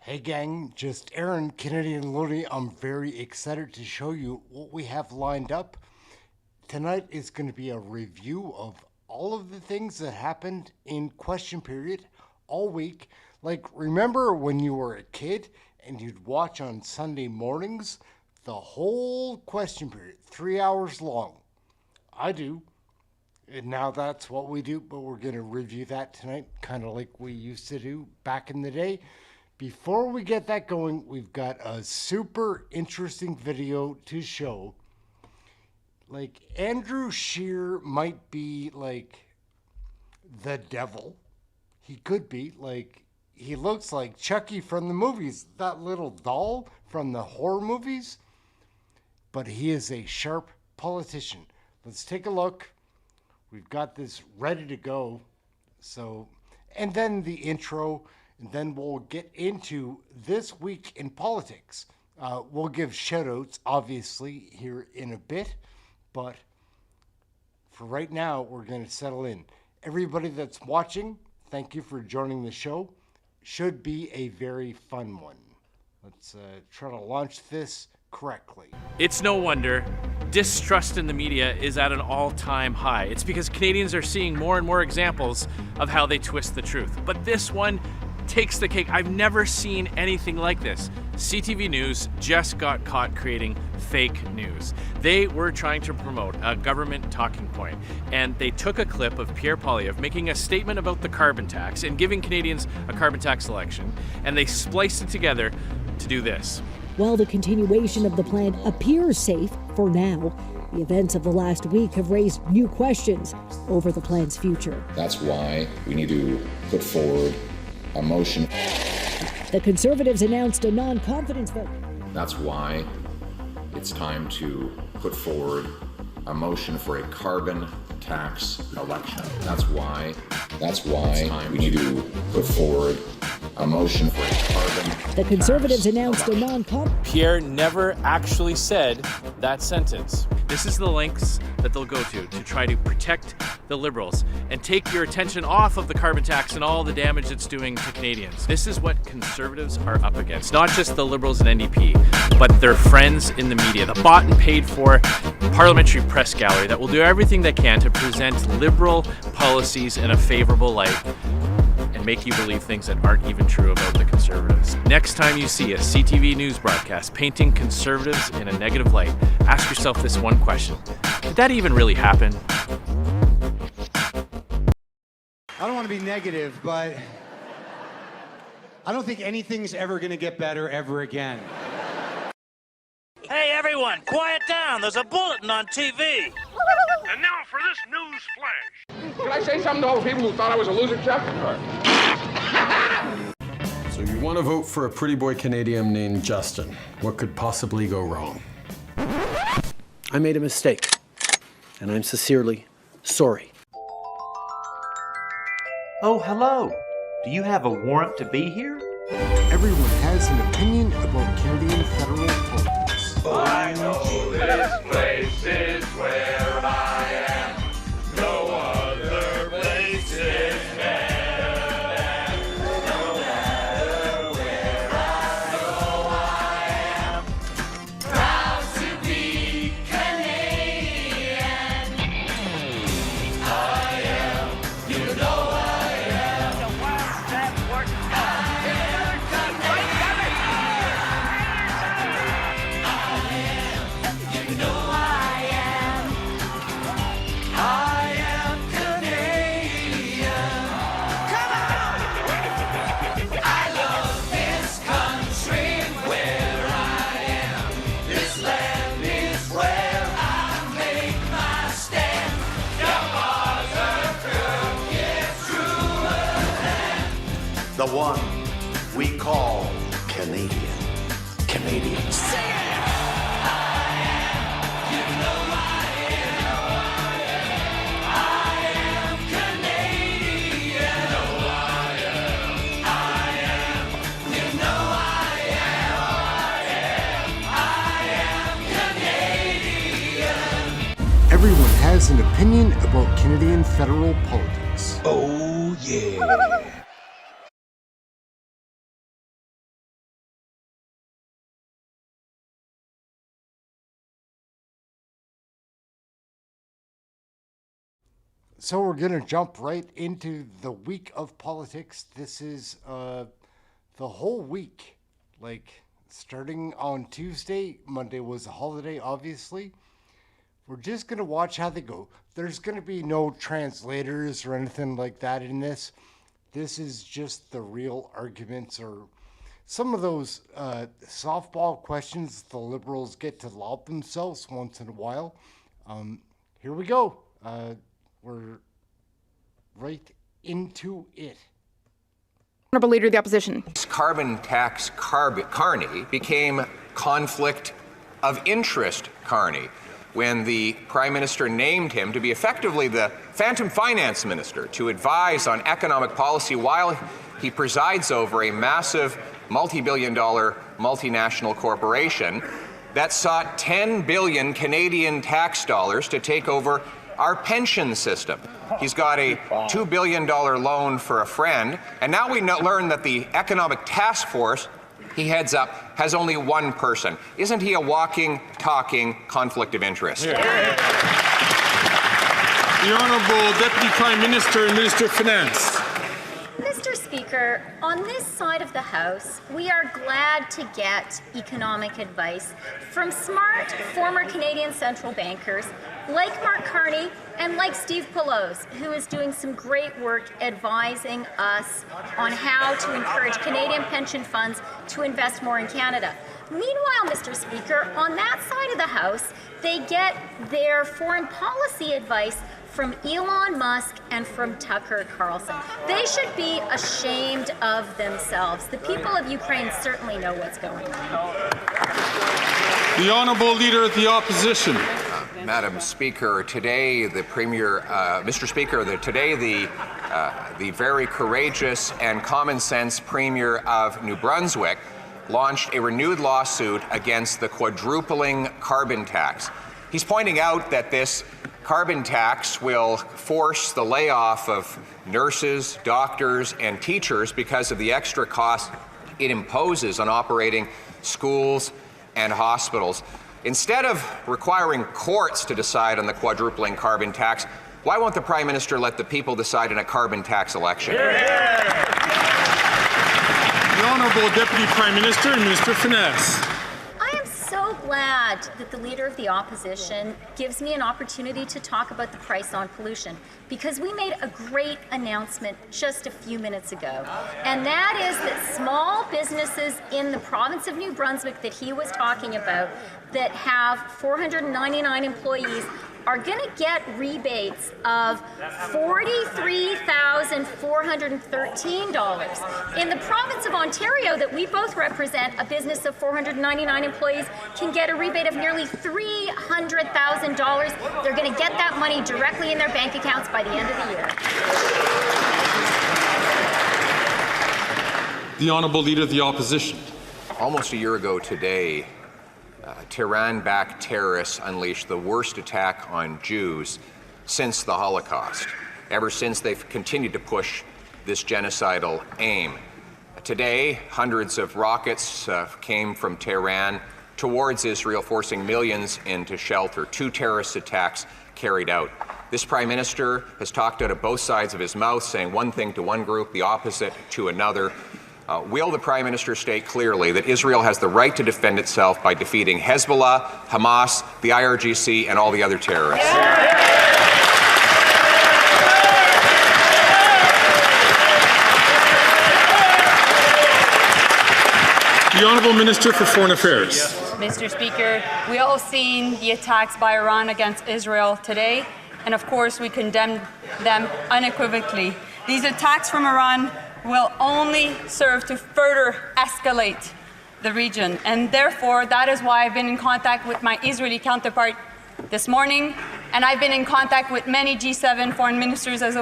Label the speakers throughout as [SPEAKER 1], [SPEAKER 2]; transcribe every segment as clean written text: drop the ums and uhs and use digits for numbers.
[SPEAKER 1] Hey gang, just Aaron, Canadian Looney. I'm very excited to show you what we have lined up. Tonight is going to be a review of all of the things that happened in question period all week. Like, remember when you were a kid and you'd watch on Sunday mornings the whole question period, 3 hours long? I do. And now that's what we do, but we're going to review that tonight, kind of like we used to do back in the day. Before we get that going, we've got a super interesting video to show. Like, Andrew Scheer might be like the devil. He could be. Like, he looks like Chucky from the movies, that little doll from the horror movies. But he is a sharp politician. Let's take a look. We've got this ready to go. So, and then the intro. And then we'll get into this week in politics. We'll give shout outs, obviously, here in a bit. But for right now, we're going to settle in. Everybody that's watching, thank you for joining the show. Should be a very fun one. Let's try to launch this correctly.
[SPEAKER 2] It's no wonder distrust in the media is at an all-time high. It's because Canadians are seeing more and more examples of how they twist the truth. But this one takes the cake. I've never seen anything like this. CTV News just got caught creating fake news. They were trying to promote a government talking point, and they took a clip of Pierre Poilievre making a statement about the carbon tax and giving Canadians a carbon tax election, and they spliced it together to do this.
[SPEAKER 3] While the continuation of the plan appears safe for now, the events of the last week have raised new questions over the plan's future.
[SPEAKER 4] That's why we need to put forward a motion.
[SPEAKER 3] The Conservatives announced a non-confidence vote.
[SPEAKER 4] That's why it's time to put forward a motion for a carbon tax election. That's why we need to put forward a motion for a carbon.
[SPEAKER 3] The Conservatives
[SPEAKER 4] tax
[SPEAKER 3] announced
[SPEAKER 4] election.
[SPEAKER 3] a non-confidence.
[SPEAKER 2] Pierre never actually said that sentence. This is the lengths that they'll go to try to protect the Liberals and take your attention off of the carbon tax and all the damage it's doing to Canadians. This is what Conservatives are up against. Not just the Liberals and NDP, but their friends in the media, the bought and paid for parliamentary press gallery that will do everything they can to present Liberal policies in a favorable light and make you believe things that aren't even true about the Conservatives. Next time you see a CTV news broadcast painting Conservatives in a negative light, ask yourself this one question. Did that even really happen?
[SPEAKER 5] I don't want to be negative, but I don't think anything's ever going to get better ever again.
[SPEAKER 6] Hey everyone, quiet down. There's a bulletin on TV.
[SPEAKER 7] And now for this news flash.
[SPEAKER 8] Can I say something to all the people who thought I was a loser, Chuck?
[SPEAKER 9] So you want to vote for a pretty boy Canadian named Justin. What could possibly go wrong?
[SPEAKER 10] I made a mistake, and I'm sincerely sorry.
[SPEAKER 11] Oh, hello. Do you have a warrant to be here?
[SPEAKER 1] Everyone has an opinion about Canadian federal politics.
[SPEAKER 7] I know this place is where I am. No other place is better than. No matter where I go, I am proud to be Canadian. I am, you know I am.
[SPEAKER 11] The one we call Canadians.
[SPEAKER 1] Everyone has an opinion about Canadian federal politics.
[SPEAKER 11] Oh, yeah.
[SPEAKER 1] So we're going to jump right into the week of politics. This is the whole week, like starting on Tuesday. Monday was a holiday, obviously. We're just going to watch how they go. There's going to be no translators or anything like that in this. This is just the real arguments or some of those softball questions the Liberals get to lob themselves once in a while. Here we go. We're right into it.
[SPEAKER 12] Honourable Leader of the Opposition.
[SPEAKER 13] Carbon tax carney became conflict of interest carney when the Prime Minister named him to be effectively the phantom finance minister to advise on economic policy while he presides over a massive multi-billion-dollar multinational corporation that sought 10 billion Canadian tax dollars to take over our pension system. He's got a $2 billion loan for a friend, and now we learn that the economic task force he heads up has only one person. Isn't he a walking, talking conflict of interest?
[SPEAKER 14] Yeah. The Honourable Deputy Prime Minister and Minister of Finance.
[SPEAKER 15] Mr. Speaker, on this side of the House, we are glad to get economic advice from smart former Canadian central bankers like Mark Carney and like Steve Pelosi, who is doing some great work advising us on how to encourage Canadian pension funds to invest more in Canada. Meanwhile, Mr. Speaker, on that side of the House, they get their foreign policy advice from Elon Musk and from Tucker Carlson. They should be ashamed of themselves. The people of Ukraine certainly know what's going on.
[SPEAKER 14] The Honourable Leader of the Opposition.
[SPEAKER 13] Madam Speaker, today the Premier, Mr. Speaker, today the very courageous and common sense Premier of New Brunswick launched a renewed lawsuit against the quadrupling carbon tax. He's pointing out that this carbon tax will force the layoff of nurses, doctors, and teachers because of the extra cost it imposes on operating schools and hospitals. Instead of requiring courts to decide on the quadrupling carbon tax, why won't the Prime Minister let the people decide in a carbon tax election?
[SPEAKER 14] Yeah. The Honourable Deputy Prime Minister and Minister of Finance.
[SPEAKER 15] I am so glad that the Leader of the Opposition gives me an opportunity to talk about the price on pollution, because we made a great announcement just a few minutes ago, and that is that small businesses in the province of New Brunswick that he was talking about that have 499 employees are going to get rebates of $43,413. In the province of Ontario that we both represent, a business of 499 employees can get a rebate of nearly $300,000. They're going to get that money directly in their bank accounts by the end of the year.
[SPEAKER 14] The Honourable Leader of the Opposition.
[SPEAKER 13] Almost a year ago today, Tehran-backed terrorists unleashed the worst attack on Jews since the Holocaust. Ever since, they've continued to push this genocidal aim. Today, hundreds of rockets came from Tehran towards Israel, forcing millions into shelter. 2 terrorist attacks carried out. This Prime Minister has talked out of both sides of his mouth, saying one thing to one group, the opposite to another. Will the Prime Minister state clearly that Israel has the right to defend itself by defeating Hezbollah, Hamas, the IRGC, and all the other terrorists?
[SPEAKER 14] The Honourable Minister for Foreign Affairs.
[SPEAKER 16] Mr. Speaker, we all seen the attacks by Iran against Israel today, and of course we condemn them unequivocally. These attacks from Iran will only serve to further escalate the region. And therefore, that is why I've been in contact with my Israeli counterpart this morning, and I've been in contact with many G7 foreign ministers as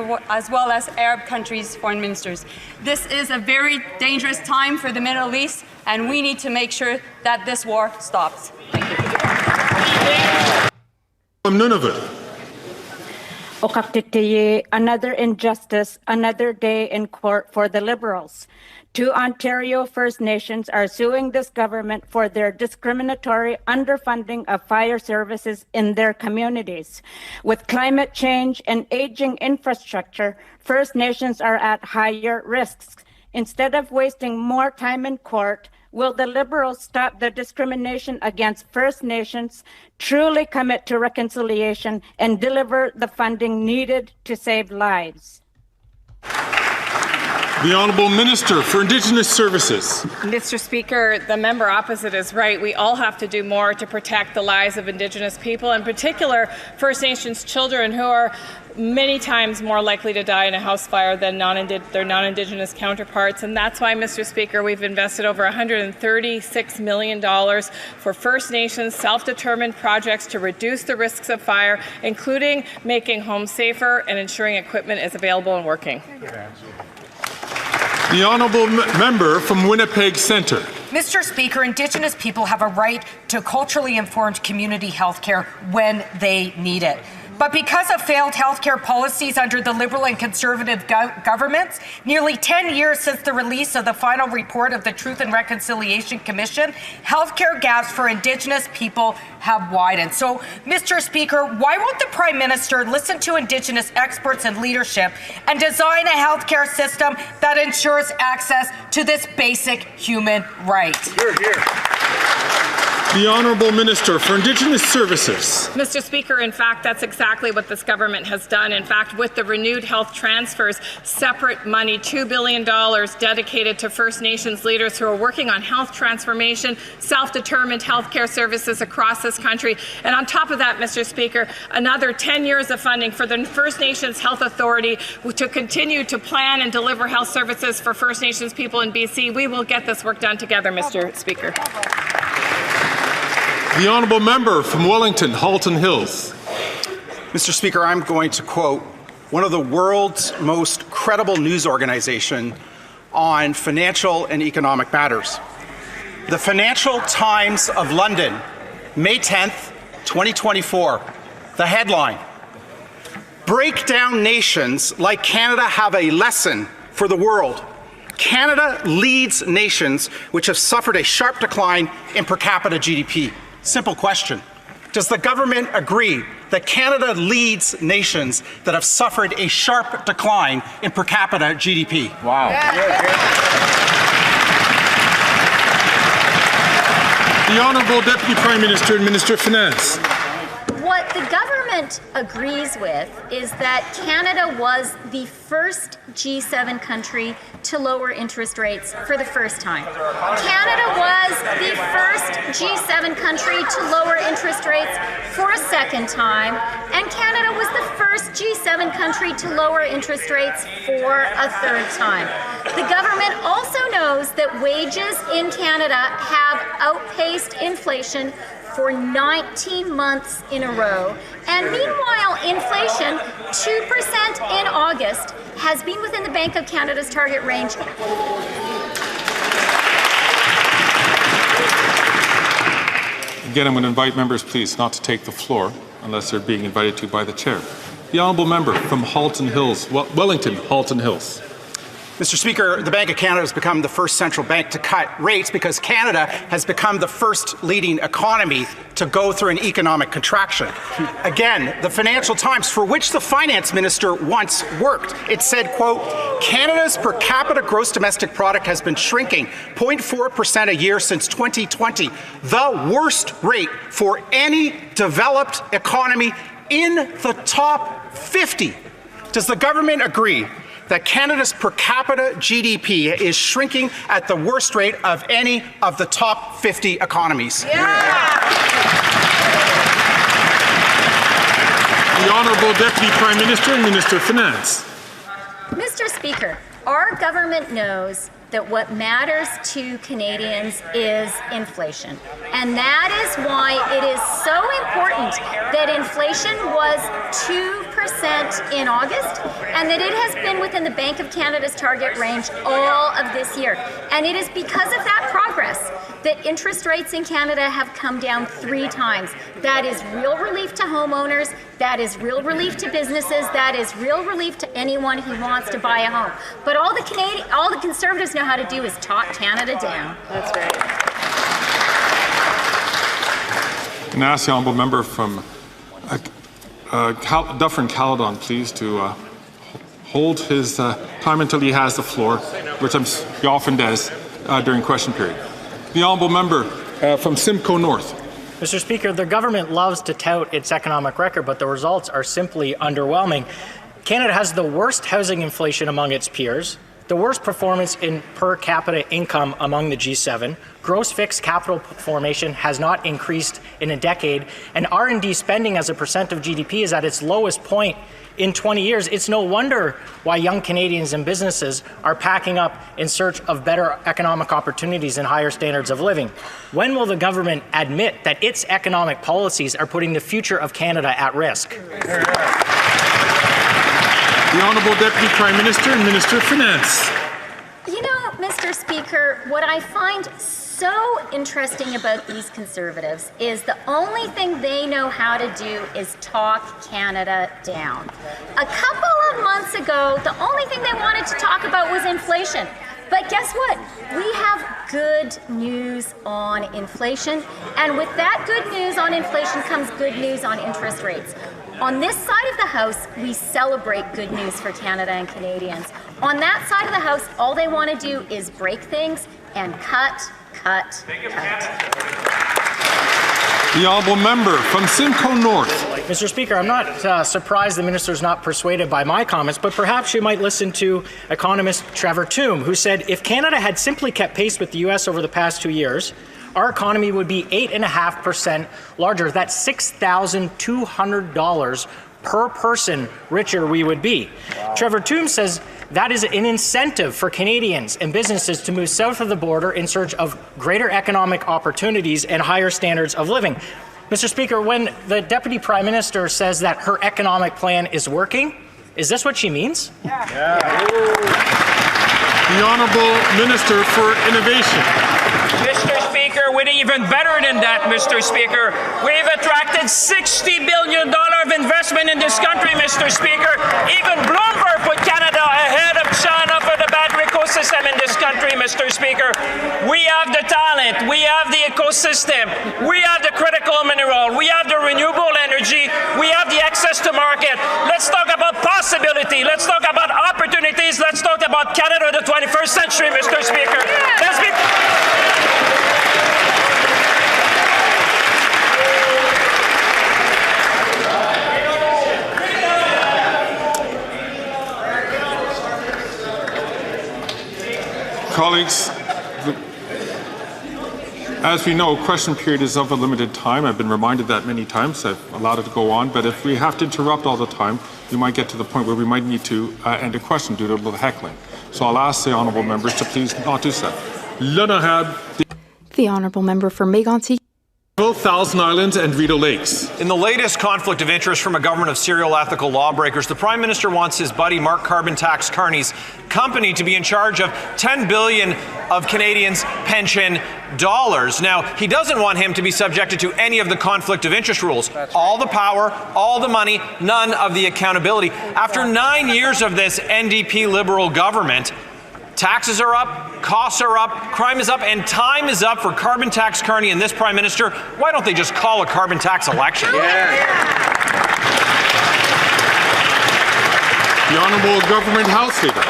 [SPEAKER 16] well as Arab countries' foreign ministers. This is a very dangerous time for the Middle East, and we need to make sure that this war stops. Thank you.
[SPEAKER 14] From Nunavut.
[SPEAKER 17] Another injustice, another day in court for the Liberals. 2 Ontario First Nations are suing this government for their discriminatory underfunding of fire services in their communities. With climate change and aging infrastructure, First Nations are at higher risks. Instead of wasting more time in court, will the Liberals stop the discrimination against First Nations, truly commit to reconciliation, and deliver the funding needed to save lives?
[SPEAKER 14] The Honourable Minister for Indigenous Services.
[SPEAKER 18] Mr. Speaker, the member opposite is right. We all have to do more to protect the lives of Indigenous people, in particular First Nations children, who are many times more likely to die in a house fire than their non-Indigenous counterparts. And that's why, Mr. Speaker, we've invested over $136 million for First Nations self-determined projects to reduce the risks of fire, including making homes safer and ensuring equipment is available and working.
[SPEAKER 14] The Honourable Member from Winnipeg Centre.
[SPEAKER 19] Mr. Speaker, Indigenous people have a right to culturally informed community health care when they need it. But because of failed healthcare policies under the Liberal and Conservative governments, nearly 10 years since the release of the final report of the Truth and Reconciliation Commission, healthcare gaps for Indigenous people have widened. So, Mr. Speaker, why won't the Prime Minister listen to Indigenous experts and leadership and design a healthcare system that ensures access to this basic human right?
[SPEAKER 14] Hear, hear. The Honourable Minister for Indigenous Services.
[SPEAKER 18] Mr. Speaker, in fact, that's exactly what this government has done. In fact, with the renewed health transfers, separate money, $2 billion dedicated to First Nations leaders who are working on health transformation, self-determined healthcare services across this country. And on top of that, Mr. Speaker, another 10 years of funding for the First Nations Health Authority to continue to plan and deliver health services for First Nations people in BC. We will get this work done together, Mr. Speaker.
[SPEAKER 14] The Honourable Member from Wellington, Halton Hills.
[SPEAKER 20] Mr. Speaker, I'm going to quote one of the world's most credible news organization on financial and economic matters. The Financial Times of London, May 10th, 2024. The headline: Breakdown nations like Canada have a lesson for the world. Canada leads nations which have suffered a sharp decline in per capita GDP. Simple question. Does the government agree that Canada leads nations that have suffered a sharp decline in per capita GDP?
[SPEAKER 14] Wow. The Honourable Deputy Prime Minister and Minister of Finance.
[SPEAKER 15] What the government agrees with is that Canada was the first G7 country to lower interest rates for the first time. Canada was the first G7 country to lower interest rates for a second time, and Canada was the first G7 country to lower interest rates for a third time. The government also knows that wages in Canada have outpaced inflation for 19 months in a row. And meanwhile, inflation, 2% in August, has been within the Bank of Canada's target range.
[SPEAKER 14] Again, I'm going to invite members, please, not to take the floor unless they're being invited to by the chair. The Honourable Member from Halton Hills, Wellington, Halton Hills.
[SPEAKER 20] Mr. Speaker, the Bank of Canada has become the first central bank to cut rates because Canada has become the first leading economy to go through an economic contraction. Again, the Financial Times, for which the finance minister once worked, it said, quote, Canada's per capita gross domestic product has been shrinking 0.4% a year since 2020, the worst rate for any developed economy in the top 50. Does the government agree that Canada's per capita GDP is shrinking at the worst rate of any of the top 50 economies?
[SPEAKER 14] Yeah. The Honourable Deputy Prime Minister and Minister of Finance.
[SPEAKER 15] Mr. Speaker, our government knows that what matters to Canadians is inflation. And that is why it is so important that inflation was 2% in August and that it has been within the Bank of Canada's target range all of this year. And it is because of that progress, that interest rates in Canada have come down 3 times. That is real relief to homeowners, that is real relief to businesses, that is real relief to anyone who wants to buy a home. But all the Conservatives know how to do is talk Canada down.
[SPEAKER 16] That's right.
[SPEAKER 14] And ask the honourable member from Dufferin Caledon, please, to hold his time until he has the floor, which he often does during question period. The honourable member from Simcoe North.
[SPEAKER 21] Mr. Speaker, the government loves to tout its economic record, but the results are simply underwhelming. Canada has the worst housing inflation among its peers, the worst performance in per capita income among the G7, gross fixed capital formation has not increased in a decade, and R&D spending as a percent of GDP is at its lowest point in 20 years. It's no wonder why young Canadians and businesses are packing up in search of better economic opportunities and higher standards of living. When will the government admit that its economic policies are putting the future of Canada at risk?
[SPEAKER 14] The Honourable Deputy Prime Minister and Minister of Finance.
[SPEAKER 15] You know, Mr. Speaker, what I find so interesting about these Conservatives is the only thing they know how to do is talk Canada down. A couple of months ago, the only thing they wanted to talk about was inflation. But guess what? We have good news on inflation, and with that good news on inflation comes good news on interest rates. On this side of the House, we celebrate good news for Canada and Canadians. On that side of the House, all they want to do is break things and cut.
[SPEAKER 14] The honourable member from Simcoe North.
[SPEAKER 21] Mr. Speaker, I'm not surprised the minister is not persuaded by my comments, but perhaps you might listen to economist Trevor Tombe, who said if Canada had simply kept pace with the U.S. over the past 2 years, our economy would be 8.5% larger. That's $6,200 per person richer we would be. Wow. Trevor Tombe says that is an incentive for Canadians and businesses to move south of the border in search of greater economic opportunities and higher standards of living. Mr. Speaker, when the Deputy Prime Minister says that her economic plan is working, is this what she means?
[SPEAKER 14] Yeah. The Honourable Minister for Innovation.
[SPEAKER 22] Mr. Speaker, we're even better than that, Mr. Speaker. We've attracted $60 billion of investment in this country, Mr. Speaker. Even Bloomberg put Canada ahead of China for the battery ecosystem in this country, Mr. Speaker. We have the talent, we have the ecosystem, we have the critical mineral, we have the renewable energy, we have the access to market. Let's talk about possibility, let's talk about opportunities, let's talk about Canada of the 21st century, Mr. Speaker. Let's be...
[SPEAKER 14] Colleagues, as we know, question period is of a limited time. I've been reminded that many times. I've allowed it to go on, but if we have to interrupt all the time, we might get to the point where we might need to end a question due to a little heckling. So I'll ask the honourable members to please not do so.
[SPEAKER 12] The honourable member for Mégantic.
[SPEAKER 14] Thousand Islands and Rideau Lakes.
[SPEAKER 23] In the latest conflict of interest from a government of serial ethical lawbreakers, the Prime Minister wants his buddy Mark Carbon Tax Carney's company to be in charge of $10 billion of Canadians' pension dollars. Now, he doesn't want him to be subjected to any of the conflict of interest rules. All the power, all the money, none of the accountability. After 9 years of this NDP Liberal government, taxes are up, costs are up, crime is up, and time is up for Carbon Tax Carney and this Prime Minister. Why don't they just call a carbon tax election?
[SPEAKER 14] The Honourable Government House Leader.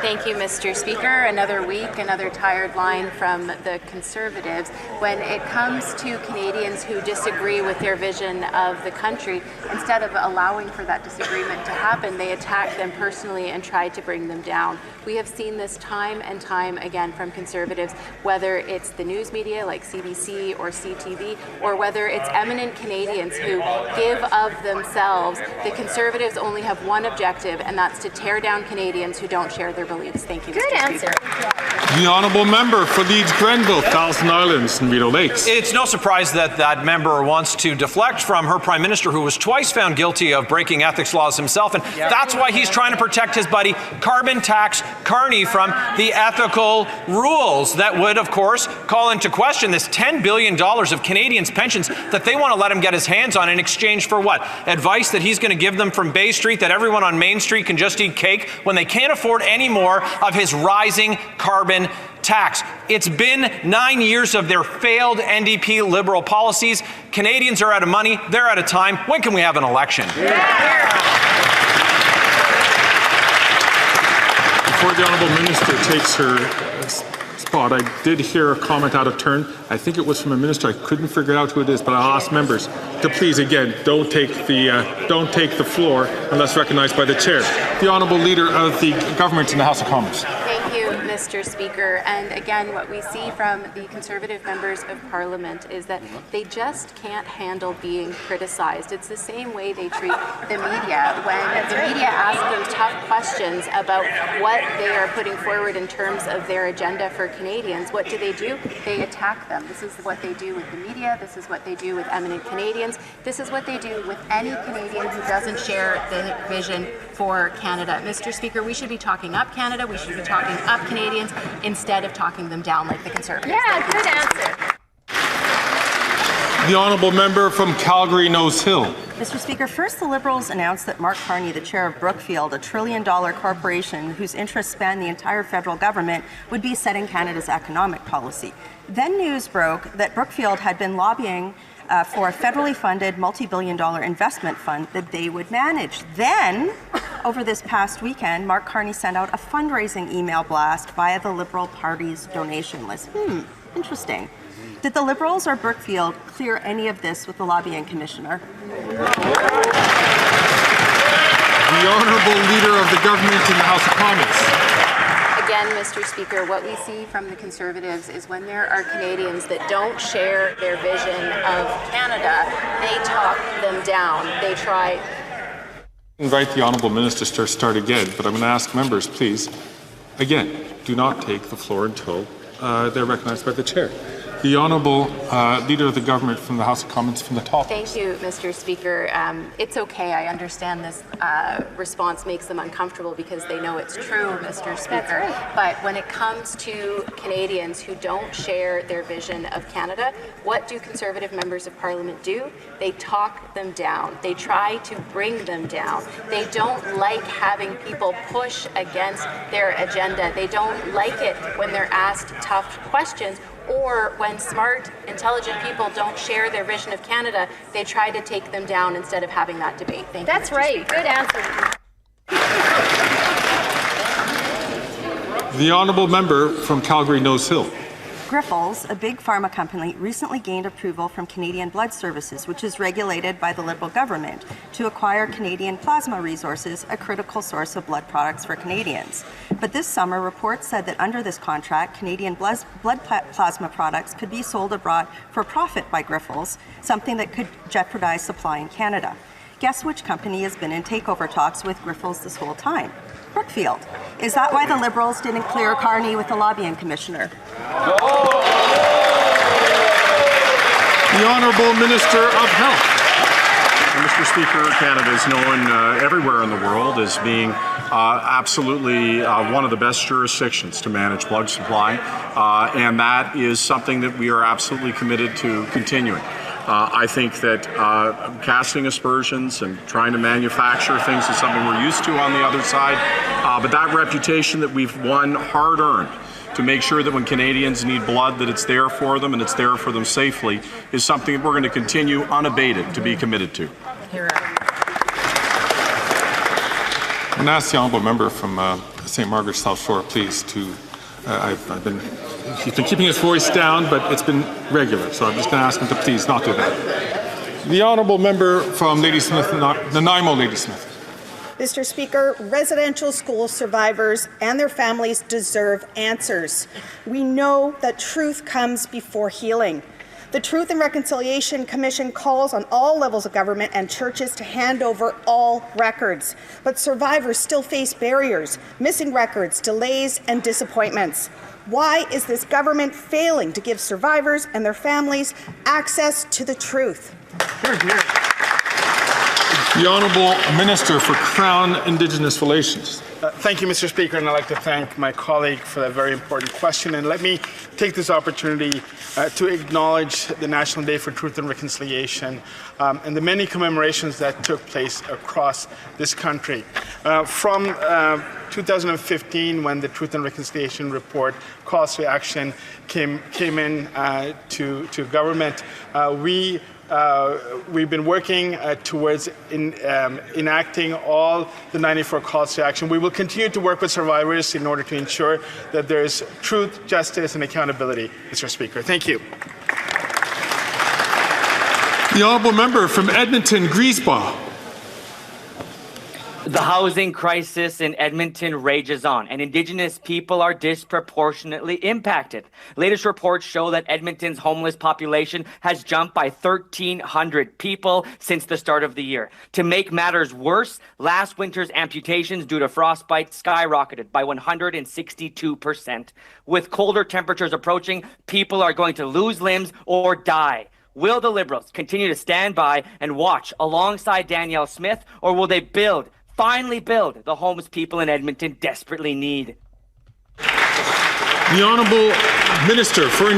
[SPEAKER 24] Thank you, Mr. Speaker. Another week, another tired line from the Conservatives. When it comes to Canadians who disagree with their vision of the country, instead of allowing for that disagreement to happen, they attack them personally and try to bring them down. We have seen this time and time again from Conservatives, whether it's the news media like CBC or CTV, or whether it's eminent Canadians who give of themselves. The Conservatives only have one objective, and that's to tear down Canadians who don't share their beliefs. Thank you, Mr.
[SPEAKER 15] Good answer.
[SPEAKER 24] Speaker.
[SPEAKER 14] The honourable member for Leeds Grenville, Thousand Islands and Rideau Lakes.
[SPEAKER 23] It's no surprise that that member wants to deflect from her Prime Minister, who was twice found guilty of breaking ethics laws himself, and that's why he's trying to protect his buddy Carbon Tax Carney from the ethical rules that would, of course, call into question this $10 billion of Canadians' pensions that they want to let him get his hands on in exchange for what? Advice that he's going to give them from Bay Street that everyone on Main Street can just eat cake when they can't afford any more of his rising carbon tax. It's been 9 years of their failed NDP Liberal policies. Canadians are out of money. They're out of time. When can we have an election?
[SPEAKER 14] Before the honourable minister takes her spot, I did hear a comment out of turn. I think it was from a minister. I couldn't figure out who it is, but I'll ask members to please, again, don't take the floor unless recognized by the chair. The honourable leader of the government in the House of Commons.
[SPEAKER 24] Thank you, Mr. Speaker. And again, what we see from the Conservative members of Parliament is that they just can't handle being criticized. It's the same way they treat the media. When the media ask them tough questions about what they are putting forward in terms of their agenda for Canadians, what do? They attack them. This is what they do with the media. This is what they do with eminent Canadians. This is what they do with any Canadian who doesn't share the vision for Canada. Mr. Speaker, we should be talking up Canada. We should be talking up Canadians instead of talking them down like the Conservatives.
[SPEAKER 15] Yeah, good answer.
[SPEAKER 14] The honourable member from Calgary Nose Hill.
[SPEAKER 2] Mr. Speaker, first the Liberals announced that Mark Carney, the chair of Brookfield, a $1 trillion corporation whose interests span the entire federal government, would be setting Canada's economic policy. Then news broke that Brookfield had been lobbying for a federally funded multi-billion-dollar investment fund that they would manage. Then, over this past weekend, Mark Carney sent out a fundraising email blast via the Liberal Party's donation list. Interesting. Did the Liberals or Brookfield clear any of this with the lobbying commissioner?
[SPEAKER 14] The honourable leader of the government in the House of Commons.
[SPEAKER 24] Again, Mr. Speaker, what we see from the Conservatives is when there are Canadians that don't share their vision of Canada, they talk them down. They try.
[SPEAKER 14] Invite the honourable minister to start again, but I'm going to ask members, please, again, do not take the floor until they're recognized by the chair. The honourable leader of the government from the House of Commons from the top.
[SPEAKER 24] Thank you, Mr. Speaker. It's okay. I understand this response makes them uncomfortable because they know it's true, Mr. Speaker.
[SPEAKER 15] That's right.
[SPEAKER 24] But when it comes to Canadians who don't share their vision of Canada, what do Conservative members of Parliament do? They talk them down. They try to bring them down. They don't like having people push against their agenda. They don't like it when they're asked tough questions, or when smart, intelligent people don't share their vision of Canada, they try to take them down instead of having that debate. Thank you.
[SPEAKER 15] That's right. Good answer.
[SPEAKER 14] The honourable member from Calgary Nose Hill.
[SPEAKER 2] Grifols, a big pharma company, recently gained approval from Canadian Blood Services, which is regulated by the Liberal government, to acquire Canadian plasma resources, a critical source of blood products for Canadians. But this summer, reports said that under this contract, Canadian blood plasma products could be sold abroad for profit by Grifols, something that could jeopardize supply in Canada. Guess which company has been in takeover talks with Grifols this whole time? Brookfield. Is that why the Liberals didn't clear Carney with the lobbying commissioner?
[SPEAKER 14] The Honourable Minister of Health.
[SPEAKER 3] Mr. Speaker, Canada is known everywhere in the world as being absolutely one of the best jurisdictions to manage blood supply, and that is something that we are absolutely committed to continuing. I think that casting aspersions and trying to manufacture things is something we're used to on the other side, but that reputation that we've won hard-earned to make sure that when Canadians need blood that it's there for them and it's there for them safely is something that we're going to continue unabated to be committed to.
[SPEAKER 14] And ask the honourable member from St. Margaret's South Shore, please, to he's been keeping his voice down, but it's been regular, so I'm just going to ask him to please not do that. The honourable member from Ladysmith, Nanaimo, Ladysmith.
[SPEAKER 4] Mr. Speaker, residential school survivors and their families deserve answers. We know that truth comes before healing. The Truth and Reconciliation Commission calls on all levels of government and churches to hand over all records, but survivors still face barriers, missing records, delays, and disappointments. Why is this government failing to give survivors and their families access to the truth?
[SPEAKER 14] The Honourable Minister for Crown Indigenous Relations.
[SPEAKER 5] Thank you, Mr. Speaker, and I'd like to thank my colleague for that very important question. And let me take this opportunity to acknowledge the National Day for Truth and Reconciliation and the many commemorations that took place across this country. From 2015, when the Truth and Reconciliation Report calls to action came in to government, we've been working towards enacting all the 94 calls to action. We will continue to work with survivors in order to ensure that there is truth, justice, and accountability, Mr. Speaker. Thank you.
[SPEAKER 14] The Honourable Member from Edmonton, Griesbach.
[SPEAKER 6] The housing crisis in Edmonton rages on, and Indigenous people are disproportionately impacted. Latest reports show that Edmonton's homeless population has jumped by 1,300 people since the start of the year. To make matters worse, last winter's amputations due to frostbite skyrocketed by 162%. With colder temperatures approaching, people are going to lose limbs or die. Will the Liberals continue to stand by and watch alongside Danielle Smith, or will they finally build the homes people in Edmonton desperately need?
[SPEAKER 14] The Honourable Minister for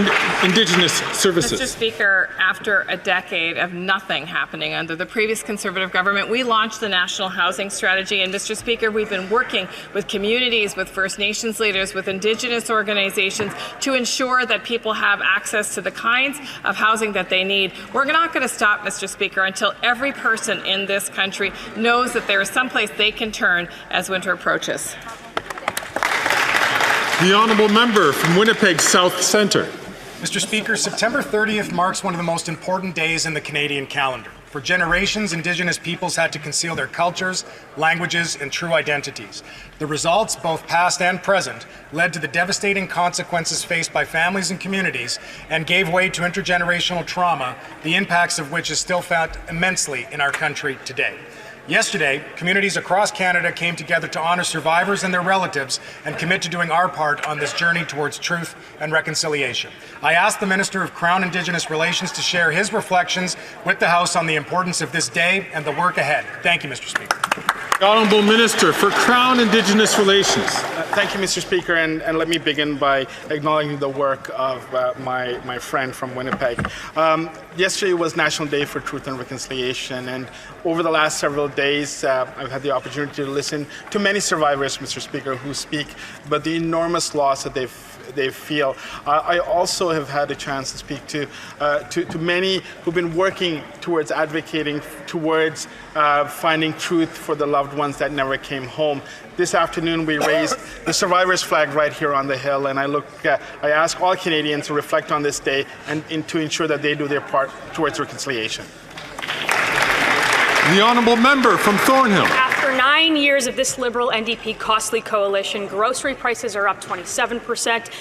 [SPEAKER 14] Indigenous Services.
[SPEAKER 18] Mr. Speaker, after a decade of nothing happening under the previous Conservative government, we launched the National Housing Strategy. And Mr. Speaker, we've been working with communities, with First Nations leaders, with Indigenous organizations to ensure that people have access to the kinds of housing that they need. We're not going to stop, Mr. Speaker, until every person in this country knows that there is someplace they can turn as winter approaches.
[SPEAKER 14] The Honourable Member from Winnipeg South Centre.
[SPEAKER 8] Mr. Speaker, September 30th marks one of the most important days in the Canadian calendar. For generations, Indigenous peoples had to conceal their cultures, languages, and true identities. The results, both past and present, led to the devastating consequences faced by families and communities and gave way to intergenerational trauma, the impacts of which is still felt immensely in our country today. Yesterday, communities across Canada came together to honor survivors and their relatives and commit to doing our part on this journey towards truth and reconciliation. I asked the Minister of Crown Indigenous Relations to share his reflections with the House on the importance of this day and the work ahead. Thank you, Mr. Speaker.
[SPEAKER 14] The Honourable Minister for Crown Indigenous Relations.
[SPEAKER 5] Thank you, Mr. Speaker, and let me begin by acknowledging the work of my friend from Winnipeg. Yesterday was National Day for Truth and Reconciliation, and over the last several days, I've had the opportunity to listen to many survivors, Mr. Speaker, who speak about the enormous loss that they feel. I also have had a chance to speak to many who've been working towards advocating towards finding truth for the loved ones that never came home. This afternoon, we raised the survivors' flag right here on the Hill, and I ask all Canadians to reflect on this day and to ensure that they do their part towards reconciliation.
[SPEAKER 14] The Honourable Member from Thornhill.
[SPEAKER 9] After 9 years of this Liberal NDP costly coalition, grocery prices are up 27%,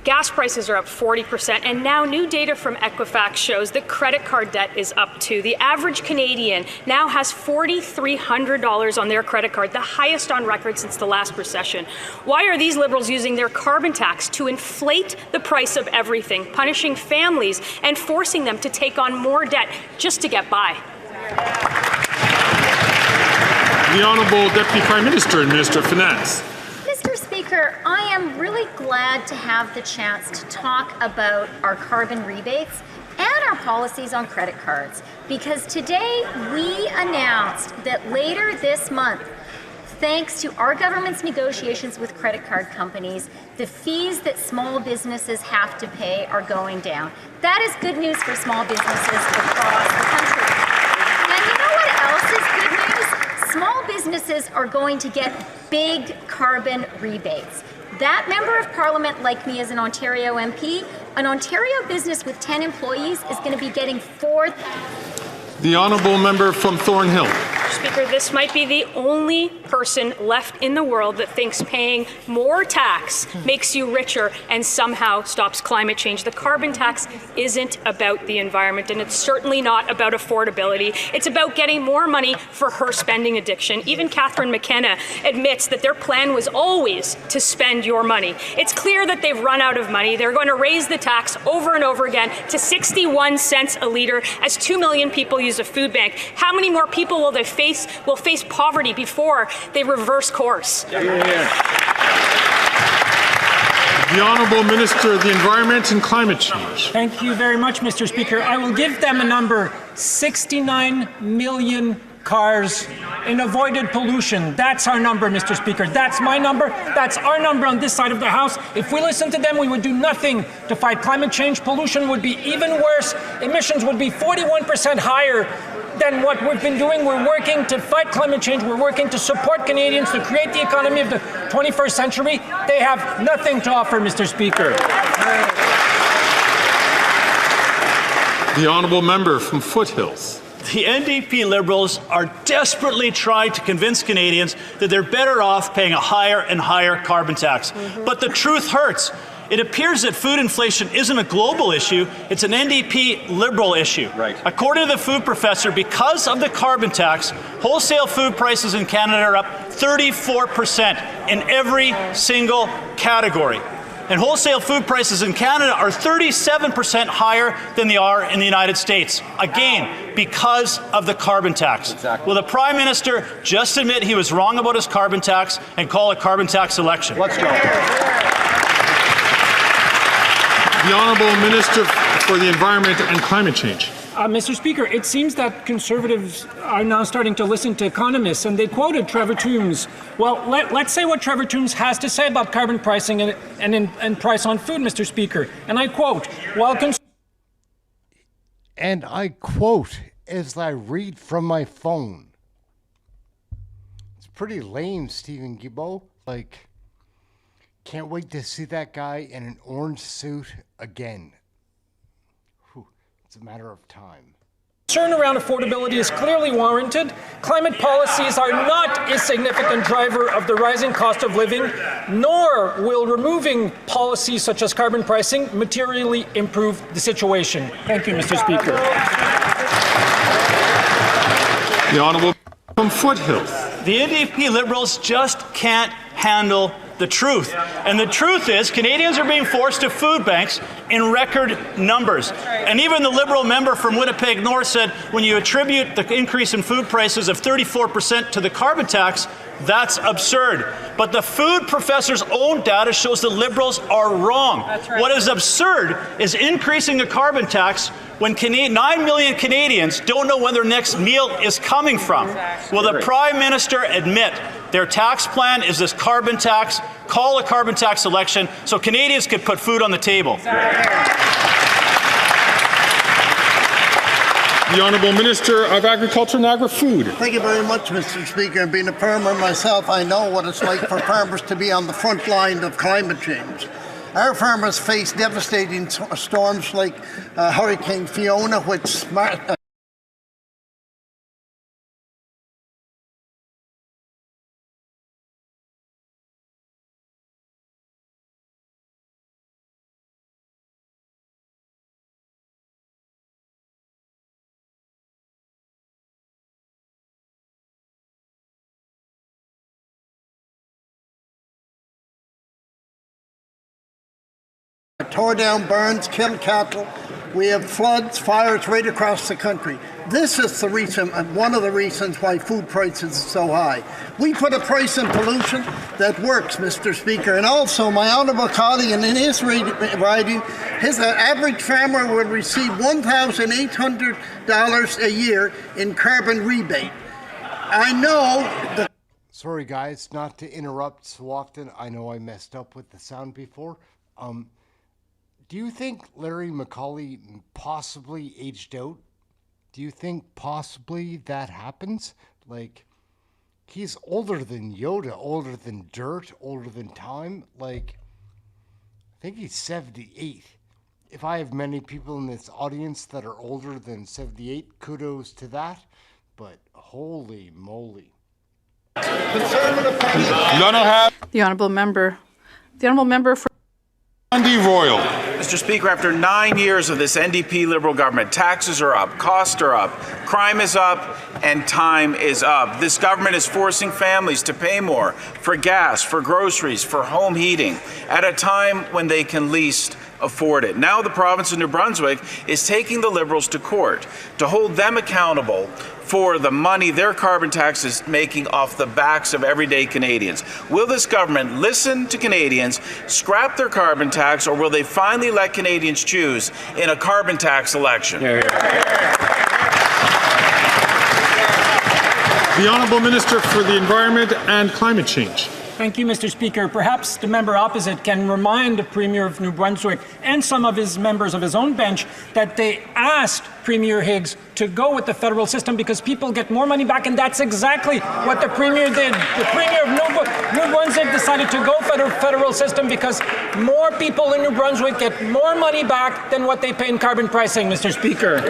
[SPEAKER 9] gas prices are up 40%, and now new data from Equifax shows that credit card debt is up too. The average Canadian now has $4,300 on their credit card, the highest on record since the last recession. Why are these Liberals using their carbon tax to inflate the price of everything, punishing families and forcing them to take on more debt just to get by?
[SPEAKER 14] The Honourable Deputy Prime Minister and Minister of Finance.
[SPEAKER 15] Mr. Speaker, I am really glad to have the chance to talk about our carbon rebates and our policies on credit cards, because today we announced that later this month, thanks to our government's negotiations with credit card companies, the fees that small businesses have to pay are going down. That is good news for small businesses across the country. And you know what else is good news? Small businesses are going to get big carbon rebates. That member of Parliament, like me as an Ontario MP, an Ontario business with 10 employees is going to be getting
[SPEAKER 14] The Honourable Member from Thornhill.
[SPEAKER 9] Mr. Speaker, this might be the only person left in the world that thinks paying more tax makes you richer and somehow stops climate change. The carbon tax isn't about the environment, and it's certainly not about affordability. It's about getting more money for her spending addiction. Even Catherine McKenna admits that their plan was always to spend your money. It's clear that they've run out of money. They're going to raise the tax over and over again to 61 cents a litre as 2 million people use a food bank. How many more people will face poverty before they reverse course?
[SPEAKER 14] The Honourable Minister of the Environment and Climate Change.
[SPEAKER 1] Thank you very much, Mr. Speaker. I will give them a number: 69 million cars in avoided pollution. That's our number, Mr. Speaker. That's my number. That's our number on this side of the House. If we listen to them, we would do nothing to fight climate change. Pollution would be even worse. Emissions would be 41% higher than what we've been doing. We're working to fight climate change. We're working to support Canadians to create the economy of the 21st century. They have nothing to offer, Mr. Speaker.
[SPEAKER 14] The Honourable Member from Foothills.
[SPEAKER 7] The NDP Liberals are desperately trying to convince Canadians that they're better off paying a higher and higher carbon tax. But the truth hurts. It appears that food inflation isn't a global issue, it's an NDP Liberal issue. Right. According to the food professor, because of the carbon tax, wholesale food prices in Canada are up 34% in every single category. And wholesale food prices in Canada are 37% higher than they are in the United States. Again, because of the carbon tax. Exactly. Will the Prime Minister just admit he was wrong about his carbon tax and call a carbon tax election? Let's go.
[SPEAKER 14] The Honourable Minister for the Environment and Climate Change.
[SPEAKER 1] Mr. Speaker, it seems that Conservatives are now starting to listen to economists, and they quoted Trevor Toombs. Well, let's say what Trevor Toombs has to say about carbon pricing and price on food, Mr. Speaker. And I quote,
[SPEAKER 10] And I quote as I read from my phone. It's pretty lame, Stephen Guilbeault. Like, can't wait to see that guy in an orange suit again. It's a matter of time.
[SPEAKER 1] Concern around affordability is clearly warranted. Climate policies are not a significant driver of the rising cost of living, nor will removing policies such as carbon pricing materially improve the situation. Thank you, Mr. Speaker.
[SPEAKER 14] The Honourable from Foothills.
[SPEAKER 7] The NDP Liberals just can't handle the truth. And the truth is Canadians are being forced to food banks in record numbers. And even the Liberal member from Winnipeg North said when you attribute the increase in food prices of 34% to the carbon tax, that's absurd. But the food professor's own data shows the Liberals are wrong. That's right. What is absurd is increasing the carbon tax when 9 million Canadians don't know when their next meal is coming from. Exactly. Will the Prime Minister admit their tax plan is this carbon tax, call a carbon tax election so Canadians could put food on the table?
[SPEAKER 14] The Honourable Minister of Agriculture and Agri-Food.
[SPEAKER 11] Thank you very much, Mr. Speaker. And being a farmer myself, I know what it's like for farmers to be on the front line of climate change. Our farmers face devastating storms like Hurricane Fiona, which tore down barns, killed cattle. We have floods, fires right across the country. This is the reason, one of the reasons why food prices are so high. We put a price on pollution that works, Mr. Speaker. And also, my honourable colleague in his riding, his average farmer will receive $1,800 a year in carbon rebate. I know the...
[SPEAKER 10] Sorry, guys, not to interrupt so often. I know I messed up with the sound before. Do you think Larry McCauley possibly aged out? Do you think possibly that happens? Like, he's older than Yoda, older than dirt, older than time. Like, I think he's 78. If I have many people in this audience that are older than 78, kudos to that. but holy moly.
[SPEAKER 12] The honourable member for
[SPEAKER 14] Fundy Royal.
[SPEAKER 13] Mr. Speaker, after 9 years of this NDP Liberal government, taxes are up, costs are up, crime is up, and time is up. This government is forcing families to pay more for gas, for groceries, for home heating, at a time when they can least afford it. Now the province of New Brunswick is taking the Liberals to court to hold them accountable for the money their carbon tax is making off the backs of everyday Canadians. Will this government listen to Canadians, scrap their carbon tax, or will they finally let Canadians choose in a carbon tax election?
[SPEAKER 14] The Honourable Minister for the Environment and Climate Change.
[SPEAKER 1] Thank you, Mr. Speaker. Perhaps the member opposite can remind the Premier of New Brunswick and some of his members of his own bench that they asked Premier Higgs to go with the federal system because people get more money back, and that's exactly what the Premier did. The Premier of New Brunswick decided to go for the federal system because more people in New Brunswick get more money back than what they pay in carbon pricing, Mr. Speaker.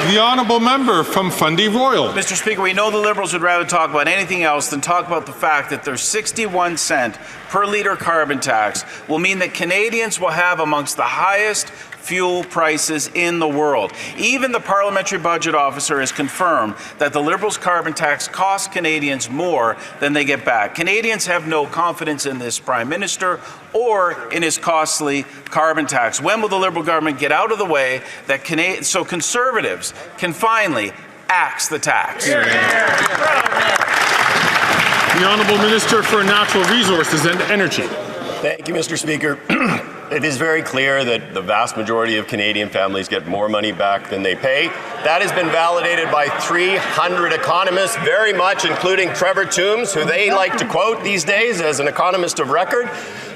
[SPEAKER 14] The Honourable Member from Fundy Royal.
[SPEAKER 13] Mr. Speaker, we know the Liberals would rather talk about anything else than talk about the fact that their 61-cent per litre carbon tax will mean that Canadians will have amongst the highest fuel prices in the world. Even the Parliamentary Budget Officer has confirmed that the Liberals' carbon tax costs Canadians more than they get back. Canadians have no confidence in this Prime Minister or in his costly carbon tax. When will the Liberal government get out of the way that so Conservatives can finally axe the tax?
[SPEAKER 14] The Honourable Minister for Natural Resources and Energy.
[SPEAKER 17] Thank you, Mr. Speaker. It is very clear that the vast majority of Canadian families get more money back than they pay. That has been validated by 300 economists, very much including Trevor Toombs, who they like to quote these days as an economist of record.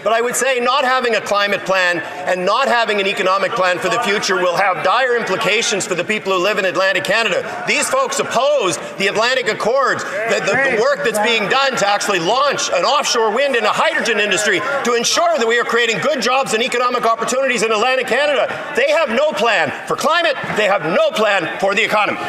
[SPEAKER 17] But I would say not having a climate plan and not having an economic plan for the future will have dire implications for the people who live in Atlantic Canada. These folks opposed the Atlantic Accords, the work that's being done to actually launch an offshore wind and a hydrogen industry to ensure that we are creating good jobs and economic opportunities in Atlantic Canada. They have no plan for climate. They have no plan for the economy.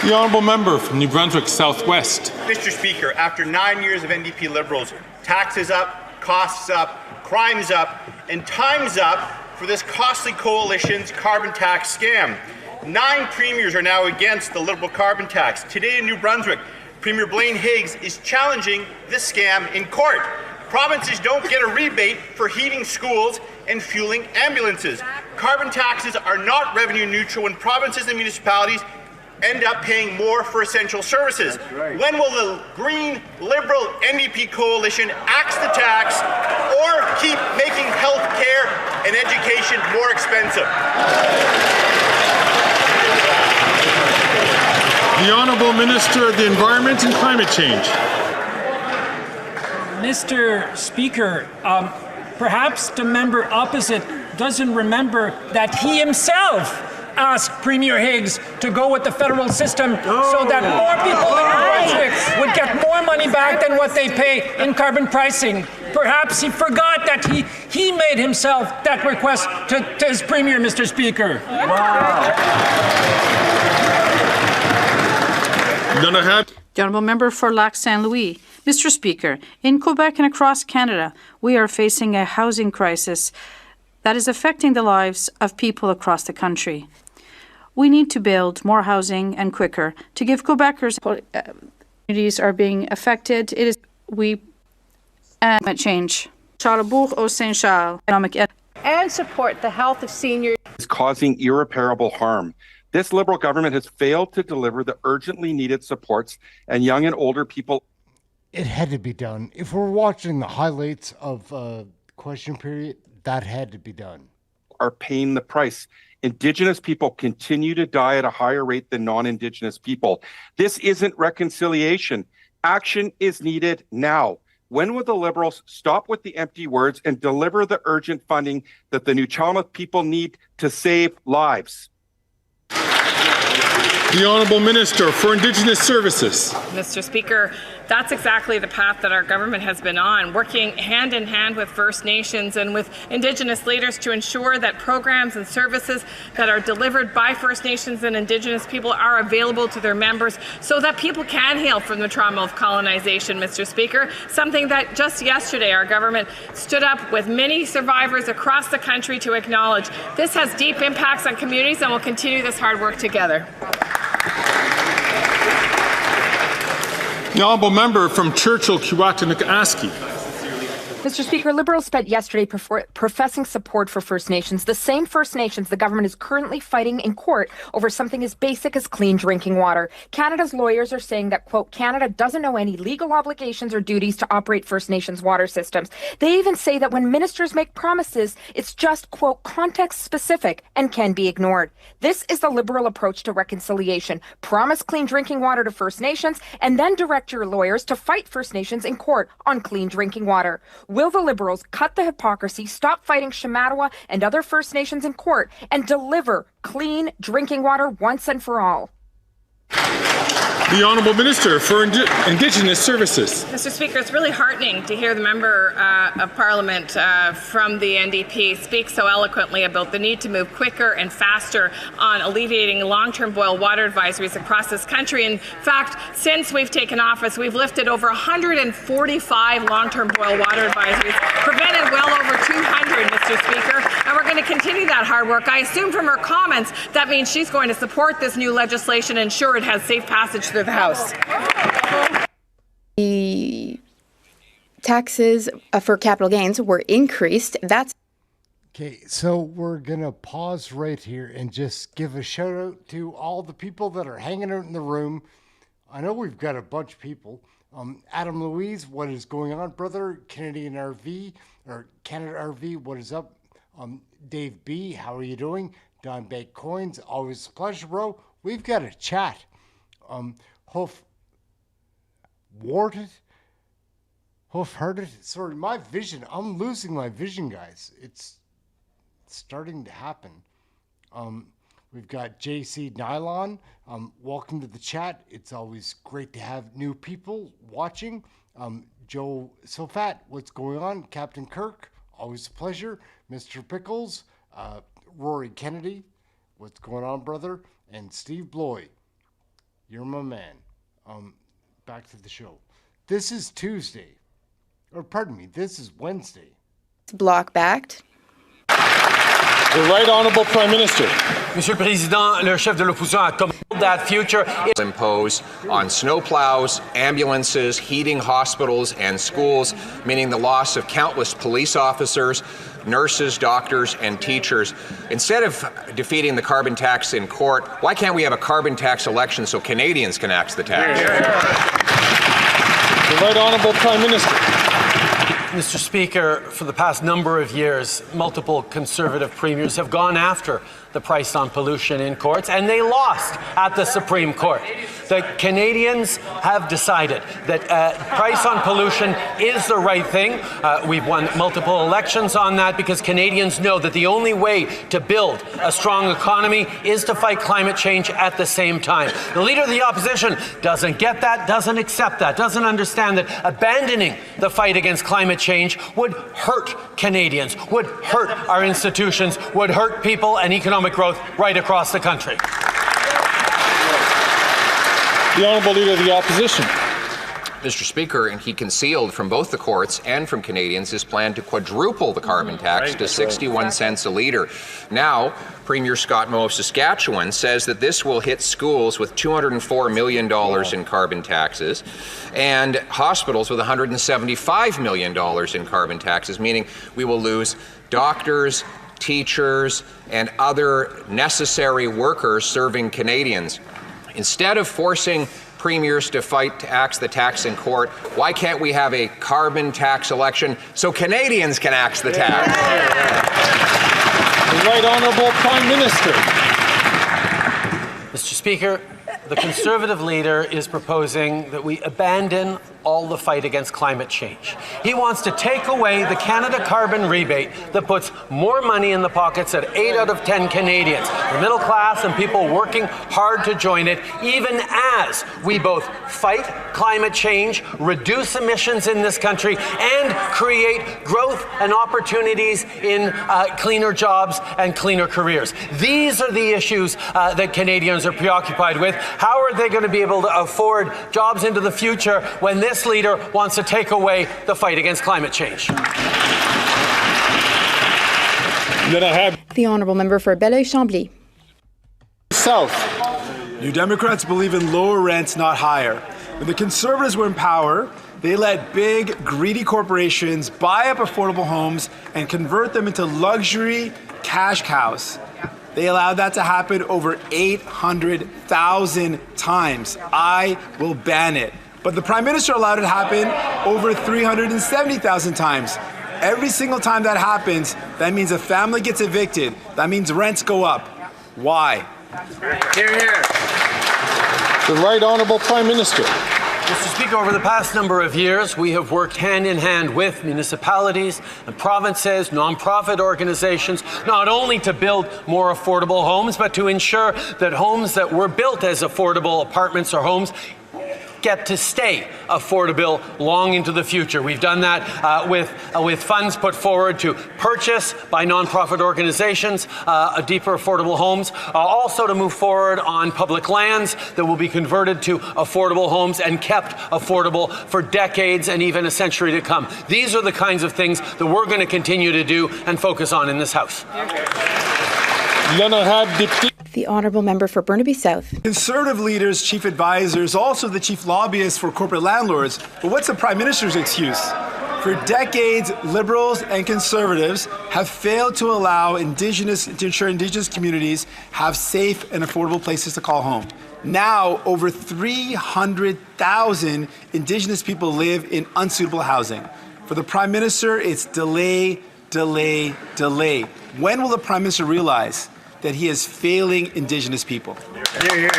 [SPEAKER 14] The Honourable Member from New Brunswick Southwest.
[SPEAKER 19] Mr. Speaker, after 9 years of NDP Liberals, taxes up, costs up, crime's up, and time's up for this costly coalition's carbon tax scam. 9 premiers are now against the Liberal carbon tax. Today in New Brunswick, Premier Blaine Higgs is challenging this scam in court. Provinces don't get a rebate for heating schools and fueling ambulances. Carbon taxes are not revenue neutral when provinces and municipalities end up paying more for essential services. Right. When will the Green Liberal NDP coalition axe the tax or keep making health care and education more expensive?
[SPEAKER 14] The Honourable Minister of the Environment and Climate Change.
[SPEAKER 1] Mr. Speaker, perhaps the member opposite doesn't remember that he himself asked Premier Higgs to go with the federal system so that more people in New Brunswick would get more money back than what they pay in carbon pricing. Perhaps he forgot that he made himself that request to his Premier, Mr. Speaker.
[SPEAKER 12] The Honourable Member for Lac Saint Louis. Mr. Speaker, in Quebec and across Canada, we are facing a housing crisis that is affecting the lives of people across the country. We need to build more housing and quicker to give Quebecers communities are being affected. It is climate change. Charlebourg au Saint-Charles
[SPEAKER 20] and support the health of seniors.
[SPEAKER 25] Is causing irreparable harm. This Liberal government has failed to deliver the urgently needed supports, and young and older people.
[SPEAKER 10] It had to be done. If we're watching the highlights of question period, that had to be done.
[SPEAKER 25] Are paying the price. Indigenous people continue to die at a higher rate than non-Indigenous people. This isn't reconciliation. Action is needed now. When will the Liberals stop with the empty words and deliver the urgent funding that the Nuu-chah-nulth people need to save lives?
[SPEAKER 14] The Honourable Minister for Indigenous Services.
[SPEAKER 18] Mr. Speaker, That's exactly the path that our government has been on, working hand in hand with First Nations and with Indigenous leaders to ensure that programs and services that are delivered by First Nations and Indigenous people are available to their members so that people can heal from the trauma of colonization, Mr. Speaker. Something that just yesterday our government stood up with many survivors across the country to acknowledge. This has deep impacts on communities, and we'll continue this hard work together.
[SPEAKER 14] The honourable member from Churchill, Kiwatanaski.
[SPEAKER 16] Mr. Speaker, Liberals spent yesterday professing support for First Nations, the same First Nations the government is currently fighting in court over something as basic as clean drinking water. Canada's lawyers are saying that, quote, Canada doesn't know any legal obligations or duties to operate First Nations water systems. They even say that when ministers make promises, it's just, quote, context specific and can be ignored. This is the Liberal approach to reconciliation. Promise clean drinking water to First Nations and then direct your lawyers to fight First Nations in court on clean drinking water. Will the Liberals cut the hypocrisy, stop fighting Shamattawa and other First Nations in court, and deliver clean drinking water once and for all?
[SPEAKER 14] The Honourable Minister for Indigenous Services.
[SPEAKER 18] Mr. Speaker, it's really heartening to hear the Member of Parliament from the NDP speak so eloquently about the need to move quicker and faster on alleviating long-term boil water advisories across this country. In fact, since we've taken office, we've lifted over 145 long-term boil water advisories, prevented well over 200, Mr. Speaker, and we're going to continue that hard work. I assume from her comments that means she's going to support this new legislation and ensure it has safe passage through the House.
[SPEAKER 21] The taxes for capital gains were increased. That's
[SPEAKER 10] okay. So we're gonna pause right here and just give a shout out to all the people that are hanging out in the room. I know we've got a bunch of people. Adam Louise, what is going on, brother? Canadian RV or Canada RV, what is up? Dave B, how are you doing? Don Bank Coins, always a pleasure, bro. We've got a chat. Hoof-hearted. Sorry, my vision. I'm losing my vision, guys. It's starting to happen. We've got JC Nylon. Welcome to the chat. It's always great to have new people watching. Joe Sofat, what's going on? Captain Kirk, always a pleasure. Mr. Pickles, Rory Kennedy, what's going on, brother? And Steve Bloy, you're my man. Back to the show. This is Tuesday. Or pardon me, this is Wednesday.
[SPEAKER 21] It's block-backed.
[SPEAKER 14] The Right Honourable Prime Minister.
[SPEAKER 22] Monsieur le Président, le chef de l'opposition a commandé that future
[SPEAKER 23] impose on snowplows, ambulances, heating hospitals and schools, meaning the loss of countless police officers, nurses, doctors, and teachers. Instead of defeating the carbon tax in court, why can't we have a carbon tax election so Canadians can axe the tax?
[SPEAKER 14] The Right Honourable Prime Minister.
[SPEAKER 22] Mr. Speaker, for the past number of years, multiple Conservative premiers have gone after the price on pollution in courts, and they lost at the Supreme Court. The Canadians have decided that price on pollution is the right thing. We've won multiple elections on that because Canadians know that the only way to build a strong economy is to fight climate change at the same time. The Leader of the Opposition doesn't get that, doesn't accept that, doesn't understand that abandoning the fight against climate change would hurt Canadians, would hurt our institutions, would hurt people and economic growth right across the country.
[SPEAKER 14] The Honourable Leader of the Opposition.
[SPEAKER 23] Mr. Speaker, and he concealed from both the courts and from Canadians his plan to quadruple the carbon tax to 61 cents a litre. Now, Premier Scott Moe of Saskatchewan says that this will hit schools with $204 million in carbon taxes and hospitals with $175 million in carbon taxes, meaning we will lose doctors, teachers, and other necessary workers serving Canadians. Instead of forcing premiers to fight to axe the tax in court, why can't we have a carbon tax election so Canadians can axe the tax?
[SPEAKER 14] The Right Honourable Prime Minister.
[SPEAKER 22] Mr. Speaker, the Conservative leader is proposing that we abandon all the fight against climate change. He wants to take away the Canada carbon rebate that puts more money in the pockets of 8 out of 10 Canadians, the middle class and people working hard to join it, even as we both fight climate change, reduce emissions in this country, and create growth and opportunities in cleaner jobs and cleaner careers. These are the issues that Canadians are preoccupied with. How are they going to be able to afford jobs into the future when this leader wants to take away the fight against climate change?
[SPEAKER 21] The Honourable Member for Belleuil-Chambly.
[SPEAKER 2] South. New Democrats believe in lower rents, not higher. When the Conservatives were in power, they let big, greedy corporations buy up affordable homes and convert them into luxury cash cows. They allowed that to happen over 800,000 times. I will ban it. But the Prime Minister allowed it to happen over 370,000 times. Every single time that happens, that means a family gets evicted. That means rents go up. Why?
[SPEAKER 3] Hear, hear.
[SPEAKER 2] The Right Honourable Prime Minister.
[SPEAKER 22] Mr. Speaker, over the past number of years, we have worked hand in hand with municipalities and provinces, non-profit organizations, not only to build more affordable homes, but to ensure that homes that were built as affordable apartments or homes get to stay affordable long into the future. We've done that with funds put forward to purchase by nonprofit organizations deeper affordable homes, also to move forward on public lands that will be converted to affordable homes and kept affordable for decades and even a century to come. These are the kinds of things that we're going to continue to do and focus on in this House.
[SPEAKER 21] The Honourable Member for Burnaby South.
[SPEAKER 2] Conservative leaders, chief advisors, also the chief lobbyists for corporate landlords. But what's the Prime Minister's excuse? For decades, Liberals and Conservatives have failed to ensure Indigenous communities have safe and affordable places to call home. Now, over 300,000 Indigenous people live in unsuitable housing. For the Prime Minister, it's delay, delay, delay. When will the Prime Minister realize that he is failing Indigenous people?
[SPEAKER 3] Hear, hear.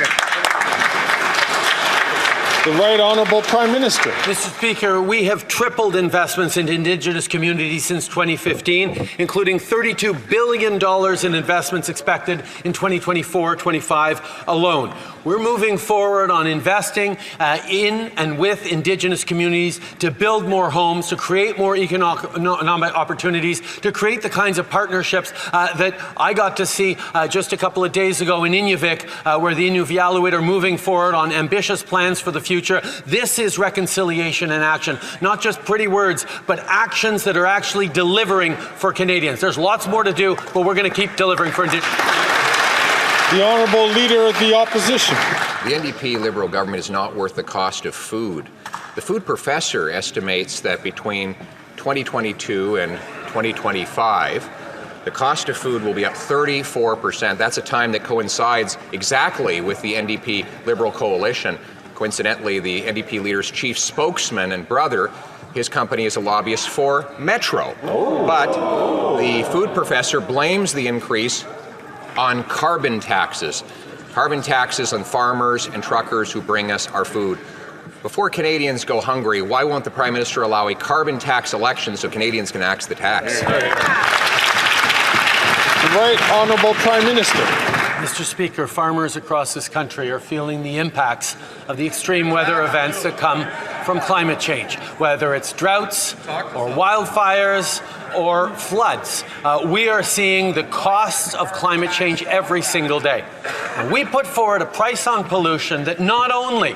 [SPEAKER 2] The Right Honourable Prime Minister.
[SPEAKER 22] Mr. Speaker, we have tripled investments in Indigenous communities since 2015, including $32 billion in investments expected in 2024-25 alone. We're moving forward on investing in and with Indigenous communities to build more homes, to create more economic opportunities, to create the kinds of partnerships that I got to see just a couple of days ago in Inuvik, where the Inuvialuit are moving forward on ambitious plans for the future. This is reconciliation in action, not just pretty words, but actions that are actually delivering for Canadians. There's lots more to do, but we're going to keep delivering for Indigenous.
[SPEAKER 2] The Honourable Leader of the Opposition.
[SPEAKER 23] The NDP Liberal government is not worth the cost of food. The food professor estimates that between 2022 and 2025, the cost of food will be up 34%. That's a time that coincides exactly with the NDP Liberal coalition. Coincidentally, the NDP leader's chief spokesman and brother, his company is a lobbyist for Metro. But the food professor blames the increase on carbon taxes on farmers and truckers who bring us our food. Before Canadians go hungry, why won't the Prime Minister allow a carbon tax election so Canadians can axe the tax?
[SPEAKER 2] The Right Honourable Prime Minister.
[SPEAKER 22] Mr. Speaker, farmers across this country are feeling the impacts of the extreme weather events that come from climate change, whether it's droughts or wildfires or floods. We are seeing the costs of climate change every single day. And we put forward a price on pollution that not only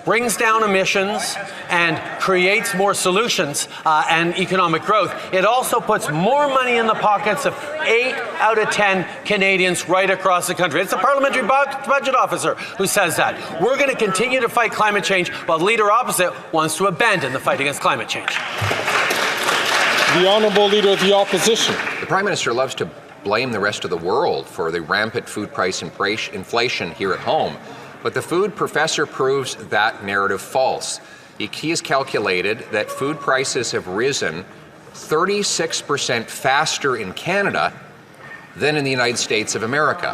[SPEAKER 22] brings down emissions and creates more solutions and economic growth, it also puts more money in the pockets of 8 out of 10 Canadians right across the country. It's the Parliamentary Budget Officer who says that. We're going to continue to fight climate change while the leader opposite wants to abandon the fight against climate change.
[SPEAKER 2] The Honourable Leader of the Opposition.
[SPEAKER 23] The Prime Minister loves to blame the rest of the world for the rampant food price inflation here at home. But the food professor proves that narrative false. He has calculated that food prices have risen 36% faster in Canada than in the United States of America.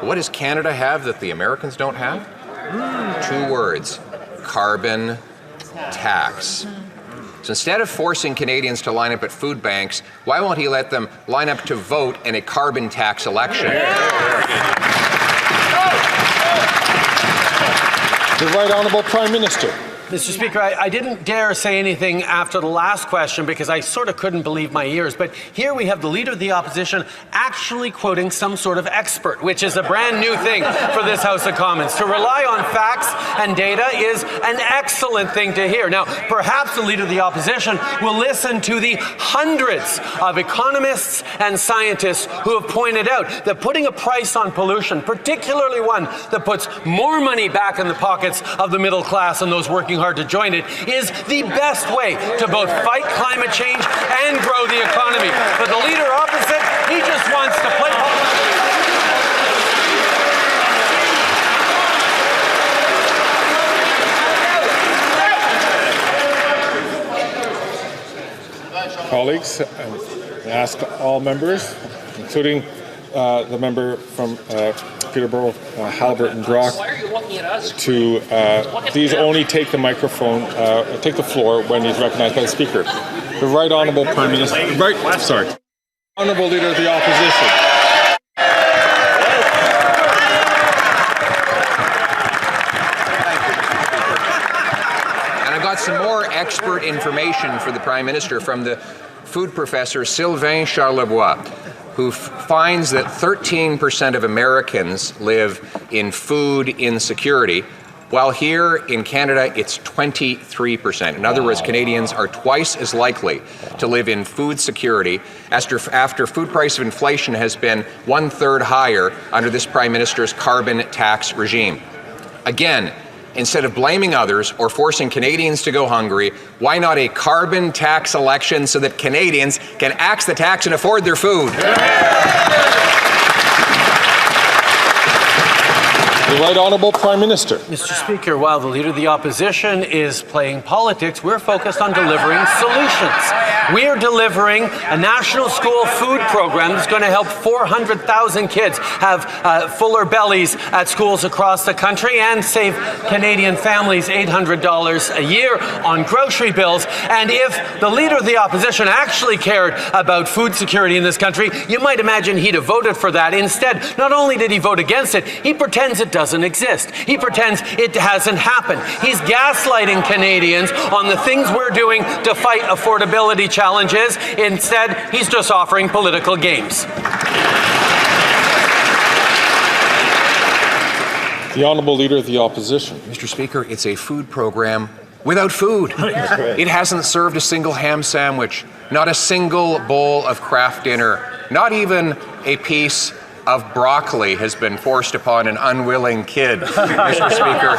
[SPEAKER 23] What does Canada have that the Americans don't have? 2 words: carbon tax. So instead of forcing Canadians to line up at food banks, why won't he let them line up to vote in a carbon tax election?
[SPEAKER 14] The Right Honourable Prime Minister.
[SPEAKER 22] Mr. Speaker, I didn't dare say anything after the last question because I sort of couldn't believe my ears. But here we have the Leader of the Opposition actually quoting some sort of expert, which is a brand new thing for this House of Commons. To rely on facts and data is an excellent thing to hear. Now, perhaps the Leader of the Opposition will listen to the hundreds of economists and scientists who have pointed out that putting a price on pollution, particularly one that puts more money back in the pockets of the middle class and those working hard to join it, is the best way to both fight climate change and grow the economy. But the leader opposite, he just wants to play
[SPEAKER 14] Colleagues, I ask all members, including the member from Peterborough, Haliburton Brock, to please only take the microphone, take the floor when he's recognized by the Speaker. The Right Honourable Prime Minister, Honourable Leader of the Opposition.
[SPEAKER 23] And I've got some more expert information for the Prime Minister from the food professor Sylvain Charlebois, who finds that 13% of Americans live in food insecurity, while here in Canada it's 23%. In other words, Canadians are twice as likely to live in food security after food price of inflation has been 1/3 higher under this Prime Minister's carbon tax regime. Again, instead of blaming others or forcing Canadians to go hungry, why not a carbon tax election so that Canadians can axe the tax and afford their food?
[SPEAKER 14] The Right Honourable Prime Minister.
[SPEAKER 22] Mr. Speaker, while the Leader of the Opposition is playing politics, we're focused on delivering solutions. We are delivering a national school food program that's going to help 400,000 kids have fuller bellies at schools across the country and save Canadian families $800 a year on grocery bills. And if the Leader of the Opposition actually cared about food security in this country, you might imagine he'd have voted for that. Instead, not only did he vote against it, he pretends it doesn't exist. He pretends it hasn't happened. He's gaslighting Canadians on the things we're doing to fight affordability challenges. Instead, he's just offering political games.
[SPEAKER 14] The Honourable Leader of the Opposition.
[SPEAKER 23] Mr. Speaker, it's a food program without food. It hasn't served a single ham sandwich, not a single bowl of Kraft dinner, not even a piece of broccoli has been forced upon an unwilling kid. Mr. Speaker,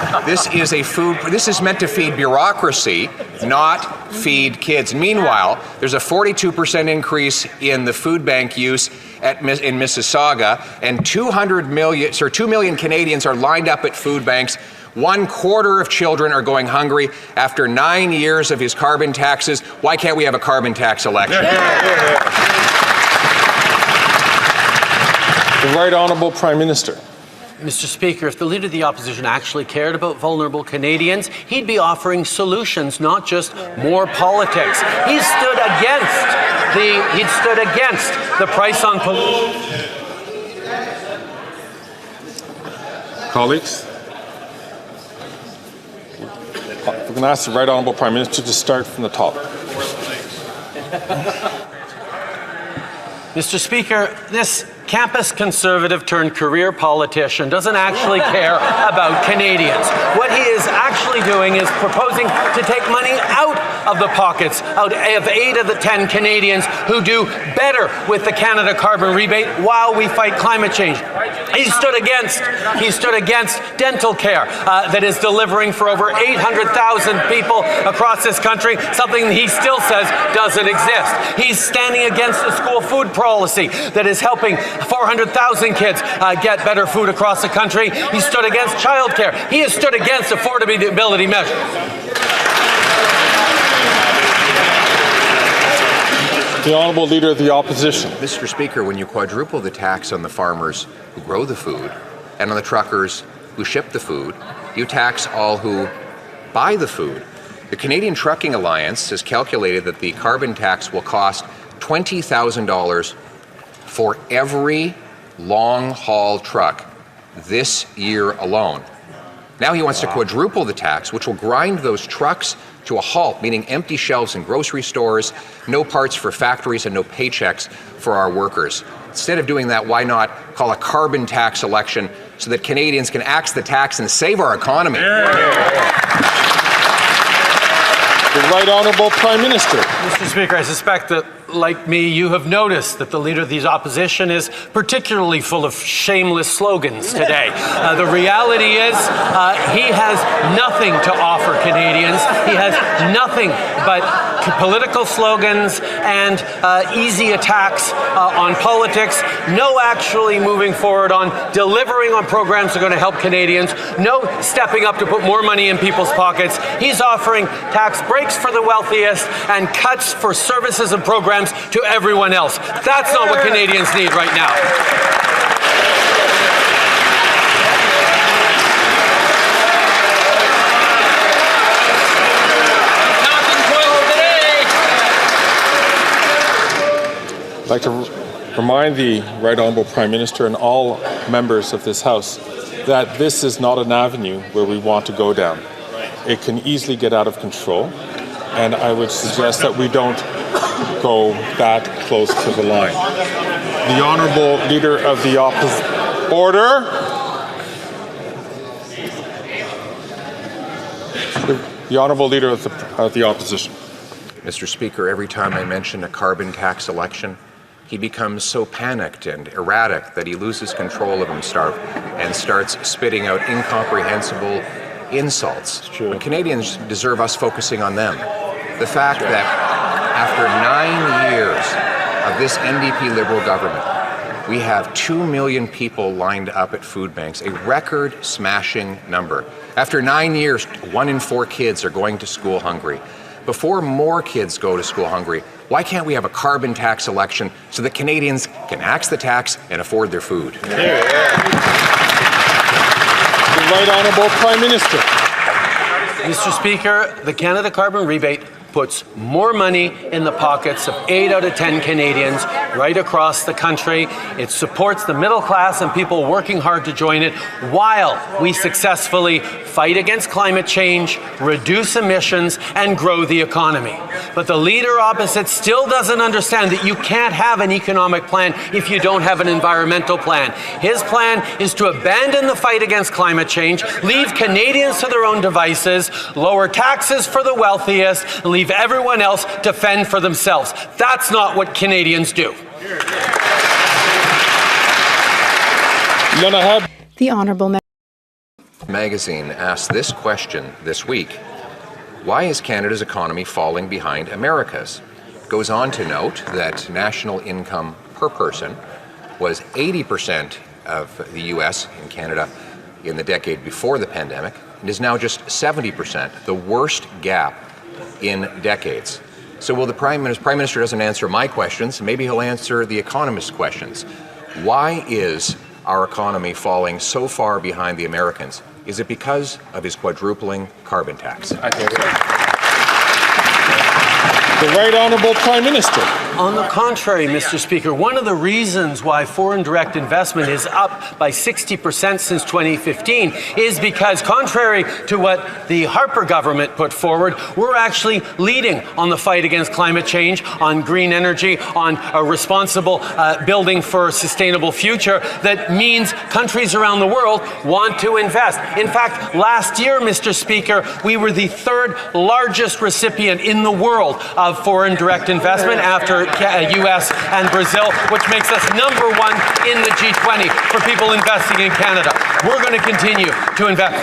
[SPEAKER 23] this is meant to feed bureaucracy, not feed kids. Meanwhile, there's a 42% increase in the food bank use in Mississauga, and 2 million Canadians are lined up at food banks. 1/4 of children are going hungry after 9 years of his carbon taxes. Why can't we have a carbon tax election?
[SPEAKER 14] The Right Honourable Prime Minister.
[SPEAKER 22] Mr. Speaker, if the Leader of the Opposition actually cared about vulnerable Canadians, he'd be offering solutions, not just more politics. He stood against the price on pollution.
[SPEAKER 14] Colleagues, we're going to ask the Right Honourable Prime Minister to start from the top.
[SPEAKER 22] Mr. Speaker, this campus conservative turned career politician doesn't actually care about Canadians. What he is actually doing is proposing to take money out of the pockets of 8 of the 10 Canadians who do better with the Canada carbon rebate while we fight climate change. He stood against dental care that is delivering for over 800,000 people across this country, something he still says doesn't exist. He's standing against the school food policy that is helping 400,000 kids get better food across the country. He stood against childcare. He has stood against affordability measures.
[SPEAKER 14] The Honourable Leader of the Opposition.
[SPEAKER 23] Mr. Speaker, when you quadruple the tax on the farmers who grow the food and on the truckers who ship the food, you tax all who buy the food. The Canadian Trucking Alliance has calculated that the carbon tax will cost $20,000 for every long-haul truck this year alone. Now he wants to quadruple the tax, which will grind those trucks to a halt, meaning empty shelves in grocery stores, no parts for factories, and no paychecks for our workers. Instead of doing that, why not call a carbon tax election so that Canadians can axe the tax and save our economy?
[SPEAKER 14] The Right Honourable Prime Minister.
[SPEAKER 22] Mr. Speaker, I suspect that, like me, you have noticed that the Leader of the Opposition is particularly full of shameless slogans today. The reality is he has nothing to offer Canadians. He has nothing but political slogans and easy attacks on politics. No actually moving forward on delivering on programs that are going to help Canadians. No stepping up to put more money in people's pockets. He's offering tax breaks for the wealthiest and cuts for services and programs to everyone else. That's not what Canadians need right now.
[SPEAKER 14] I'd like to remind the Right Honourable Prime Minister and all members of this House that this is not an avenue where we want to go down. It can easily get out of control, and I would suggest that we don't go that close to the line. The Honourable Leader of the Opposition. Order. The Honourable Leader of the Opposition.
[SPEAKER 23] Mr. Speaker, every time I mention a carbon tax election, he becomes so panicked and erratic that he loses control of himself and starts spitting out incomprehensible insults. When Canadians deserve us focusing on them. The fact that after 9 years of this NDP Liberal government, we have 2 million people lined up at food banks, a record-smashing number. After 9 years, 1 in 4 kids are going to school hungry. Before more kids go to school hungry, why can't we have a carbon tax election so that Canadians can axe the tax and afford their food?
[SPEAKER 14] The Right Honourable Prime Minister.
[SPEAKER 22] Mr. Speaker, the Canada Carbon Rebate puts more money in the pockets of 8 out of 10 Canadians right across the country. It supports the middle class and people working hard to join it while we successfully fight against climate change, reduce emissions, and grow the economy. But the leader opposite still doesn't understand that you can't have an economic plan if you don't have an environmental plan. His plan is to abandon the fight against climate change, leave Canadians to their own devices, lower taxes for the wealthiest, leave everyone else to fend for themselves. That's not what Canadians do.
[SPEAKER 21] The Honourable
[SPEAKER 23] Magazine asked this question this week: why is Canada's economy falling behind America's? It goes on to note that national income per person was 80% of the US and Canada in the decade before the pandemic, and is now just 70%, the worst gap in decades. So will the Prime Minister doesn't answer my questions, maybe he'll answer the economist's questions. Why is our economy falling so far behind the Americans? Is it because of his quadrupling carbon tax?
[SPEAKER 14] The Right Honourable Prime Minister.
[SPEAKER 22] On the contrary, Mr. Speaker, one of the reasons why foreign direct investment is up by 60% since 2015 is because, contrary to what the Harper government put forward, we're actually leading on the fight against climate change, on green energy, on a responsible building for a sustainable future that means countries around the world want to invest. In fact, last year, Mr. Speaker, we were the 3rd largest recipient in the world of foreign direct investment after US and Brazil, which makes us #1 in the G20 for people investing in Canada. We're going to continue to invest.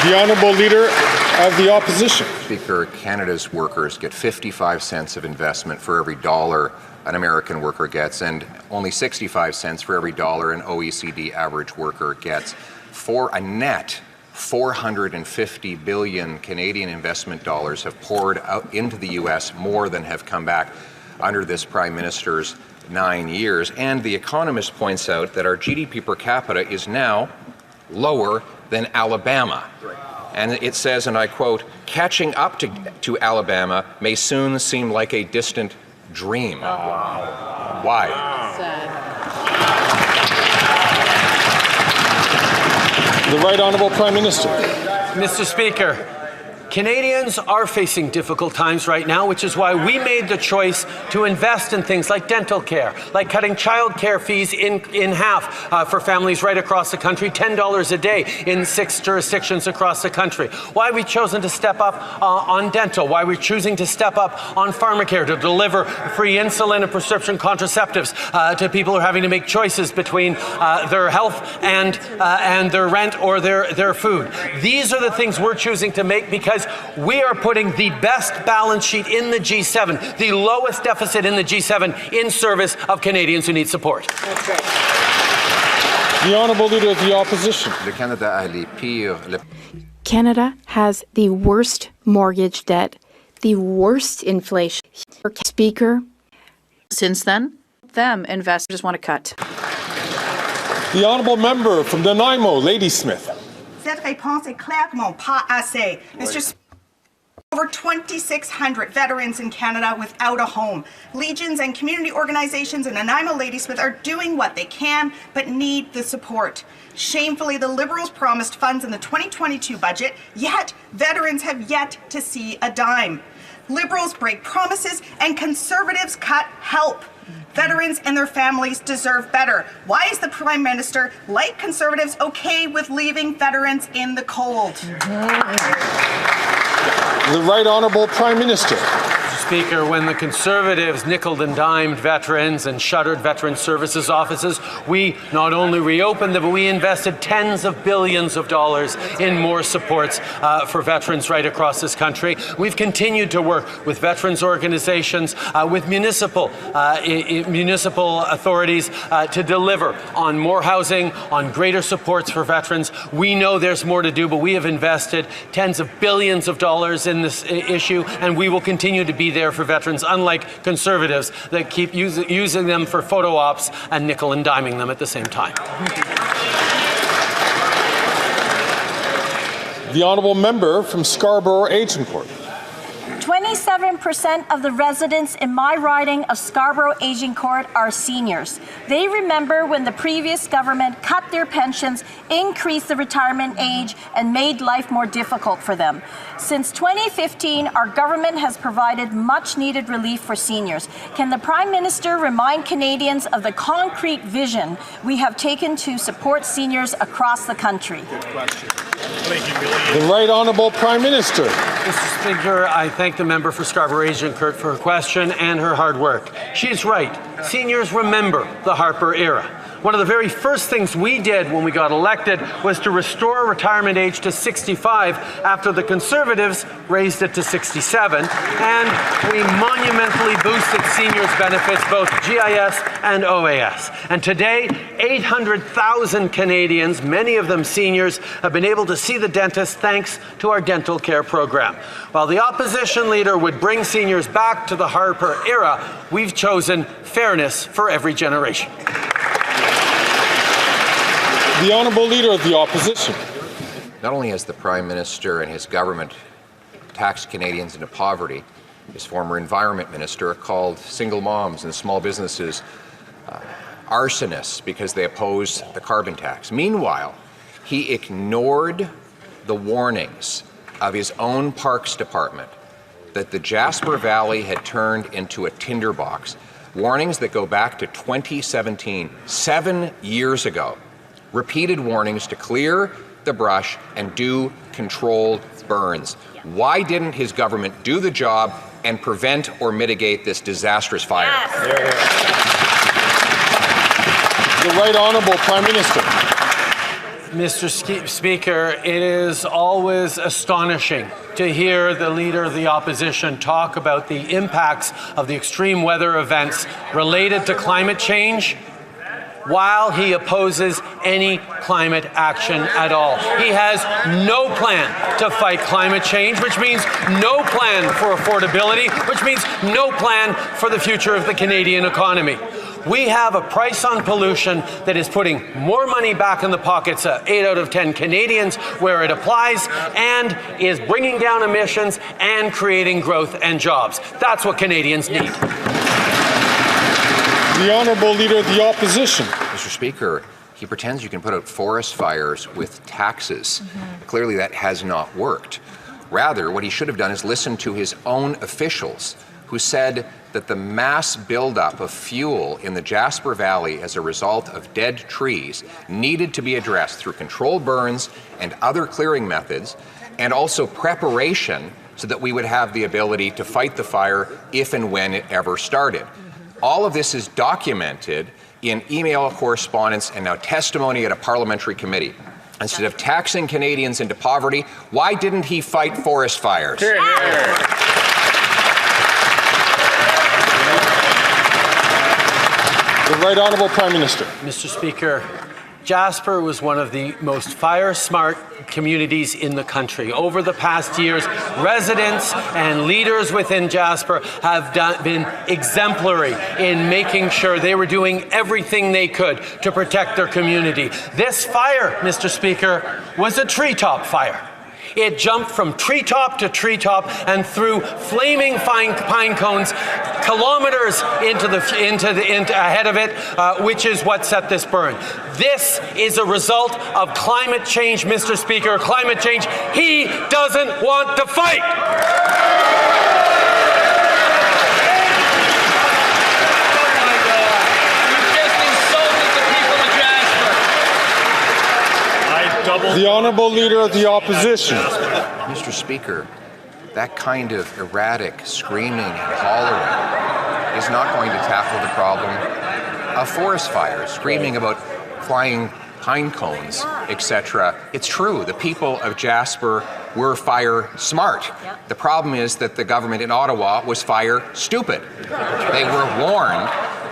[SPEAKER 14] The Honourable Leader of the Opposition.
[SPEAKER 23] Speaker, Canada's workers get 55 cents of investment for every dollar an American worker gets, and only 65 cents for every dollar an OECD average worker gets. For a net, 450 billion Canadian investment dollars have poured out into the US, more than have come back under this Prime Minister's 9 years. And The Economist points out that our GDP per capita is now lower than Alabama. And it says, and I quote, "Catching up to Alabama may soon seem like a distant dream." Why?
[SPEAKER 14] The Right Honourable Prime Minister.
[SPEAKER 22] Mr. Speaker, Canadians are facing difficult times right now, which is why we made the choice to invest in things like dental care, like cutting child care fees in half for families right across the country, $10 a day in 6 jurisdictions across the country. Why we've chosen to step up on dental, why we're choosing to step up on pharmacare to deliver free insulin and prescription contraceptives to people who are having to make choices between their health and their rent or their food. These are the things we're choosing to make because we are putting the best balance sheet in the G7, the lowest deficit in the G7, in service of Canadians who need support.
[SPEAKER 14] The Honourable Leader of the Opposition.
[SPEAKER 21] Canada has the worst mortgage debt, the worst inflation. Speaker.
[SPEAKER 12] Since then, investors want to cut.
[SPEAKER 14] The Honourable Member from Nanaimo, Ladysmith.
[SPEAKER 4] Cette réponse est clairement pas assez. Mr. Speaker, over 2,600 veterans in Canada without a home. Legions and community organizations in Nanaimo Ladysmith are doing what they can, but need the support. Shamefully, the Liberals promised funds in the 2022 budget, yet veterans have yet to see a dime. Liberals break promises and Conservatives cut help. Veterans and their families deserve better. Why is the Prime Minister, like Conservatives, okay with leaving veterans in the cold?
[SPEAKER 14] The Right Honourable Prime Minister.
[SPEAKER 22] Mr. Speaker, when the Conservatives nickeled and dimed veterans and shuttered veteran services offices, we not only reopened them, but we invested tens of billions of dollars in more supports for veterans right across this country. We've continued to work with veterans organizations, with municipal authorities to deliver on more housing, on greater supports for veterans. We know there's more to do, but we have invested tens of billions of dollars in this issue, and we will continue to be there for veterans, unlike Conservatives that keep using them for photo ops and nickel and diming them at the same time.
[SPEAKER 14] The Honourable Member from Scarborough Agincourt.
[SPEAKER 5] 27% of the residents in my riding of Scarborough Agincourt are seniors. They remember when the previous government cut their pensions, increased the retirement age, and made life more difficult for them. Since 2015, our government has provided much-needed relief for seniors. Can the Prime Minister remind Canadians of the concrete vision we have taken to support seniors across the country?
[SPEAKER 14] Good question. The Right Honourable Prime Minister.
[SPEAKER 22] Mr. Speaker, I thank the member for Scarborough Agincourt for her question and her hard work. She's right. Seniors remember the Harper era. One of the very first things we did when we got elected was to restore retirement age to 65 after the Conservatives raised it to 67, and we monumentally boosted seniors' benefits, both GIS and OAS. And today, 800,000 Canadians, many of them seniors, have been able to see the dentist thanks to our dental care program. While the opposition leader would bring seniors back to the Harper era, we've chosen fairness for every generation.
[SPEAKER 14] The Honourable Leader of the Opposition.
[SPEAKER 23] Not only has the Prime Minister and his government taxed Canadians into poverty, his former Environment Minister called single moms and small businesses arsonists because they opposed the carbon tax. Meanwhile, he ignored the warnings of his own Parks Department that the Jasper Valley had turned into a tinderbox. Warnings that go back to 2017, 7 years ago. Repeated warnings to clear the brush and do controlled burns. Why didn't his government do the job and prevent or mitigate this disastrous fire?
[SPEAKER 14] Yes. The Right Honourable Prime Minister.
[SPEAKER 22] Mr. Speaker, it is always astonishing to hear the Leader of the Opposition talk about the impacts of the extreme weather events related to climate change while he opposes any climate action at all. He has no plan to fight climate change, which means no plan for affordability, which means no plan for the future of the Canadian economy. We have a price on pollution that is putting more money back in the pockets of 8 out of 10 Canadians where it applies, and is bringing down emissions and creating growth and jobs. That's what Canadians need.
[SPEAKER 14] The Honourable Leader of the Opposition.
[SPEAKER 23] Mr. Speaker, he pretends you can put out forest fires with taxes. Clearly that has not worked. Rather, what he should have done is listen to his own officials who said that the mass buildup of fuel in the Jasper Valley as a result of dead trees needed to be addressed through controlled burns and other clearing methods, and also preparation so that we would have the ability to fight the fire if and when it ever started. All of this is documented in email correspondence and now testimony at a parliamentary committee. Instead of taxing Canadians into poverty, why didn't he fight forest fires?
[SPEAKER 14] Here, here. The Right Honourable Prime Minister.
[SPEAKER 22] Mr. Speaker, Jasper was one of the most fire-smart communities in the country. Over the past years, residents and leaders within Jasper have been exemplary in making sure they were doing everything they could to protect their community. This fire, Mr. Speaker, was a treetop fire. It jumped from treetop to treetop and through flaming pine cones kilometers ahead of it, which is what set this burn. This is a result of climate change, Mr. Speaker. Climate change he doesn't want to fight.
[SPEAKER 14] The Honourable Leader of the Opposition.
[SPEAKER 23] Mr. Speaker, that kind of erratic screaming and hollering is not going to tackle the problem of forest fires, screaming about flying pine cones, etc. It's true, the people of Jasper were fire smart. The problem is that the government in Ottawa was fire stupid. They were warned.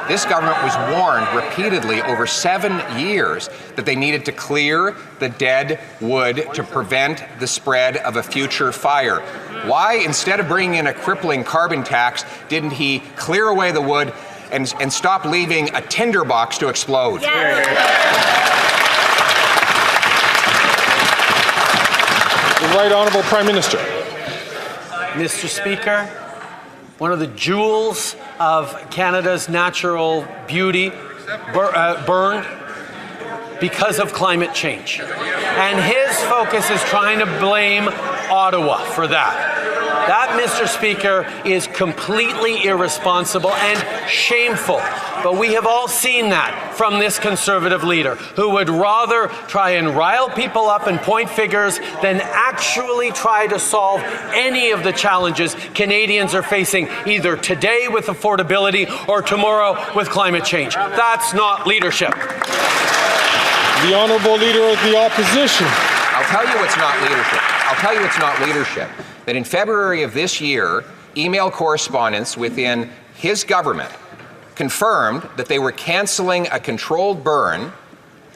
[SPEAKER 23] This government was warned repeatedly over 7 years that they needed to clear the dead wood to prevent the spread of a future fire. Why, instead of bringing in a crippling carbon tax, didn't he clear away the wood and stop leaving a tinderbox to explode?
[SPEAKER 14] The Right Honourable Prime Minister.
[SPEAKER 22] Mr. Speaker, one of the jewels of Canada's natural beauty burned because of climate change. And his focus is trying to blame Ottawa for that. That, Mr. Speaker, is completely irresponsible and shameful. But we have all seen that from this Conservative leader, who would rather try and rile people up and point figures than actually try to solve any of the challenges Canadians are facing, either today with affordability or tomorrow with climate change. That's not leadership.
[SPEAKER 14] The Honourable Leader of the Opposition.
[SPEAKER 23] I'll tell you what's not leadership. I'll tell you it's not leadership. That in February of this year, email correspondence within his government confirmed that they were cancelling a controlled burn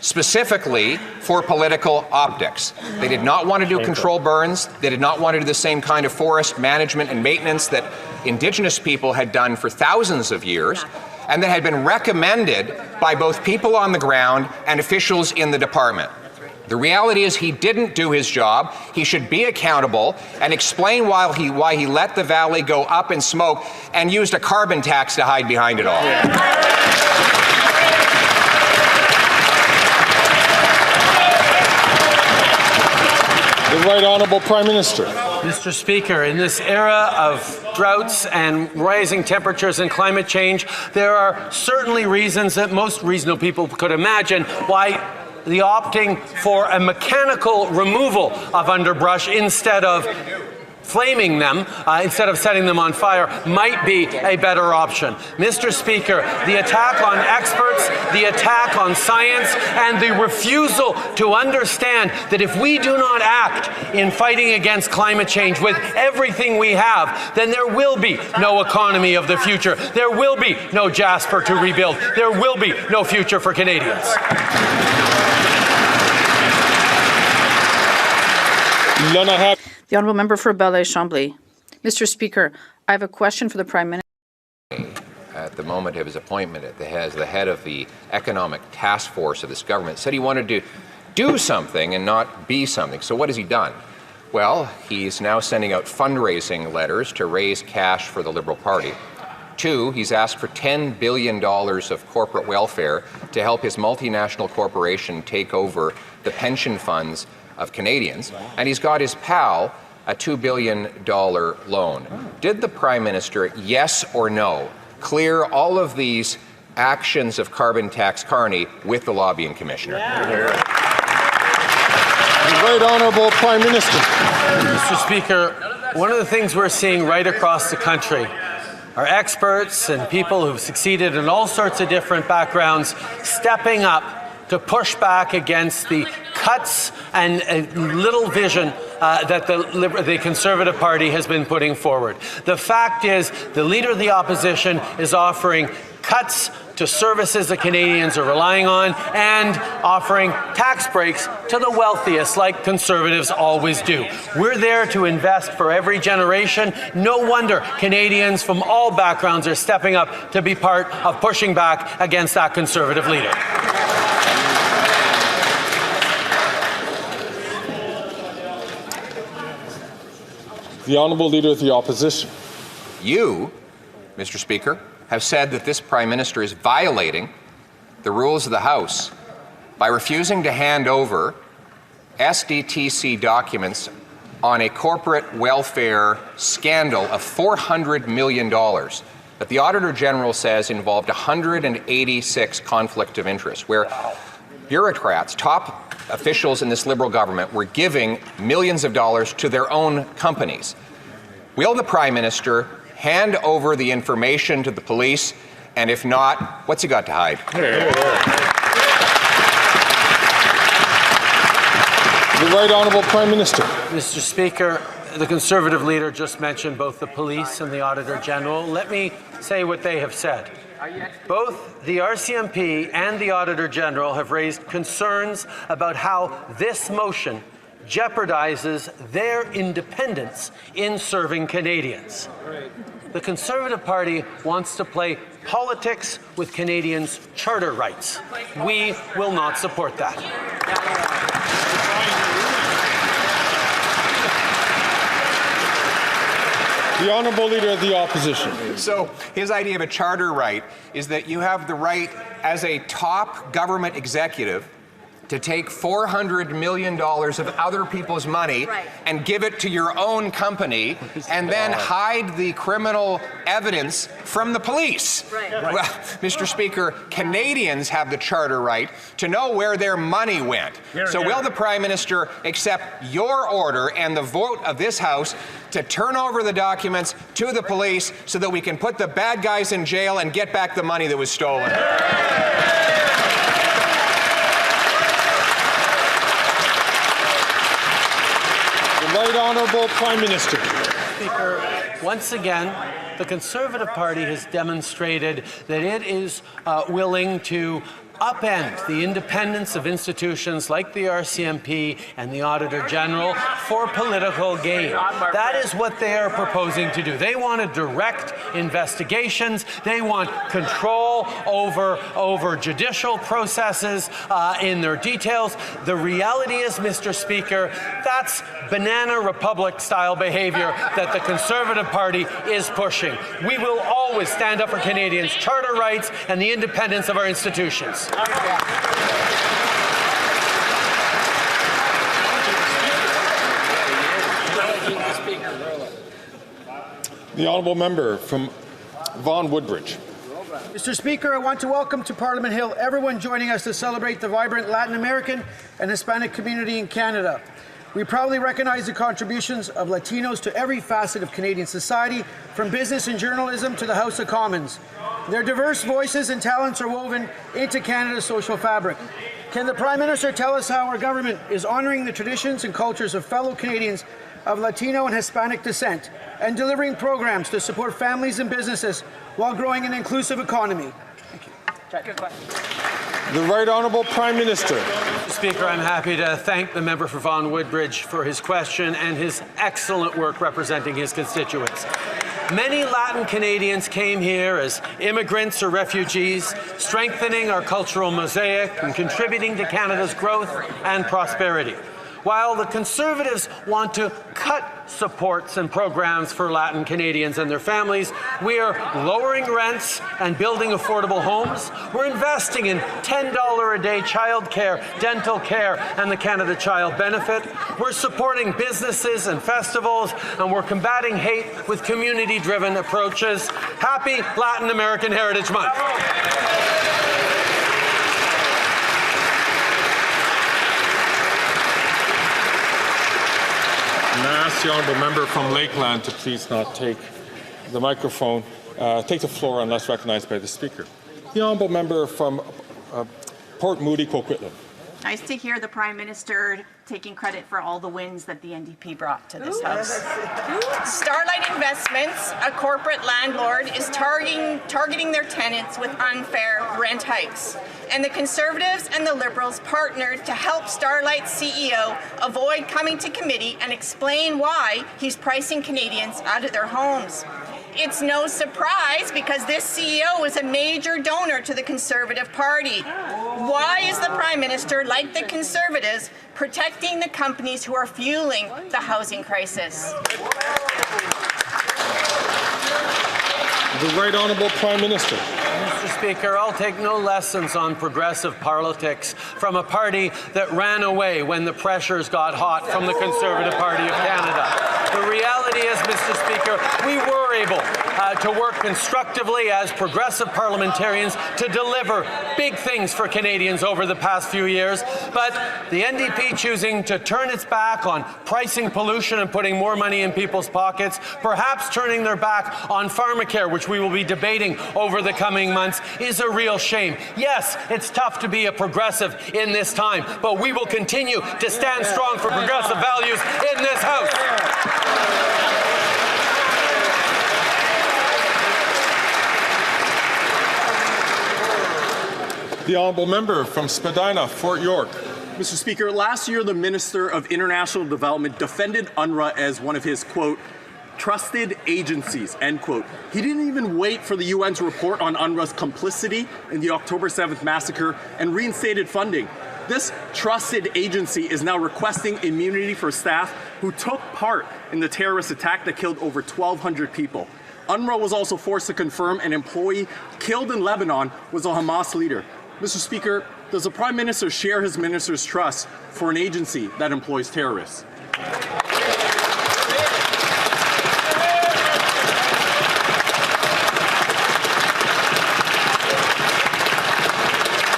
[SPEAKER 23] specifically for political optics. They did not want to do controlled burns. They did not want to do the same kind of forest management and maintenance that Indigenous people had done for thousands of years, and that had been recommended by both people on the ground and officials in the department. The reality is he didn't do his job. He should be accountable and explain why he let the valley go up in smoke and used a carbon tax to hide behind it all.
[SPEAKER 14] The Right Honourable Prime Minister.
[SPEAKER 22] Mr. Speaker, in this era of droughts and rising temperatures and climate change, there are certainly reasons that most reasonable people could imagine why the opting for a mechanical removal of underbrush instead of flaming them, instead of setting them on fire, might be a better option. Mr. Speaker, the attack on experts, the attack on science, and the refusal to understand that if we do not act in fighting against climate change with everything we have, then there will be no economy of the future. There will be no Jasper to rebuild. There will be no future for Canadians.
[SPEAKER 12] The Honourable Member for Belle-Chambly. Mr. Speaker, I have a question for the Prime Minister.
[SPEAKER 23] at the moment of his appointment as the head of the economic task force of this government, said he wanted to do something and not be something. So what has he done? Well, he's now sending out fundraising letters to raise cash for the Liberal Party. 2, he's asked for $10 billion of corporate welfare to help his multinational corporation take over the pension funds of Canadians. And he's got his pal a $2 billion loan. Did the Prime Minister, yes or no, clear all of these actions of carbon tax Carney with the lobbying commissioner?
[SPEAKER 6] The Right Honourable Prime Minister.
[SPEAKER 22] Mr. Speaker, one of the things we're seeing right across the country are experts and people who've succeeded in all sorts of different backgrounds stepping up to push back against the cuts and little vision that the Conservative Party has been putting forward. The fact is, the Leader of the Opposition is offering cuts to services that Canadians are relying on and offering tax breaks to the wealthiest, like Conservatives always do. We're there to invest for every generation. No wonder Canadians from all backgrounds are stepping up to be part of pushing back against that Conservative leader.
[SPEAKER 14] The Honourable Leader of the Opposition.
[SPEAKER 23] You, Mr. Speaker, have said that this Prime Minister is violating the rules of the House by refusing to hand over SDTC documents on a corporate welfare scandal of $400 million that the Auditor General says involved 186 conflict of interest, where bureaucrats, top officials in this Liberal government, were giving millions of dollars to their own companies. Will the Prime Minister hand over the information to the police? And if not, what's he got to hide?
[SPEAKER 14] The Right Honourable Prime Minister.
[SPEAKER 22] Mr. Speaker, the Conservative leader just mentioned both the police and the Auditor General. Let me say what they have said. Both the RCMP and the Auditor General have raised concerns about how this motion jeopardizes their independence in serving Canadians. The Conservative Party wants to play politics with Canadians' charter rights. We will not support that.
[SPEAKER 14] The Honourable Leader of the Opposition.
[SPEAKER 23] So his idea of a charter right is that you have the right as a top government executive to take $400 million of other people's money and give it to your own company and then hide the criminal evidence from the police. Well, Mr. Speaker, Canadians have the charter right to know where their money went. So will the Prime Minister accept your order and the vote of this House to turn over the documents to the police so that we can put the bad guys in jail and get back the money that was stolen?
[SPEAKER 14] Right Honourable Prime Minister.
[SPEAKER 22] Speaker, once again, the Conservative Party has demonstrated that it is willing to upend the independence of institutions like the RCMP and the Auditor General for political gain. That is what they are proposing to do. They want to direct investigations. They want control over judicial processes in their details. The reality is, Mr. Speaker, that's banana republic style behavior that the Conservative Party is pushing. We will always stand up for Canadians' charter rights and the independence of our institutions.
[SPEAKER 14] The Honourable Member from Vaughan Woodbridge.
[SPEAKER 8] Mr. Speaker, I want to welcome to Parliament Hill everyone joining us to celebrate the vibrant Latin American and Hispanic community in Canada. We proudly recognize the contributions of Latinos to every facet of Canadian society, from business and journalism to the House of Commons. Their diverse voices and talents are woven into Canada's social fabric. Can the Prime Minister tell us how our government is honouring the traditions and cultures of fellow Canadians of Latino and Hispanic descent and delivering programs to support families and businesses while growing an inclusive economy? Thank you. Good question.
[SPEAKER 14] The Right Honourable Prime Minister.
[SPEAKER 22] Speaker, I'm happy to thank the member for Vaughan Woodbridge for his question and his excellent work representing his constituents. Many Latin Canadians came here as immigrants or refugees, strengthening our cultural mosaic and contributing to Canada's growth and prosperity. While the Conservatives want to cut supports and programs for Latin Canadians and their families, we are lowering rents and building affordable homes. We're investing in $10 a day child care, dental care, and the Canada Child Benefit. We're supporting businesses and festivals, and we're combating hate with community-driven approaches. Happy Latin American Heritage Month.
[SPEAKER 14] And I ask the honourable member from Lakeland to please not take the microphone, take the floor unless recognised by the Speaker. The honourable member from Port Moody, Coquitlam.
[SPEAKER 7] Nice to hear the Prime Minister taking credit for all the wins that the NDP brought to this House. Starlight Investments, a corporate landlord, is targeting their tenants with unfair rent hikes. And the Conservatives and the Liberals partnered to help Starlight's CEO avoid coming to committee and explain why he's pricing Canadians out of their homes. It's no surprise because this CEO was a major donor to the Conservative Party. Why is the Prime Minister, like the Conservatives, protecting the companies who are fueling the housing crisis?
[SPEAKER 14] The Right Honourable Prime Minister.
[SPEAKER 22] Mr. Speaker, I'll take no lessons on progressive politics from a party that ran away when the pressures got hot from the Conservative Party of Canada. The reality is, Mr. Speaker, we were able to work constructively as progressive parliamentarians to deliver big things for Canadians over the past few years, but the NDP choosing to turn its back on pricing pollution and putting more money in people's pockets, perhaps turning their back on pharmacare, which we will be debating over the coming months, is a real shame. Yes, it's tough to be a progressive in this time, but we will continue to stand strong for progressive values in this House.
[SPEAKER 14] The honourable member from Spadina, Fort York.
[SPEAKER 9] Mr. Speaker, last year the Minister of International Development defended UNRWA as one of his, quote, trusted agencies, end quote. He didn't even wait for the UN's report on UNRWA's complicity in the October 7th massacre and reinstated funding. This trusted agency is now requesting immunity for staff who took part in the terrorist attack that killed over 1,200 people. UNRWA was also forced to confirm an employee killed in Lebanon was a Hamas leader. Mr. Speaker, does the Prime Minister share his minister's trust for an agency that employs terrorists?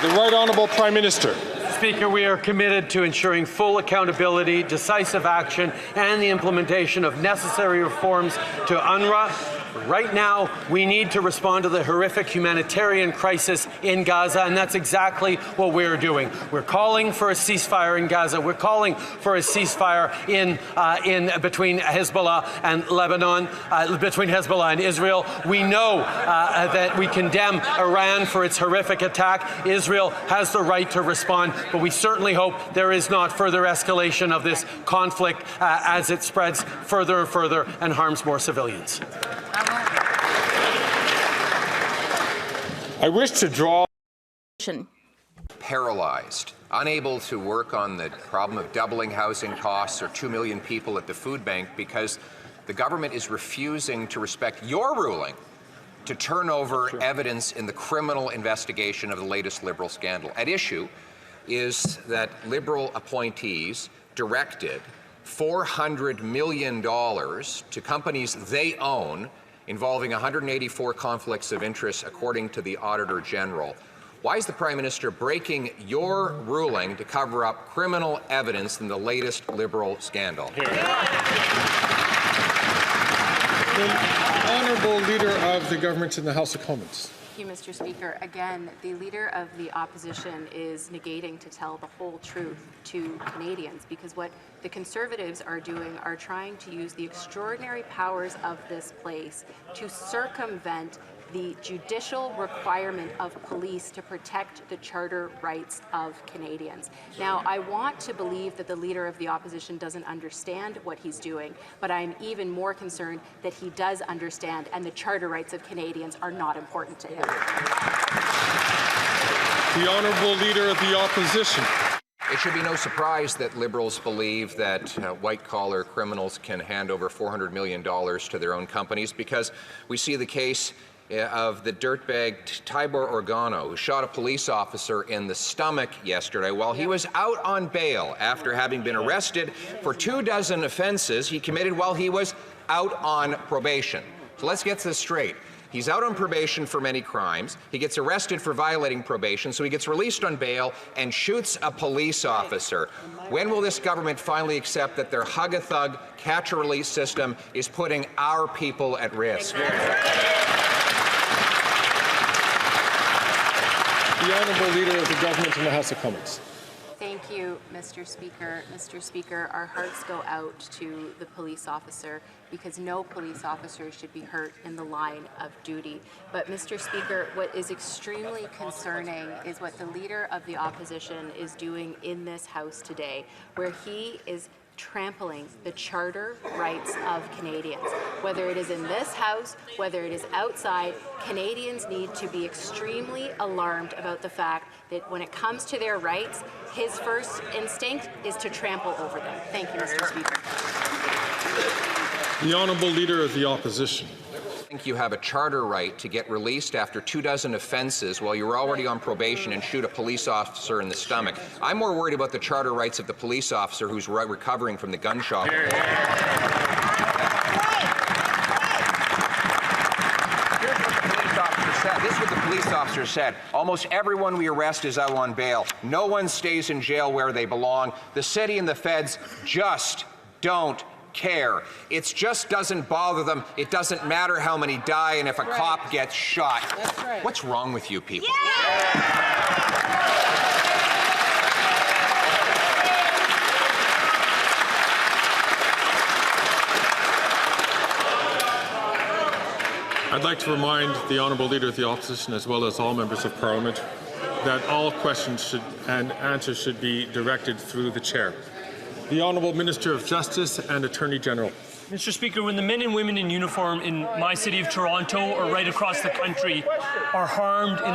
[SPEAKER 14] The Right Honourable Prime Minister.
[SPEAKER 22] Speaker, we are committed to ensuring full accountability, decisive action, and the implementation of necessary reforms to UNRWA. Right now, we need to respond to the horrific humanitarian crisis in Gaza, and that's exactly what we're doing. We're calling for a ceasefire in Gaza. We're calling for a ceasefire between Hezbollah and Lebanon, between Hezbollah and Israel. We know that we condemn Iran for its horrific attack. Israel has the right to respond, but we certainly hope there is not further escalation of this conflict as it spreads further and further and harms more civilians.
[SPEAKER 14] I wish to draw.
[SPEAKER 23] Paralyzed, unable to work on the problem of doubling housing costs or 2 million people at the food bank because the government is refusing to respect your ruling to turn over evidence in the criminal investigation of the latest Liberal scandal. At issue is that Liberal appointees directed $400 million to companies they own involving 184 conflicts of interest, according to the Auditor General. Why is the Prime Minister breaking your ruling to cover up criminal evidence in the latest Liberal scandal?
[SPEAKER 14] The Honourable Leader of the Government in the House of Commons.
[SPEAKER 11] Thank you, Mr. Speaker. Again, the Leader of the Opposition is negating to tell the whole truth to Canadians, because what the Conservatives are doing are trying to use the extraordinary powers of this place to circumvent the judicial requirement of police to protect the charter rights of Canadians. Now, I want to believe that the Leader of the Opposition doesn't understand what he's doing, but I'm even more concerned that he does understand, and the charter rights of Canadians are not important to him.
[SPEAKER 14] The Honourable Leader of the Opposition.
[SPEAKER 23] It should be no surprise that Liberals believe that white-collar criminals can hand over $400 million to their own companies, because we see the case of the dirtbag Tibor Organo, who shot a police officer in the stomach yesterday while he was out on bail after having been arrested for 24 offenses he committed while he was out on probation. So let's get this straight. He's out on probation for many crimes. He gets arrested for violating probation, so he gets released on bail and shoots a police officer. When will this government finally accept that their hug-a-thug, catch-a-release system is putting our people at risk?
[SPEAKER 14] The Honourable Leader of the Government in the House of Commons.
[SPEAKER 11] Thank you, Mr. Speaker. Mr. Speaker, our hearts go out to the police officer because no police officer should be hurt in the line of duty. But, Mr. Speaker, what is extremely concerning is what the Leader of the Opposition is doing in this House today, where he is trampling the charter rights of Canadians. Whether it is in this House, whether it is outside, Canadians need to be extremely alarmed about the fact that when it comes to their rights, his first instinct is to trample over them. Thank you, Mr. Speaker.
[SPEAKER 14] The Honourable Leader of the Opposition.
[SPEAKER 23] I think you have a charter right to get released after 24 offences while you're already on probation and shoot a police officer in the stomach. I'm more worried about the charter rights of the police officer who's recovering from the gunshot. Here's what the police officer said. This is what the police officer said. Almost everyone we arrest is out on bail. No one stays in jail where they belong. The city and the feds just don't care. It just doesn't bother them. It doesn't matter how many die and if a cop gets shot.
[SPEAKER 20] That's right.
[SPEAKER 23] What's wrong with you people?
[SPEAKER 14] I'd like to remind the Honourable Leader of the Opposition, as well as all members of Parliament, that all questions and answers should be directed through the Chair. The Honourable Minister of Justice and Attorney General.
[SPEAKER 13] Mr. Speaker, when the men and women in uniform in my city of Toronto or right across the country are harmed in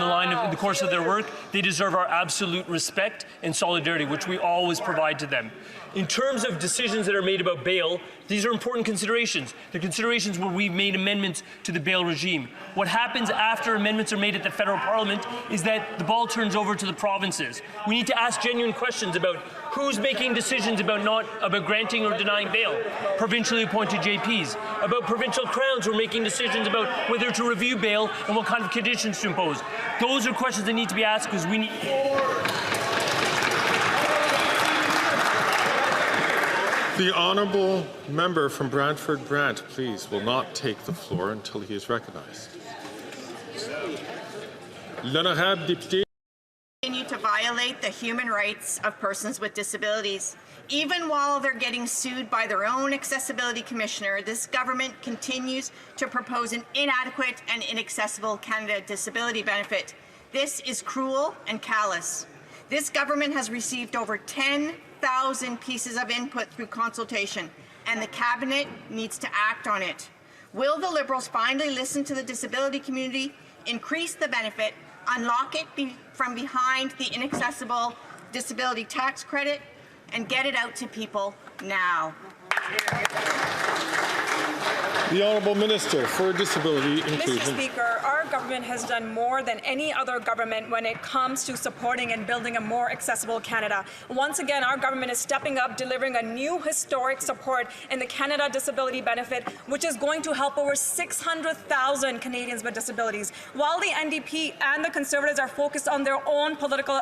[SPEAKER 13] the course of their work, they deserve our absolute respect and solidarity, which we always provide to them. In terms of decisions that are made about bail, these are important considerations. They're considerations where we've made amendments to the bail regime. What happens after amendments are made at the federal parliament is that the ball turns over to the provinces. We need to ask genuine questions about who's making decisions about granting or denying bail. Provincially appointed JPs. About provincial crowns who are making decisions about whether to review bail and what kind of conditions to impose. Those are questions that need to be asked because we need...
[SPEAKER 14] The Honourable Member from Brantford Brant, please, will not take the floor until he is recognised. L'honorable député.
[SPEAKER 7] Continue to violate the human rights of persons with disabilities. Even while they're getting sued by their own accessibility commissioner, this government continues to propose an inadequate and inaccessible Canada disability benefit. This is cruel and callous. This government has received over 10,000 pieces of input through consultation, and the Cabinet needs to act on it. Will the Liberals finally listen to the disability community, increase the benefit, unlock it from behind the inaccessible disability tax credit, and get it out to people now?
[SPEAKER 14] The Honourable Minister for Disability Inclusion.
[SPEAKER 15] Mr. Speaker, our government has done more than any other government when it comes to supporting and building a more accessible Canada. Once again, our government is stepping up, delivering a new historic support in the Canada Disability Benefit, which is going to help over 600,000 Canadians with disabilities. While the NDP and the Conservatives are focused on their own political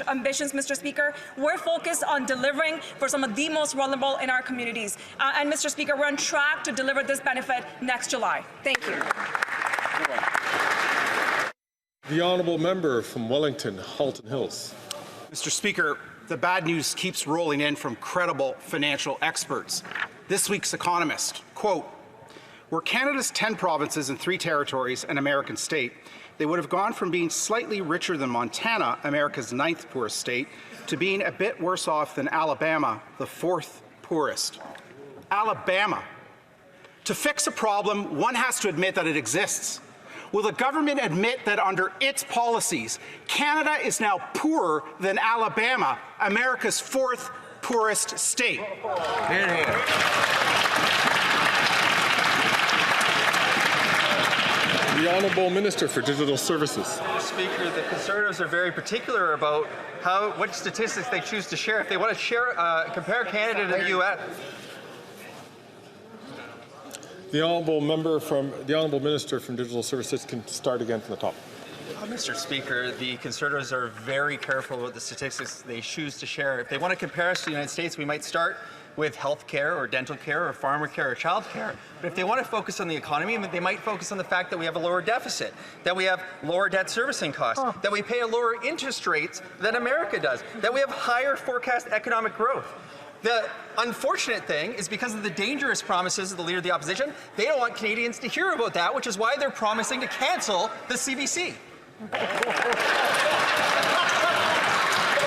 [SPEAKER 15] ambitions, Mr. Speaker, we're focused on delivering for some of the most vulnerable in our communities. And Mr. Speaker, we're on track to deliver this benefit next July. Thank you.
[SPEAKER 14] The Honourable Member from Wellington, Halton Hills.
[SPEAKER 17] Mr. Speaker, the bad news keeps rolling in from credible financial experts. This week's Economist, quote, Were Canada's 10 provinces and 3 territories an American state, they would have gone from being slightly richer than Montana, America's 9th poorest state, to being a bit worse off than Alabama, the 4th poorest. Alabama. To fix a problem, one has to admit that it exists. Will the government admit that under its policies, Canada is now poorer than Alabama, America's 4th poorest state?
[SPEAKER 3] Hear, hear.
[SPEAKER 14] The Honourable Minister for Digital Services.
[SPEAKER 1] Mr. Speaker, the Conservatives are very particular about what statistics they choose to share. If they want to share, compare Canada to the U.S.
[SPEAKER 14] The Honourable Minister from Digital Services can start again from the top.
[SPEAKER 1] Mr. Speaker, the Conservatives are very careful about the statistics they choose to share. If they want to compare us to the United States, we might start with health care or dental care or farmer care or child care. But if they want to focus on the economy, they might focus on the fact that we have a lower deficit, that we have lower debt servicing costs, that we pay a lower interest rates than America does, that we have higher forecast economic growth. The unfortunate thing is because of the dangerous promises of the Leader of the Opposition, they don't want Canadians to hear about that, which is why they're promising to cancel the CBC.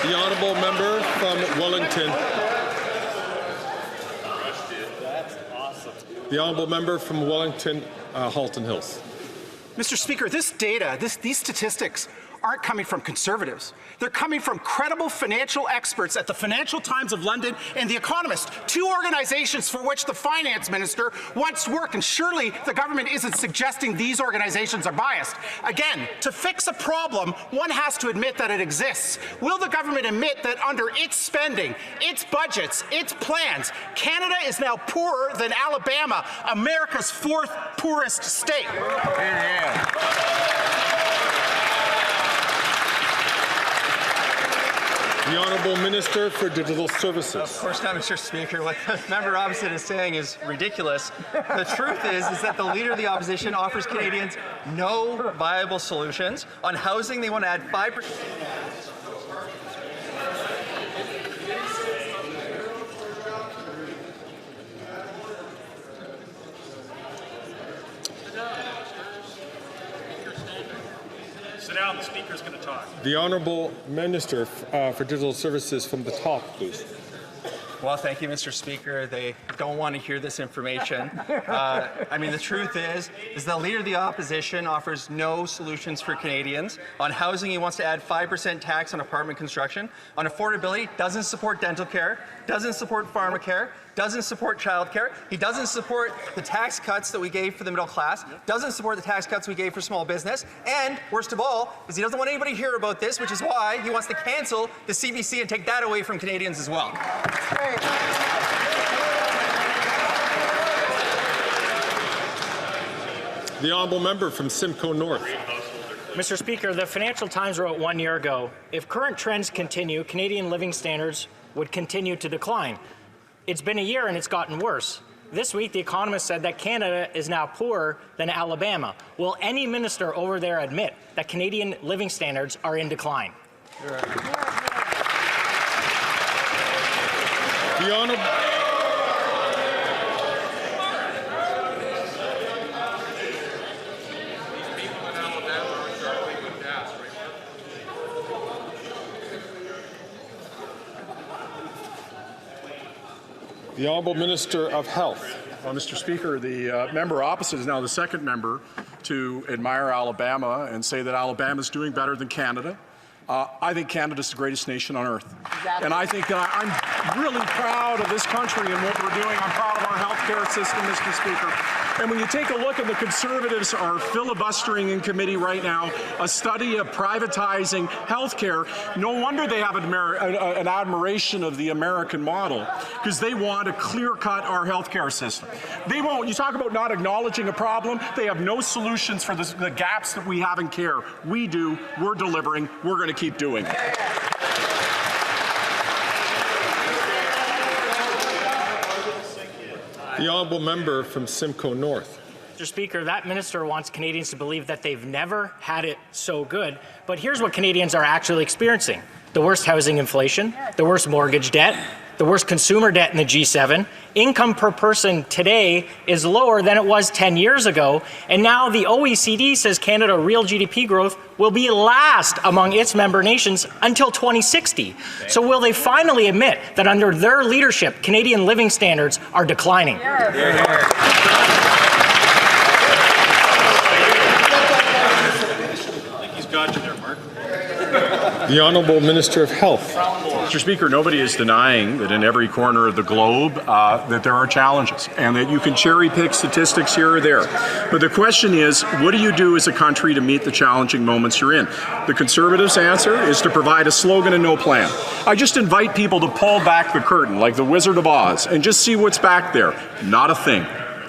[SPEAKER 14] The Honourable Member from Wellington. The Honourable Member from Wellington, Halton Hills.
[SPEAKER 17] Mr. Speaker, this data, these statistics aren't coming from Conservatives. They're coming from credible financial experts at the Financial Times of London and The Economist, 2 organizations for which the Finance Minister once worked, and surely the government isn't suggesting these organizations are biased. Again, to fix a problem, one has to admit that it exists. Will the government admit that under its spending, its budgets, its plans, Canada is now poorer than Alabama, America's 4th poorest state?
[SPEAKER 14] The Honourable Minister for Digital Services.
[SPEAKER 1] Of course not, Mr. Speaker. What the member opposite is saying is ridiculous. The truth is that the Leader of the Opposition offers Canadians no viable solutions. On housing, they want to add 5%.
[SPEAKER 16] Sit down, the Speaker's going to talk.
[SPEAKER 14] The Honourable Minister for Digital Services from the top, please.
[SPEAKER 1] Well, thank you, Mr. Speaker. They don't want to hear this information. The truth is the Leader of the Opposition offers no solutions for Canadians. On housing, he wants to add 5% tax on apartment construction. On affordability, doesn't support dental care, doesn't support pharmacare, doesn't support child care. He doesn't support the tax cuts that we gave for the middle class, doesn't support the tax cuts we gave for small business, and worst of all, is he doesn't want anybody to hear about this, which is why he wants to cancel the CBC and take that away from Canadians as well.
[SPEAKER 14] The Honourable Member from Simcoe North.
[SPEAKER 16] Mr. Speaker, the Financial Times wrote 1 year ago, if current trends continue, Canadian living standards would continue to decline. It's been a year and it's gotten worse. This week, The Economist said that Canada is now poorer than Alabama. Will any minister over there admit that Canadian living standards are in decline?
[SPEAKER 14] The Honourable... The Honourable Minister of Health.
[SPEAKER 19] Well, Mr. Speaker, the member opposite is now the second member to admire Alabama and say that Alabama is doing better than Canada. I think Canada's the greatest nation on earth. Exactly. And I think that I'm really proud of this country and what we're doing. I'm proud of our healthcare system, Mr. Speaker. And when you take a look at the Conservatives are filibustering in committee right now a study of privatizing healthcare, no wonder they have an admiration of the American model, because they want to clear-cut our healthcare system. They won't. You talk about not acknowledging a problem. They have no solutions for the gaps that we have in care. We do. We're delivering. We're going to keep doing it.
[SPEAKER 14] The Honourable Member from Simcoe North.
[SPEAKER 16] Mr. Speaker, that minister wants Canadians to believe that they've never had it so good, but here's what Canadians are actually experiencing. The worst housing inflation, the worst mortgage debt, the worst consumer debt in the G7. Income per person today is lower than it was 10 years ago. And now the OECD says Canada real GDP growth will be last among its member nations until 2060. So will they finally admit that under their leadership, Canadian living standards are declining?
[SPEAKER 14] He's got you there, Mark. The Honourable Minister of Health.
[SPEAKER 19] Mr. Speaker, nobody is denying that in every corner of the globe that there are challenges and that you can cherry pick statistics here or there. But the question is, what do you do as a country to meet the challenging moments you're in? The Conservatives' answer is to provide a slogan and no plan. I just invite people to pull back the curtain like the Wizard of Oz and just see what's back there. Not a thing.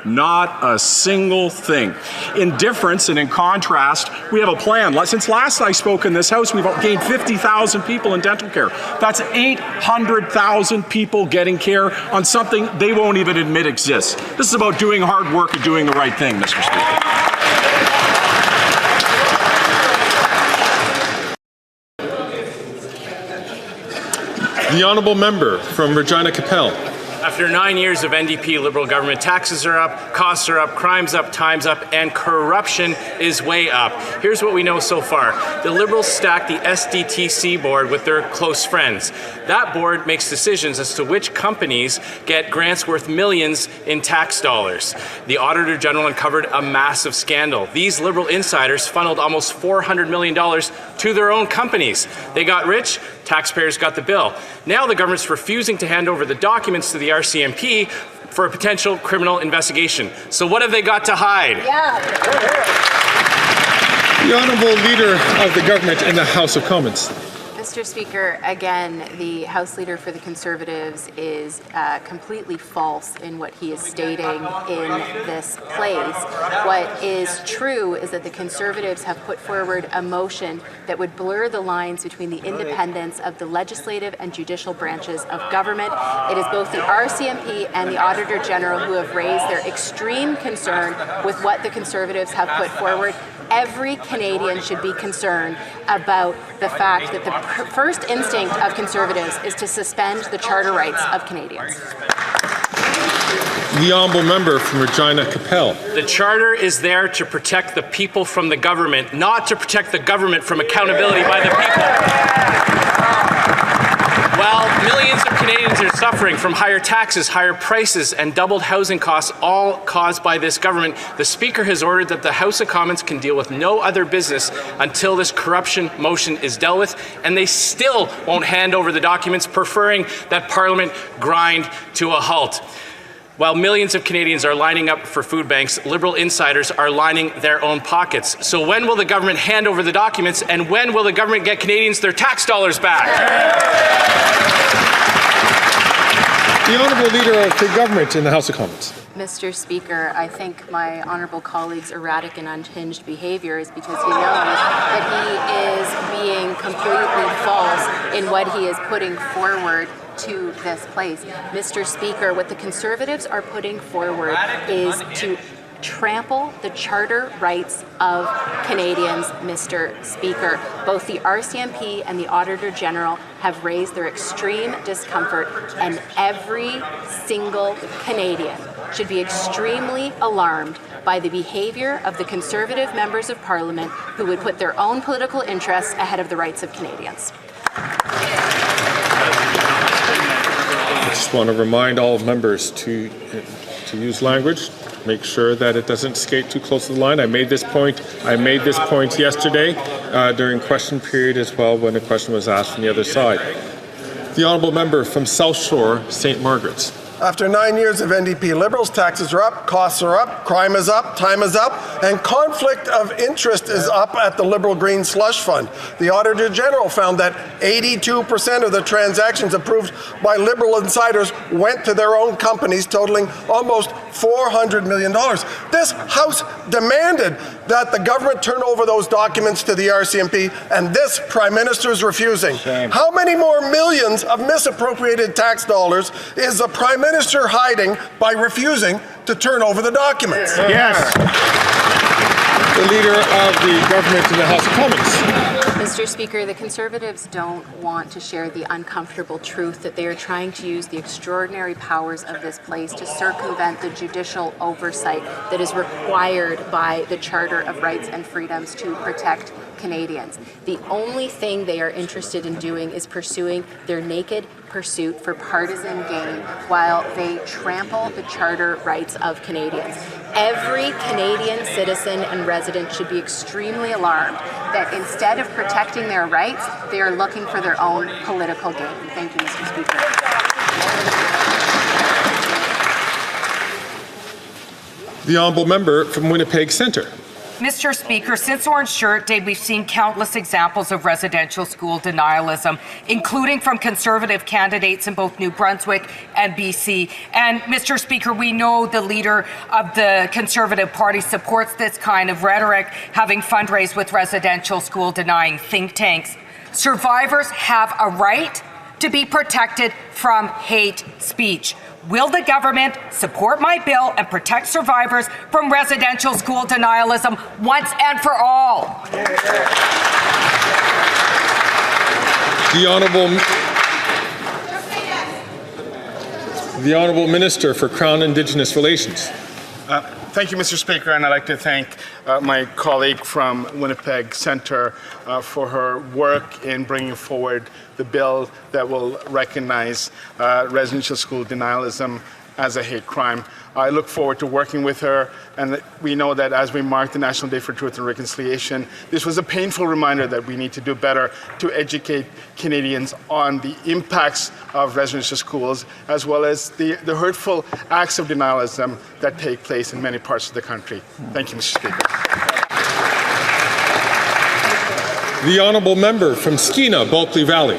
[SPEAKER 19] Not a single thing. In difference and in contrast, we have a plan. Since last I spoke in this House, we've gained 50,000 people in dental care. That's 800,000 people getting care on something they won't even admit exists. This is about doing hard work and doing the right thing, Mr. Speaker.
[SPEAKER 14] The Honourable Member from Regina Capel.
[SPEAKER 2] After 9 years of NDP Liberal government, taxes are up, costs are up, crime's up, time's up, and corruption is way up. Here's what we know so far. The Liberals stacked the SDTC board with their close friends. That board makes decisions as to which companies get grants worth millions in tax dollars. The Auditor General uncovered a massive scandal. These Liberal insiders funneled almost $400 million to their own companies. They got rich, taxpayers got the bill. Now the government's refusing to hand over the documents to the RCMP for a potential criminal investigation. So what have they got to hide?
[SPEAKER 14] The Honourable Leader of the Government in the House of Commons.
[SPEAKER 11] Mr. Speaker, again, the House Leader for the Conservatives is completely false in what he is stating in this place. What is true is that the Conservatives have put forward a motion that would blur the lines between the independence of the legislative and judicial branches of government. It is both the RCMP and the Auditor General who have raised their extreme concern with what the Conservatives have put forward. Every Canadian should be concerned about the fact that the first instinct of Conservatives is to suspend the charter rights of Canadians.
[SPEAKER 14] The Honourable Member from Regina Capel.
[SPEAKER 2] The Charter is there to protect the people from the government, not to protect the government from accountability by the people. While millions of Canadians are suffering from higher taxes, higher prices, and doubled housing costs, all caused by this government, the Speaker has ordered that the House of Commons can deal with no other business until this corruption motion is dealt with, and they still won't hand over the documents, preferring that Parliament grind to a halt. While millions of Canadians are lining up for food banks, Liberal insiders are lining their own pockets. So when will the government hand over the documents, and when will the government get Canadians their tax dollars back?
[SPEAKER 14] The Honourable Leader of the Government in the House of Commons.
[SPEAKER 11] Mr. Speaker, I think my honourable colleague's erratic and unhinged behaviour is because he knows that he is being completely false in what he is putting forward to this place. Mr. Speaker, what the Conservatives are putting forward is to trample the charter rights of Canadians, Mr. Speaker. Both the RCMP and the Auditor General have raised their extreme discomfort, and every single Canadian should be extremely alarmed by the behaviour of the Conservative members of Parliament who would put their own political interests ahead of the rights of Canadians.
[SPEAKER 14] I just want to remind all members to use language. Make sure that it doesn't skate too close to the line. I made this point yesterday during question period as well when a question was asked from the other side. The Honourable Member from South Shore, St. Margaret's.
[SPEAKER 10] After 9 years of NDP Liberals, taxes are up, costs are up, crime is up, time is up, and conflict of interest is up at the Liberal Green Slush Fund. The Auditor General found that 82% of the transactions approved by Liberal insiders went to their own companies, totaling almost $400 million. This House demanded that the government turn over those documents to the RCMP, and this Prime Minister is refusing. Shame. How many more millions of misappropriated tax dollars is the Prime Minister hiding by refusing to turn over the documents?
[SPEAKER 8] Yes.
[SPEAKER 14] The Leader of the Government in the House of Commons.
[SPEAKER 11] Mr. Speaker, the Conservatives don't want to share the uncomfortable truth that they are trying to use the extraordinary powers of this place to circumvent the judicial oversight that is required by the Charter of Rights and Freedoms to protect Canadians. The only thing they are interested in doing is pursuing their naked pursuit for partisan gain while they trample the charter rights of Canadians. Every Canadian citizen and resident should be extremely alarmed that instead of protecting their rights, they are looking for their own political gain. Thank you, Mr. Speaker.
[SPEAKER 14] The Honourable Member from Winnipeg Centre.
[SPEAKER 4] Mr. Speaker, since Orange Shirt Day, we've seen countless examples of residential school denialism, including from Conservative candidates in both New Brunswick and BC. And, Mr. Speaker, we know the leader of the Conservative Party supports this kind of rhetoric, having fundraised with residential school denying think tanks. Survivors have a right to be protected from hate speech. Will the government support my bill and protect survivors from residential school denialism once and for all?
[SPEAKER 14] The Honourable Minister for Crown Indigenous Relations.
[SPEAKER 18] Thank you, Mr. Speaker, and I'd like to thank my colleague from Winnipeg Centre for her work in bringing forward the bill that will recognize residential school denialism as a hate crime. I look forward to working with her, and we know that as we mark the National Day for Truth and Reconciliation, this was a painful reminder that we need to do better to educate Canadians on the impacts of residential schools, as well as the hurtful acts of denialism that take place in many parts of the country. Thank you, Mr. Speaker.
[SPEAKER 14] The Honourable Member from Skeena, Bulkley Valley.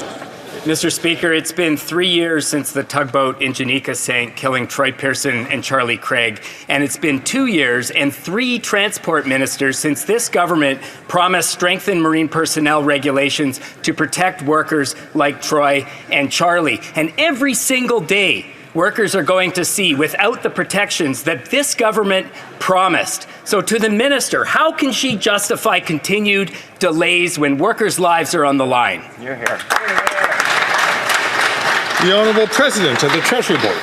[SPEAKER 21] Mr. Speaker, it's been 3 years since the tugboat in Janika sank, killing Troy Pearson and Charlie Craig. And it's been 2 years and 3 transport ministers since this government promised strengthened marine personnel regulations to protect workers like Troy and Charlie. And every single day, workers are going to sea without the protections that this government promised. So to the minister, how can she justify continued delays when workers' lives are on the line?
[SPEAKER 18] You're here.
[SPEAKER 14] The Honourable President of the Treasury Board.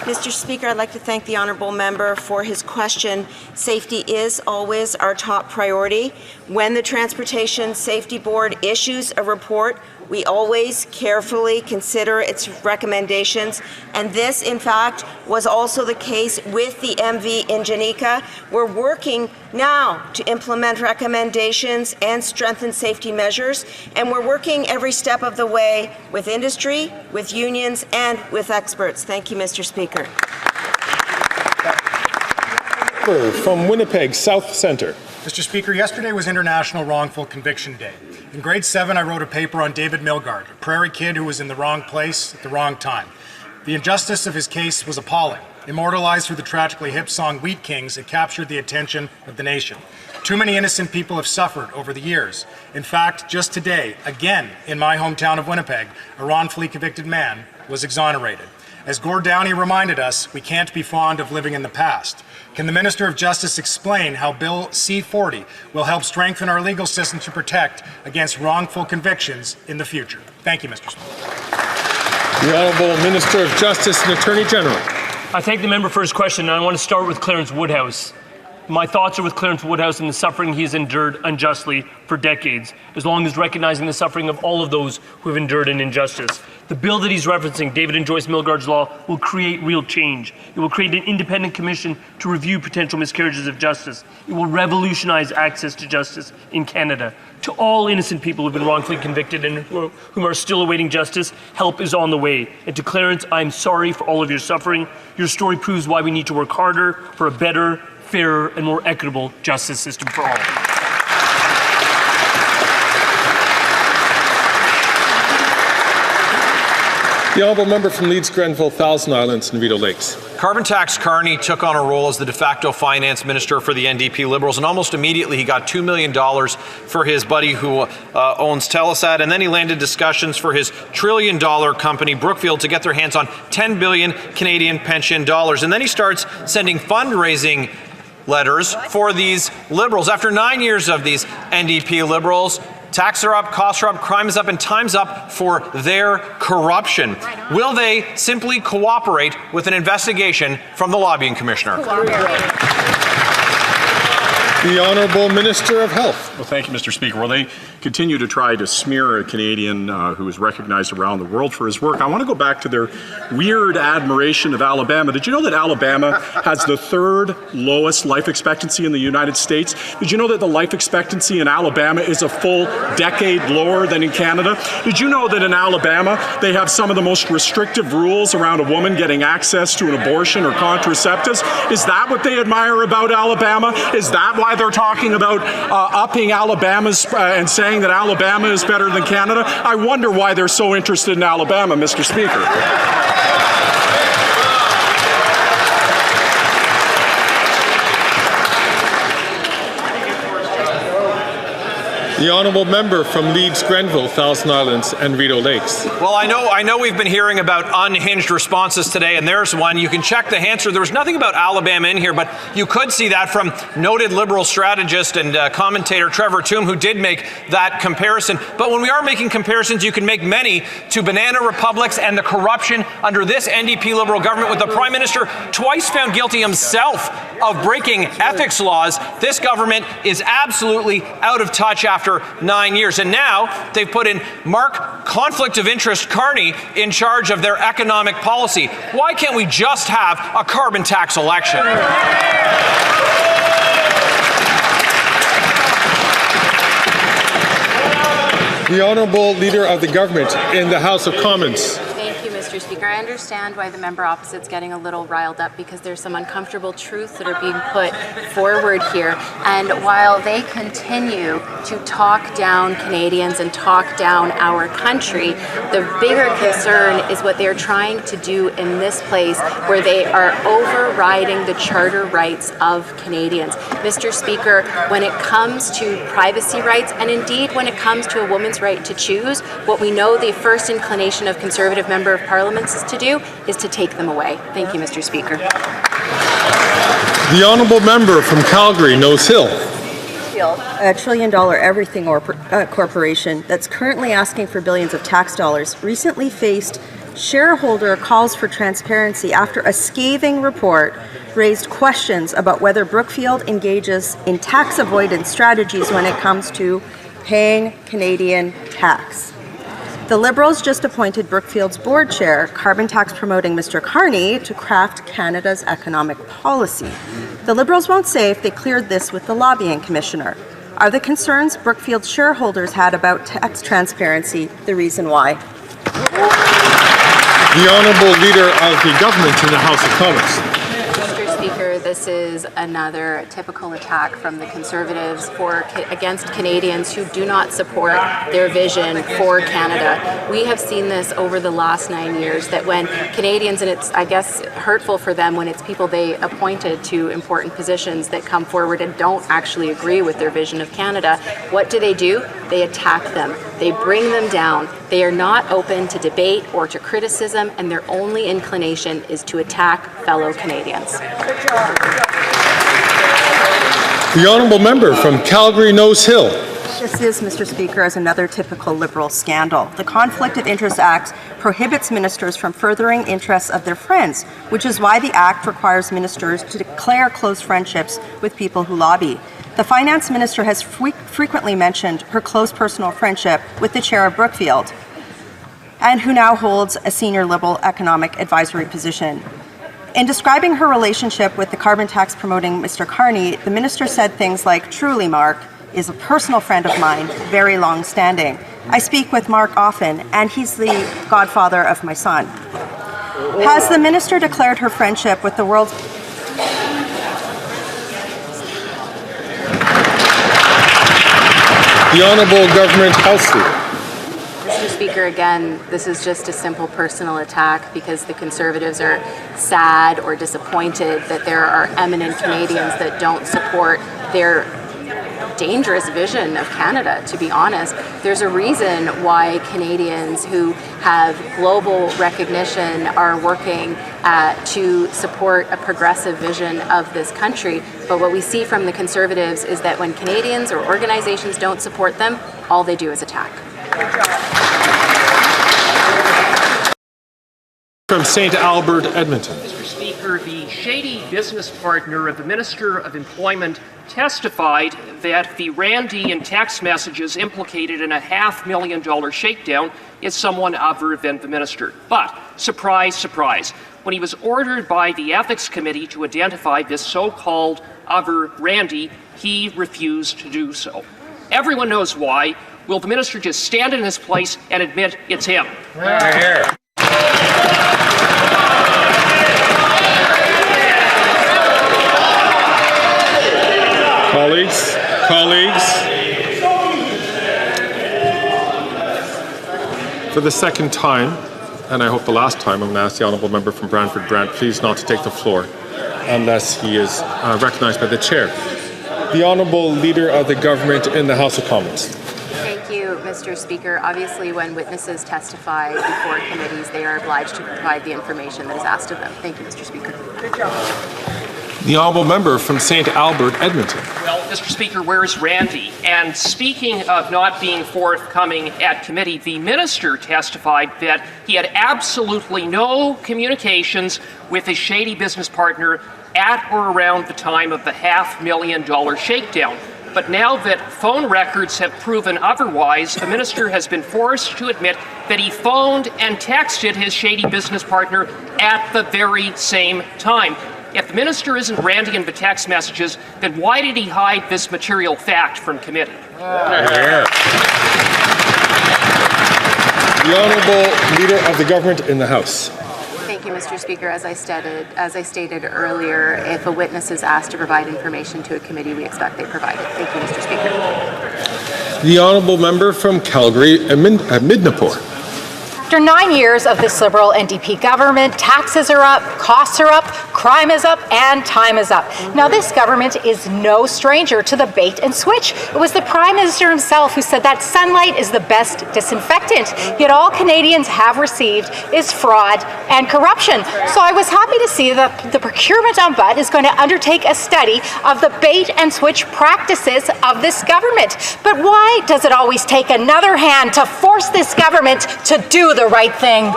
[SPEAKER 24] Mr. Speaker, I'd like to thank the honourable member for his question. Safety is always our top priority. When the Transportation Safety Board issues a report, we always carefully consider its recommendations, and this, in fact, was also the case with the MV in Janika. We're working now to implement recommendations and strengthen safety measures, and we're working every step of the way with industry, with unions, and with experts. Thank you, Mr. Speaker.
[SPEAKER 14] From Winnipeg South Centre.
[SPEAKER 25] Mr. Speaker, yesterday was International Wrongful Conviction Day. In grade 7, I wrote a paper on David Milgaard, a prairie kid who was in the wrong place at the wrong time. The injustice of his case was appalling. Immortalized through the tragically hip song Wheat Kings, it captured the attention of the nation. Too many innocent people have suffered over the years. In fact, just today, again in my hometown of Winnipeg, a wrongfully convicted man was exonerated. As Gord Downey reminded us, we can't be fond of living in the past. Can the Minister of Justice explain how Bill C-40 will help strengthen our legal system to protect against wrongful convictions in the future? Thank you, Mr. Speaker.
[SPEAKER 14] The Honourable Minister of Justice and Attorney General.
[SPEAKER 13] I thank the member for his question, and I want to start with Clarence Woodhouse. My thoughts are with Clarence Woodhouse and the suffering he has endured unjustly for decades, as long as recognizing the suffering of all of those who have endured an injustice. The bill that he's referencing, David and Joyce Milgaard's law, will create real change. It will create an independent commission to review potential miscarriages of justice. It will revolutionize access to justice in Canada. To all innocent people who have been wrongfully convicted and whom are still awaiting justice, help is on the way. And to Clarence, I'm sorry for all of your suffering. Your story proves why we need to work harder for a better, fairer, and more equitable justice system for all.
[SPEAKER 14] The Honourable Member from Leeds, Grenville, Thousand Islands and Rideau Lakes.
[SPEAKER 26] Carbon tax Carney took on a role as the de facto finance minister for the NDP Liberals, and almost immediately he got $2 million for his buddy who owns Telesat, and then he landed discussions for his $1 trillion company Brookfield to get their hands on 10 billion Canadian pension dollars. And then he starts sending fundraising letters for these Liberals. After 9 years of these NDP Liberals, taxes are up, costs are up, crime is up, and time's up for their corruption. Will they simply cooperate with an investigation from the Lobbying Commissioner?
[SPEAKER 14] The Honourable Minister of Health. Well, thank you, Mr. Speaker. Well, they continue to try to smear a Canadian who is recognized around the world for his work. I want to go back to their weird admiration of Alabama. Did you know that Alabama has the 3rd lowest life expectancy in the United States? Did you know that the life expectancy in Alabama is a full decade lower than in Canada? Did you know that in Alabama they have some of the most restrictive rules around a woman getting access to an abortion or contraceptives? Is that what they admire about Alabama? Is that why they're talking about upping Alabama's and saying that Alabama is better than Canada? I wonder why they're so interested in Alabama, Mr. Speaker. The honourable member from Leeds, Grenville, Thousand Islands and Rideau Lakes.
[SPEAKER 26] Well, I know we've been hearing about unhinged responses today, and there's one. You can check the answer. There was nothing about Alabama in here, but you could see that from noted Liberal strategist and commentator Trevor Tombe, who did make that comparison. But when we are making comparisons, you can make many to banana republics and the corruption under this NDP Liberal government, with the Prime Minister twice found guilty himself of breaking ethics laws. This government is absolutely out of touch after 9 years. And now they've put in Mark Conflict of Interest Carney in charge of their economic policy. Why can't we just have a carbon tax election?
[SPEAKER 14] The Honourable Leader of the Government in the House of Commons.
[SPEAKER 11] Thank you, Mr. Speaker. I understand why the member opposite's getting a little riled up, because there's some uncomfortable truths that are being put forward here. And while they continue to talk down Canadians and talk down our country, the bigger concern is what they're trying to do in this place, where they are overriding the charter rights of Canadians. Mr. Speaker, when it comes to privacy rights, and indeed when it comes to a woman's right to choose, what we know the first inclination of Conservative Member of Parliament is to do is to take them away. Thank you, Mr. Speaker.
[SPEAKER 14] The Honourable Member from Calgary, Nose Hill.
[SPEAKER 24] A $1 trillion everything corporation that's currently asking for billions of tax dollars recently faced shareholder calls for transparency after a scathing report raised questions about whether Brookfield engages in tax avoidance strategies when it comes to paying Canadian tax. The Liberals just appointed Brookfield's board chair, carbon tax promoting Mr. Carney, to craft Canada's economic policy. The Liberals won't say if they cleared this with the Lobbying Commissioner. Are the concerns Brookfield's shareholders had about tax transparency the reason why?
[SPEAKER 14] The Honourable Leader of the Government in the House of Commons.
[SPEAKER 11] Mr. Speaker, this is another typical attack from the Conservatives against Canadians who do not support their vision for Canada. We have seen this over the last 9 years, that when Canadians, and it's, I guess, hurtful for them when it's people they appointed to important positions that come forward and don't actually agree with their vision of Canada, what do? They attack them. They bring them down. They are not open to debate or to criticism, and their only inclination is to attack fellow Canadians.
[SPEAKER 14] The Honourable Member from Calgary, Nose Hill.
[SPEAKER 24] This is, Mr. Speaker, as another typical Liberal scandal. The Conflict of Interest Act prohibits ministers from furthering interests of their friends, which is why the Act requires ministers to declare close friendships with people who lobby. The Finance Minister has frequently mentioned her close personal friendship with the chair of Brookfield, and who now holds a senior Liberal economic advisory position. In describing her relationship with the carbon tax promoting Mr. Carney, the minister said things like, "Truly, Mark is a personal friend of mine, very long-standing. I speak with Mark often, and he's the godfather of my son." Has the minister declared her friendship with the world's...
[SPEAKER 14] The Honourable Government House Leader.
[SPEAKER 11] Mr. Speaker, again, this is just a simple personal attack because the Conservatives are sad or disappointed that there are eminent Canadians that don't support their dangerous vision of Canada, to be honest. There's a reason why Canadians who have global recognition are working to support a progressive vision of this country. But what we see from the Conservatives is that when Canadians or organizations don't support them, all they do is attack.
[SPEAKER 14] From St. Albert, Edmonton.
[SPEAKER 5] Mr. Speaker, the shady business partner of the Minister of Employment testified that the Randy text messages implicated in a $500,000 shakedown is someone other than the minister. But, surprise, surprise, when he was ordered by the Ethics Committee to identify this so-called other Randy, he refused to do so. Everyone knows why. Will the minister just stand in his place and admit it's him?
[SPEAKER 14] Here. Colleagues, for the second time, and I hope the last time, I'm going to ask the honourable member from Brantford Brant please not to take the floor unless he is recognised by the chair. The honourable leader of the government in the House of Commons.
[SPEAKER 11] Thank you, Mr. Speaker. Obviously, when witnesses testify before committees, they are obliged to provide the information that is asked of them. Thank you, Mr. Speaker.
[SPEAKER 8] Good job.
[SPEAKER 14] The honourable member from St. Albert, Edmonton.
[SPEAKER 5] Well, Mr. Speaker, where's Randy? And speaking of not being forthcoming at committee, the minister testified that he had absolutely no communications with his shady business partner at or around the time of the $500,000 shakedown. But now that phone records have proven otherwise, the minister has been forced to admit that he phoned and texted his shady business partner at the very same time. If the minister isn't Randy in the text messages, then why did he hide this material fact from committee?
[SPEAKER 14] The honourable leader of the government in the House.
[SPEAKER 11] Thank you, Mr. Speaker. As I stated earlier, if a witness is asked to provide information to a committee, we expect they provide it. Thank you, Mr. Speaker.
[SPEAKER 14] The honourable member from Calgary, Midnapore.
[SPEAKER 6] After 9 years of this Liberal NDP government, taxes are up, costs are up, crime is up, and time is up. Now, this government is no stranger to the bait and switch. It was the Prime Minister himself who said that sunlight is the best disinfectant. Yet all Canadians have received is fraud and corruption. So I was happy to see that the Procurement Ombudsman is going to undertake a study of the bait and switch practices of this government. But why does it always take another hand to force this government to do the right thing?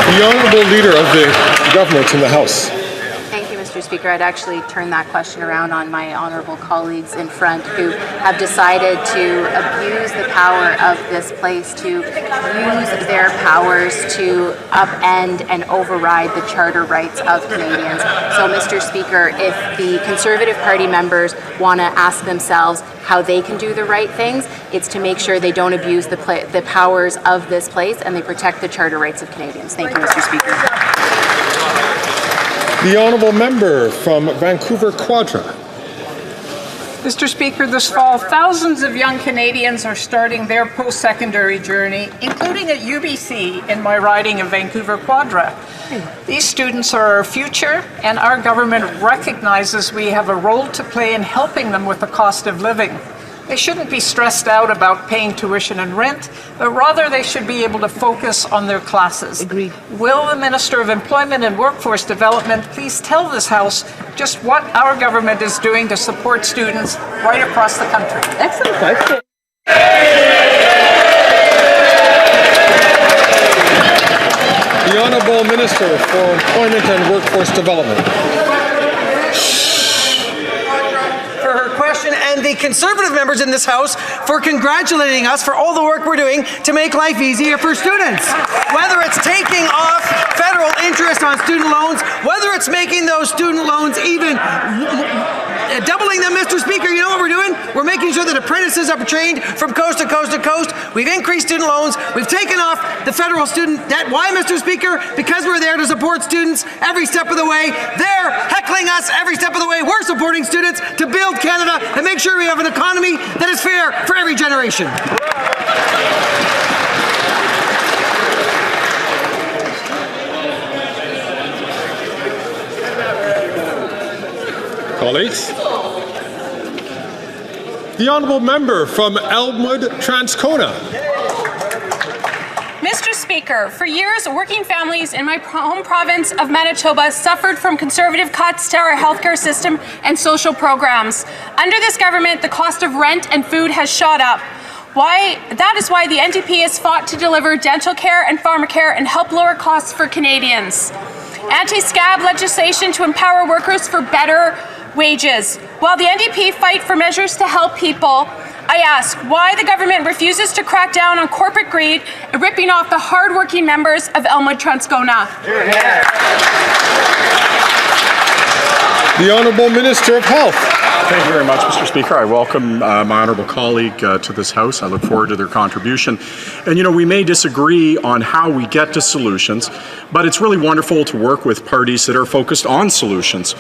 [SPEAKER 14] The honourable leader of the government in the House.
[SPEAKER 11] Thank you, Mr. Speaker. I'd actually turn that question around on my honourable colleagues in front who have decided to abuse the power of this place, to use their powers to upend and override the charter rights of Canadians. So, Mr. Speaker, if the Conservative Party members want to ask themselves how they can do the right things, it's to make sure they don't abuse the powers of this place and they protect the charter rights of Canadians. Thank you, Mr. Speaker.
[SPEAKER 14] The honourable member from Vancouver Quadra.
[SPEAKER 9] Mr. Speaker, this fall, thousands of young Canadians are starting their post-secondary journey, including at UBC in my riding of Vancouver Quadra. These students are our future, and our government recognizes we have a role to play in helping them with the cost of living. They shouldn't be stressed out about paying tuition and rent, but rather they should be able to focus on their classes. Agreed. Will the Minister of Employment and Workforce Development please tell this House just what our government is doing to support students right across the country? Excellent question.
[SPEAKER 14] The Honourable Minister for Employment and Workforce Development.
[SPEAKER 12] And the Conservative members in this House for congratulating us for all the work we're doing to make life easier for students. Whether it's taking off federal interest on student loans, whether it's making those student loans even doubling them, Mr. Speaker, you know what we're doing? We're making sure that apprentices are trained from coast to coast to coast. We've increased student loans. We've taken off the federal student debt. Why, Mr. Speaker? Because we're there to support students every step of the way. They're heckling us every step of the way. We're supporting students to build Canada and make sure we have an economy that is fair for every generation.
[SPEAKER 14] Colleagues, The honourable member from Elmwood, Transcona.
[SPEAKER 3] Mr. Speaker, for years, working families in my home province of Manitoba suffered from Conservative cuts to our healthcare system and social programs. Under this government, the cost of rent and food has shot up. That is why the NDP has fought to deliver dental care and pharmacare and help lower costs for Canadians. Anti-scab legislation to empower workers for better wages. While the NDP fight for measures to help people, I ask why the government refuses to crack down on corporate greed and ripping off the hard-working members of Elmwood Transcona.
[SPEAKER 14] The Honourable Minister of Health.
[SPEAKER 19] Thank you very much, Mr. Speaker. I welcome my honourable colleague to this House. I look forward to their contribution. And, you know, we may disagree on how we get to solutions, but it's really wonderful to work with parties that are focused on solutions.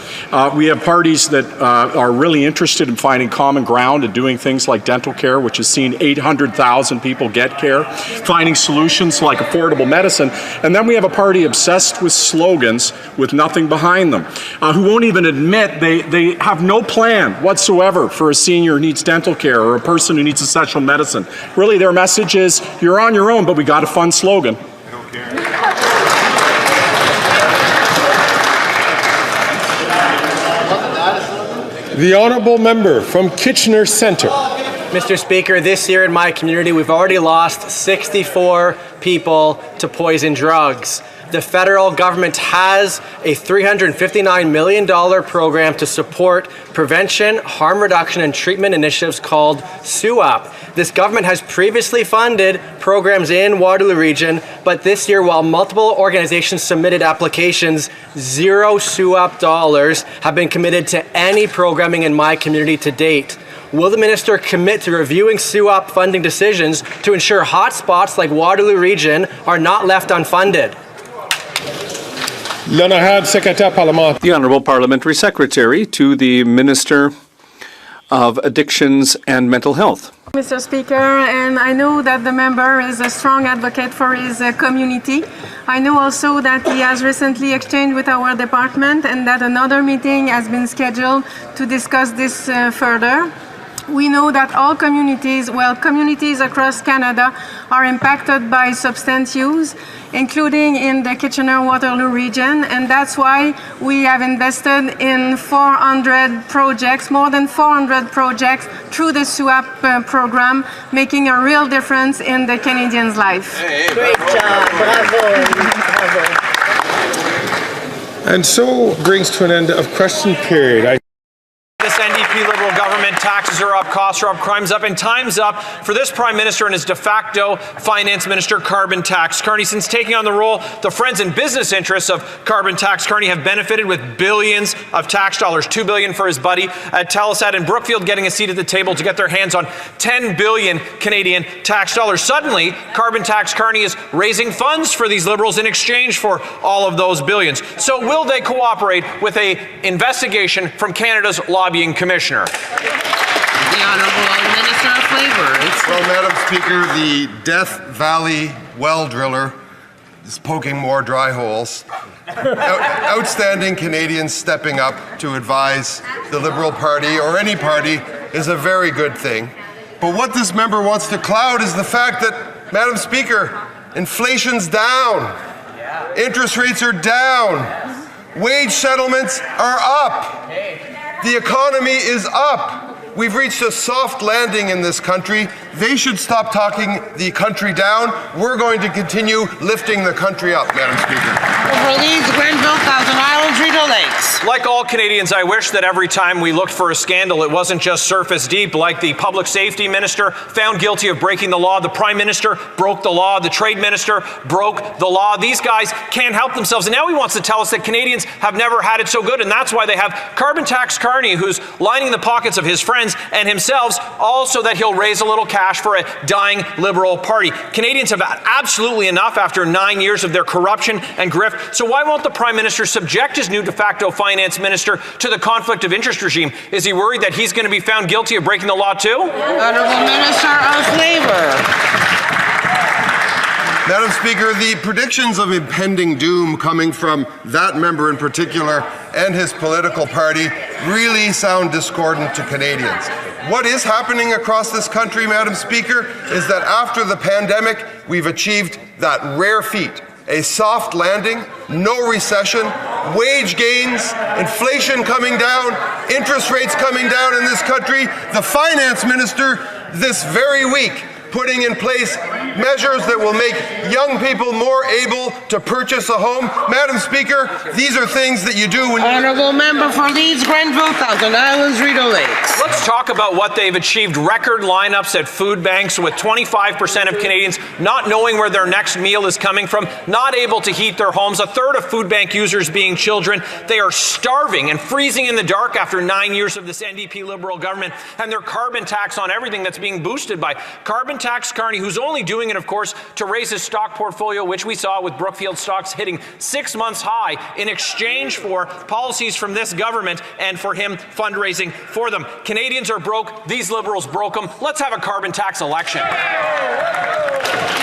[SPEAKER 19] We have parties that are really interested in finding common ground and doing things like dental care, which has seen 800,000 people get care, finding solutions like affordable medicine. And then we have a party obsessed with slogans with nothing behind them, who won't even admit they have no plan whatsoever for a senior who needs dental care or a person who needs essential medicine. Really, their message is, you're on your own, but we got a fun slogan.
[SPEAKER 14] The honourable member from Kitchener Centre.
[SPEAKER 7] Mr. Speaker, this year in my community, we've already lost 64 people to poison drugs. The federal government has a $359 million program to support prevention, harm reduction, and treatment initiatives called SUAP. This government has previously funded programs in Waterloo Region, but this year, while multiple organizations submitted applications, 0 SUAP dollars have been committed to any programming in my community to date. Will the minister commit to reviewing SUAP funding decisions to ensure hotspots like Waterloo Region are not left unfunded?
[SPEAKER 15] The Honourable Parliamentary Secretary to the Minister of Addictions and Mental Health.
[SPEAKER 20] Mr. Speaker, and I know that the member is a strong advocate for his community. I know also that he has recently exchanged with our department and that another meeting has been scheduled to discuss this further. We know that all communities, communities across Canada are impacted by substance use, including in the Kitchener-Waterloo region, and that's why we have invested in 400 projects, more than 400 projects through the SUAP program, making a real difference in the Canadians' life.
[SPEAKER 22] Great job, bravo, bravo.
[SPEAKER 14] And so brings to an end of question period.
[SPEAKER 26] This NDP Liberal government, taxes are up, costs are up, crime's up, and time's up for this Prime Minister and his de facto Finance Minister, Carbon Tax Carney. Since taking on the role, the friends and business interests of Carbon Tax Carney have benefited with billions of tax dollars, $2 billion for his buddy at Telesat, and Brookfield getting a seat at the table to get their hands on 10 billion Canadian tax dollars. Suddenly, Carbon Tax Carney is raising funds for these Liberals in exchange for all of those billions. So will they cooperate with an investigation from Canada's lobbying commissioner?
[SPEAKER 23] The Honourable Minister of Labour.
[SPEAKER 27] Well, Madam Speaker, the Death Valley well driller is poking more dry holes. Outstanding Canadians stepping up to advise the Liberal Party or any party is a very good thing. But what this member wants to cloud is the fact that, Madam Speaker, inflation's down, interest rates are down, wage settlements are up. The economy is up. We've reached a soft landing in this country. They should stop talking the country down. We're going to continue lifting the country up, Madam Speaker.
[SPEAKER 23] Leeds, Grenville, Thousand Islands, Rideau Lakes.
[SPEAKER 26] Like all Canadians, I wish that every time we looked for a scandal, it wasn't just surface deep, like the Public Safety Minister found guilty of breaking the law, the Prime Minister broke the law, the Trade Minister broke the law. These guys can't help themselves. And now he wants to tell us that Canadians have never had it so good, and that's why they have Carbon Tax Carney, who's lining the pockets of his friends and himself, also that he'll raise a little cash for a dying Liberal Party. Canadians have had absolutely enough after 9 years of their corruption and grift. So why won't the Prime Minister subject his new de facto Finance Minister to the conflict of interest regime? Is he worried that he's going to be found guilty of breaking the law too?
[SPEAKER 23] Honourable Minister of Labour.
[SPEAKER 27] Madam Speaker, the predictions of impending doom coming from that member in particular and his political party really sound discordant to Canadians. What is happening across this country, Madam Speaker, is that after the pandemic, we've achieved that rare feat. A soft landing, no recession, wage gains, inflation coming down, interest rates coming down in this country. The finance minister this very week putting in place measures that will make young people more able to purchase a home. Madam Speaker, these are things that you do when
[SPEAKER 23] Honourable Member for Leeds, Grenville, Thousand Islands, Rideau Lakes.
[SPEAKER 26] Let's talk about what they've achieved. Record lineups at food banks with 25% of Canadians not knowing where their next meal is coming from, not able to heat their homes. A third of food bank users being children. They are starving and freezing in the dark after 9 years of this NDP Liberal government and their carbon tax on everything that's being boosted by carbon tax Carney, who's only doing it, of course, to raise his stock portfolio, which we saw with Brookfield stocks hitting 6 months high in exchange for policies from this government and for him fundraising for them. Canadians are broke. These Liberals broke them. Let's have a carbon tax election.
[SPEAKER 23] The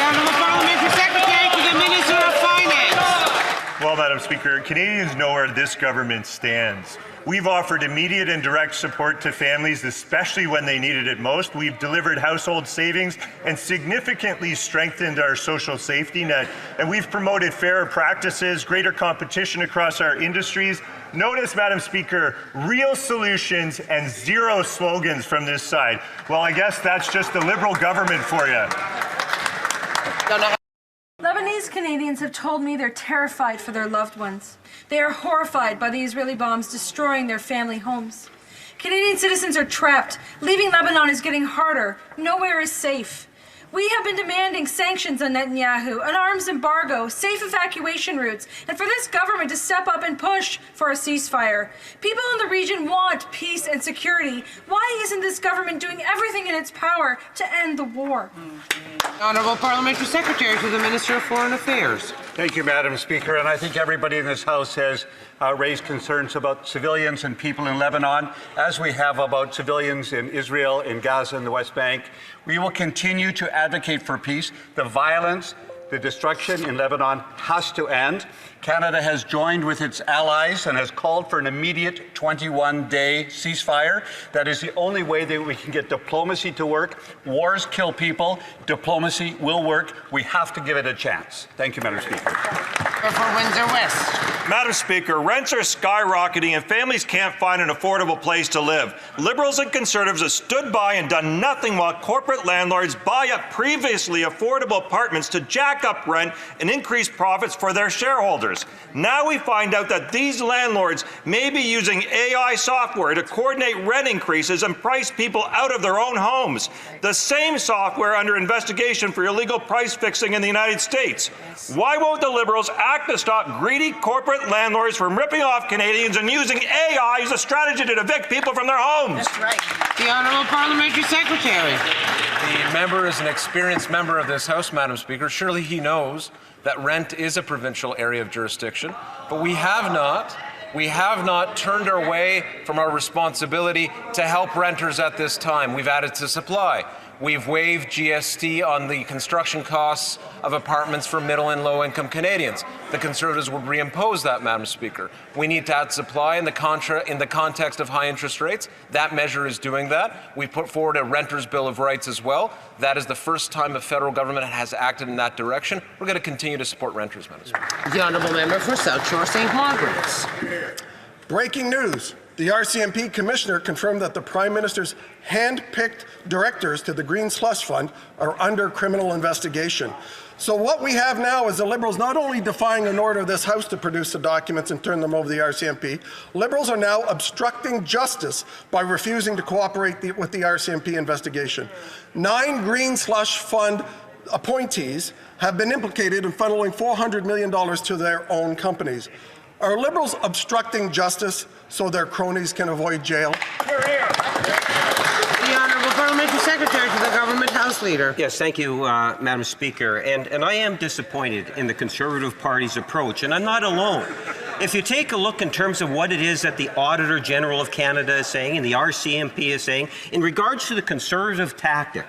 [SPEAKER 23] Honourable Parliamentary Secretary to the Minister of Finance.
[SPEAKER 1] Well, Madam Speaker, Canadians know where this government stands. We've offered immediate and direct support to families, especially when they needed it most. We've delivered household savings and significantly strengthened our social safety net. And we've promoted fairer practices, greater competition across our industries. Notice, Madam Speaker, real solutions and zero slogans from this side. Well, I guess that's just the Liberal government for you.
[SPEAKER 2] Lebanese Canadians have told me they're terrified for their loved ones. They are horrified by the Israeli bombs destroying their family homes. Canadian citizens are trapped. Leaving Lebanon is getting harder. Nowhere is safe. We have been demanding sanctions on Netanyahu, an arms embargo, safe evacuation routes, and for this government to step up and push for a ceasefire. People in the region want peace and security. Why isn't this government doing everything in its power to end the war?
[SPEAKER 23] Honourable Parliamentary Secretary to the Minister of Foreign Affairs.
[SPEAKER 4] Thank you, Madam Speaker. And I think everybody in this House has raised concerns about civilians and people in Lebanon, as we have about civilians in Israel, in Gaza, and the West Bank. We will continue to advocate for peace. The violence, the destruction in Lebanon has to end. Canada has joined with its allies and has called for an immediate 21-day ceasefire. That is the only way that we can get diplomacy to work. Wars kill people. Diplomacy will work. We have to give it a chance. Thank you, Madam Speaker.
[SPEAKER 23] For Windsor West.
[SPEAKER 1] Madam Speaker, rents are skyrocketing and families can't find an affordable place to live. Liberals and Conservatives have stood by and done nothing while corporate landlords buy up previously affordable apartments to jack up rent and increase profits for their shareholders. Now we find out that these landlords may be using AI software to coordinate rent increases and price people out of their own homes. The same software under investigation for illegal price fixing in the United States. Why won't the Liberals act to stop greedy corporate landlords from ripping off Canadians and using AI as a strategy to evict people from their homes?
[SPEAKER 23] That's right. The Honourable Parliamentary Secretary.
[SPEAKER 10] The member is an experienced member of this House, Madam Speaker. Surely he knows that rent is a provincial area of jurisdiction, but we have not turned our way from our responsibility to help renters at this time. We've added to supply. We've waived GST on the construction costs of apartments for middle and low-income Canadians. The Conservatives would reimpose that, Madam Speaker. We need to add supply in the context of high interest rates. That measure is doing that. We put forward a Renters' Bill of Rights as well. That is the first time a federal government has acted in that direction. We're going to continue to support renters, Madam Speaker.
[SPEAKER 23] The Honourable Member for South Shore St. Margaret's.
[SPEAKER 16] Breaking news. The RCMP Commissioner confirmed that the Prime Minister's hand-picked directors to the Green Slush Fund are under criminal investigation. So what we have now is the Liberals not only defying an order of this House to produce the documents and turn them over to the RCMP, Liberals are now obstructing justice by refusing to cooperate with the RCMP investigation. 9 Green Slush Fund appointees have been implicated in funneling $400 million to their own companies. Are Liberals obstructing justice so their cronies can avoid jail?
[SPEAKER 23] The Honourable Parliamentary Secretary to the Government House Leader.
[SPEAKER 17] Yes, thank you, Madam Speaker. And I am disappointed in the Conservative Party's approach, and I'm not alone. If you take a look in terms of what it is that the Auditor General of Canada is saying and the RCMP is saying in regards to the Conservative tactic,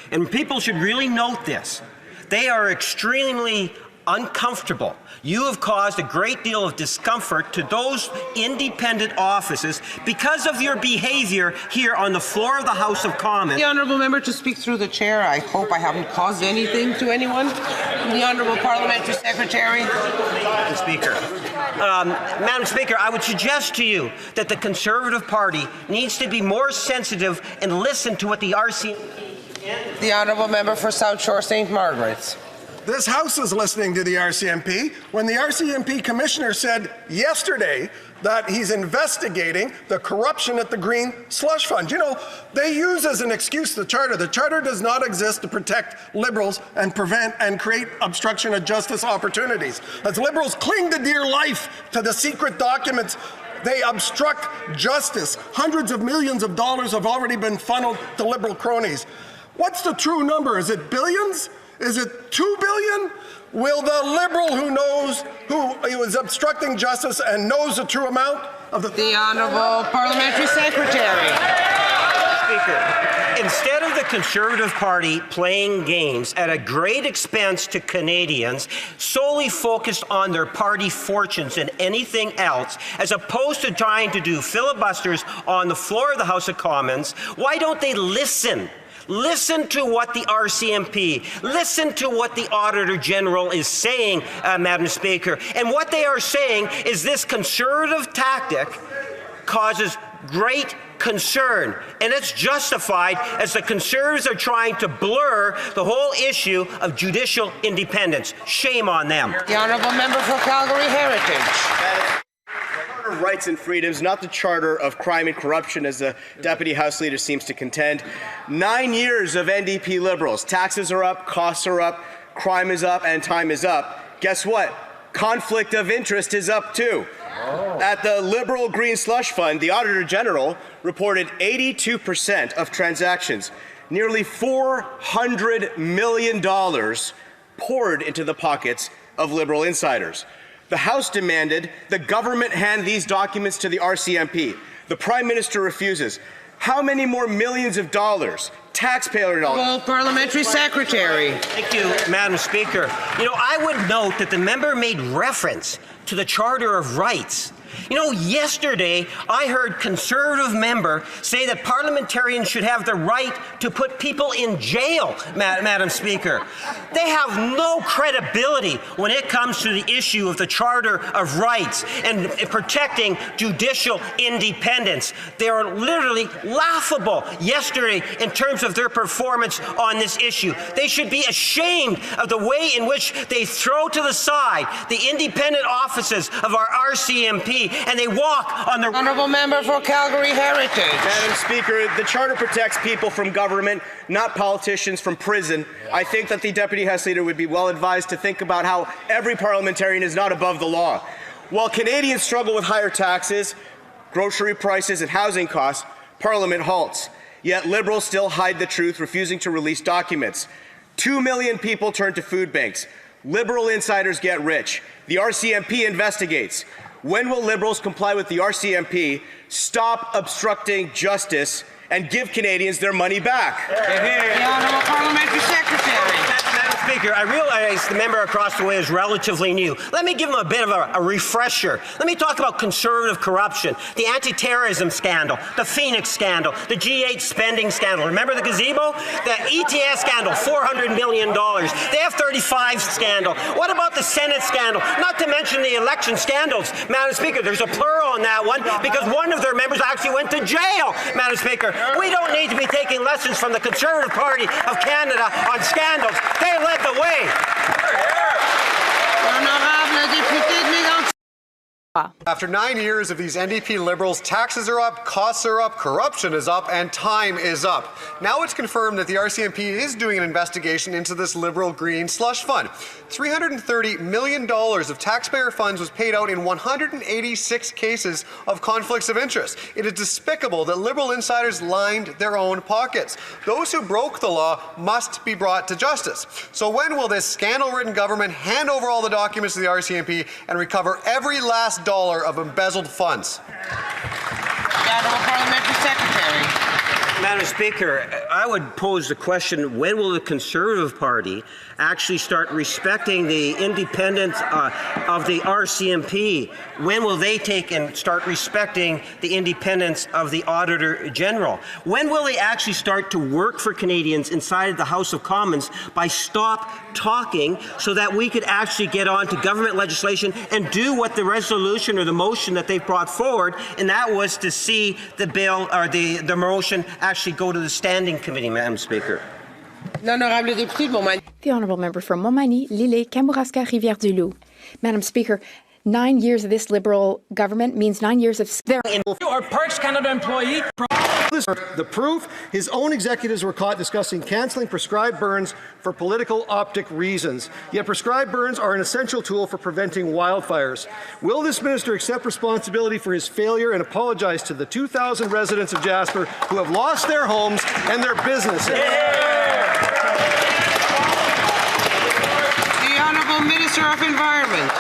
[SPEAKER 17] and people should really note this, they are extremely uncomfortable. You have caused a great deal of discomfort to those independent offices because of your behavior here on the floor of the House of Commons.
[SPEAKER 23] The honourable member to speak through the chair. I hope I haven't caused anything to anyone. The honourable parliamentary secretary.
[SPEAKER 17] Madam Speaker. Madam Speaker, I would suggest to you that the Conservative Party needs to be more sensitive and listen to what the RCMP.
[SPEAKER 23] The honourable member for South Shore St. Margaret's.
[SPEAKER 16] This House is listening to the RCMP when the RCMP commissioner said yesterday that he's investigating the corruption at the Green Slush Fund. You know, they use as an excuse the Charter. The Charter does not exist to protect Liberals and prevent and create obstruction of justice opportunities. As Liberals cling to dear life to the secret documents, they obstruct justice. Hundreds of millions of dollars have already been funneled to Liberal cronies. What's the true number? Is it billions? Is it 2 billion? Will the Liberal who is obstructing justice and knows the true amount of the
[SPEAKER 23] Honourable Parliamentary Secretary.
[SPEAKER 17] Speaker, instead of the Conservative Party playing games at a great expense to Canadians, solely focused on their party fortunes and anything else, as opposed to trying to do filibusters on the floor of the House of Commons, why don't they listen? Listen to what the RCMP, listen to what the Auditor General is saying, Madam Speaker. And what they are saying is this Conservative tactic causes great concern, and it's justified as the Conservatives are trying to blur the whole issue of judicial independence. Shame on them.
[SPEAKER 23] The honourable member for Calgary Heritage.
[SPEAKER 5] Of rights and freedoms, not the Charter of crime and corruption, as the Deputy House Leader seems to contend. 9 years of NDP Liberals. Taxes are up, costs are up, crime is up, and time is up. Guess what? Conflict of interest is up too. At the Liberal Green Slush Fund, the Auditor General reported 82% of transactions, nearly $400 million poured into the pockets of Liberal insiders. The House demanded the government hand these documents to the RCMP. The Prime Minister refuses. How many more millions of dollars, taxpayer dollars?
[SPEAKER 23] Well, Parliamentary Secretary.
[SPEAKER 17] Thank you, Madam Speaker. You know, I would note that the member made reference to the Charter of Rights. You know, yesterday I heard Conservative member say that parliamentarians should have the right to put people in jail, Madam Speaker. They have no credibility when it comes to the issue of the Charter of Rights and protecting judicial independence. They are literally laughable yesterday in terms of their performance on this issue. They should be ashamed of the way in which they throw to the side the independent offices of our RCMP and they walk on the
[SPEAKER 23] honourable member for Calgary Heritage.
[SPEAKER 5] Madam Speaker, the Charter protects people from government, not politicians from prison. I think that the Deputy House Leader would be well advised to think about how every parliamentarian is not above the law. While Canadians struggle with higher taxes, grocery prices and housing costs, Parliament halts. Yet Liberals still hide the truth, refusing to release documents. 2 million people turn to food banks. Liberal insiders get rich. The RCMP investigates. When will Liberals comply with the RCMP, stop obstructing justice, and give Canadians their money back?
[SPEAKER 23] The Honourable Parliamentary Secretary.
[SPEAKER 17] Madam Speaker, I realize the member across the way is relatively new. Let me give him a bit of a refresher. Let me talk about Conservative corruption, the anti-terrorism scandal, the Phoenix scandal, the G8 spending scandal. Remember the gazebo? The ETS scandal, $400 million. The F-35 scandal. What about the Senate scandal? Not to mention the election scandals. Madam Speaker, there's a plural on that one because one of their members actually went to jail, Madam Speaker. We don't need to be taking lessons from the Conservative Party of Canada on scandals. They led the way.
[SPEAKER 23] Honorable député de Mégantic.
[SPEAKER 8] After 9 years of these NDP Liberals, taxes are up, costs are up, corruption is up, and time is up. Now it's confirmed that the RCMP is doing an investigation into this Liberal Green Slush Fund. $330 million of taxpayer funds was paid out in 186 cases of conflicts of interest. It is despicable that Liberal insiders lined their own pockets. Those who broke the law must be brought to justice. So when will this scandal-ridden government hand over all the documents to the RCMP and recover every last dollar of embezzled funds?
[SPEAKER 23] The Honourable Parliamentary Secretary.
[SPEAKER 17] Madam Speaker, I would pose the question, when will the Conservative Party actually start respecting the independence of the RCMP? When will they take and start respecting the independence of the Auditor General? When will they actually start to work for Canadians inside the House of Commons by stop talking so that we could actually get on to government legislation and do what the resolution or the motion that they brought forward, and that was to see the bill or the motion actually go to the Standing Committee, Madam Speaker.
[SPEAKER 23] The
[SPEAKER 6] Honourable Member from Montmagny, Lille, Kamouraska, Rivière-du-Loup. Madam Speaker, 9 years of this Liberal government means 9 years of...
[SPEAKER 11] Our Parks Canada employee...
[SPEAKER 13] The proof, his own executives were caught discussing cancelling prescribed burns for political optic reasons. Yet prescribed burns are an essential tool for preventing wildfires. Will this minister accept responsibility for his failure and apologize to the 2,000 residents of Jasper who have lost their homes and their businesses?
[SPEAKER 23] The Honourable Minister of Environment.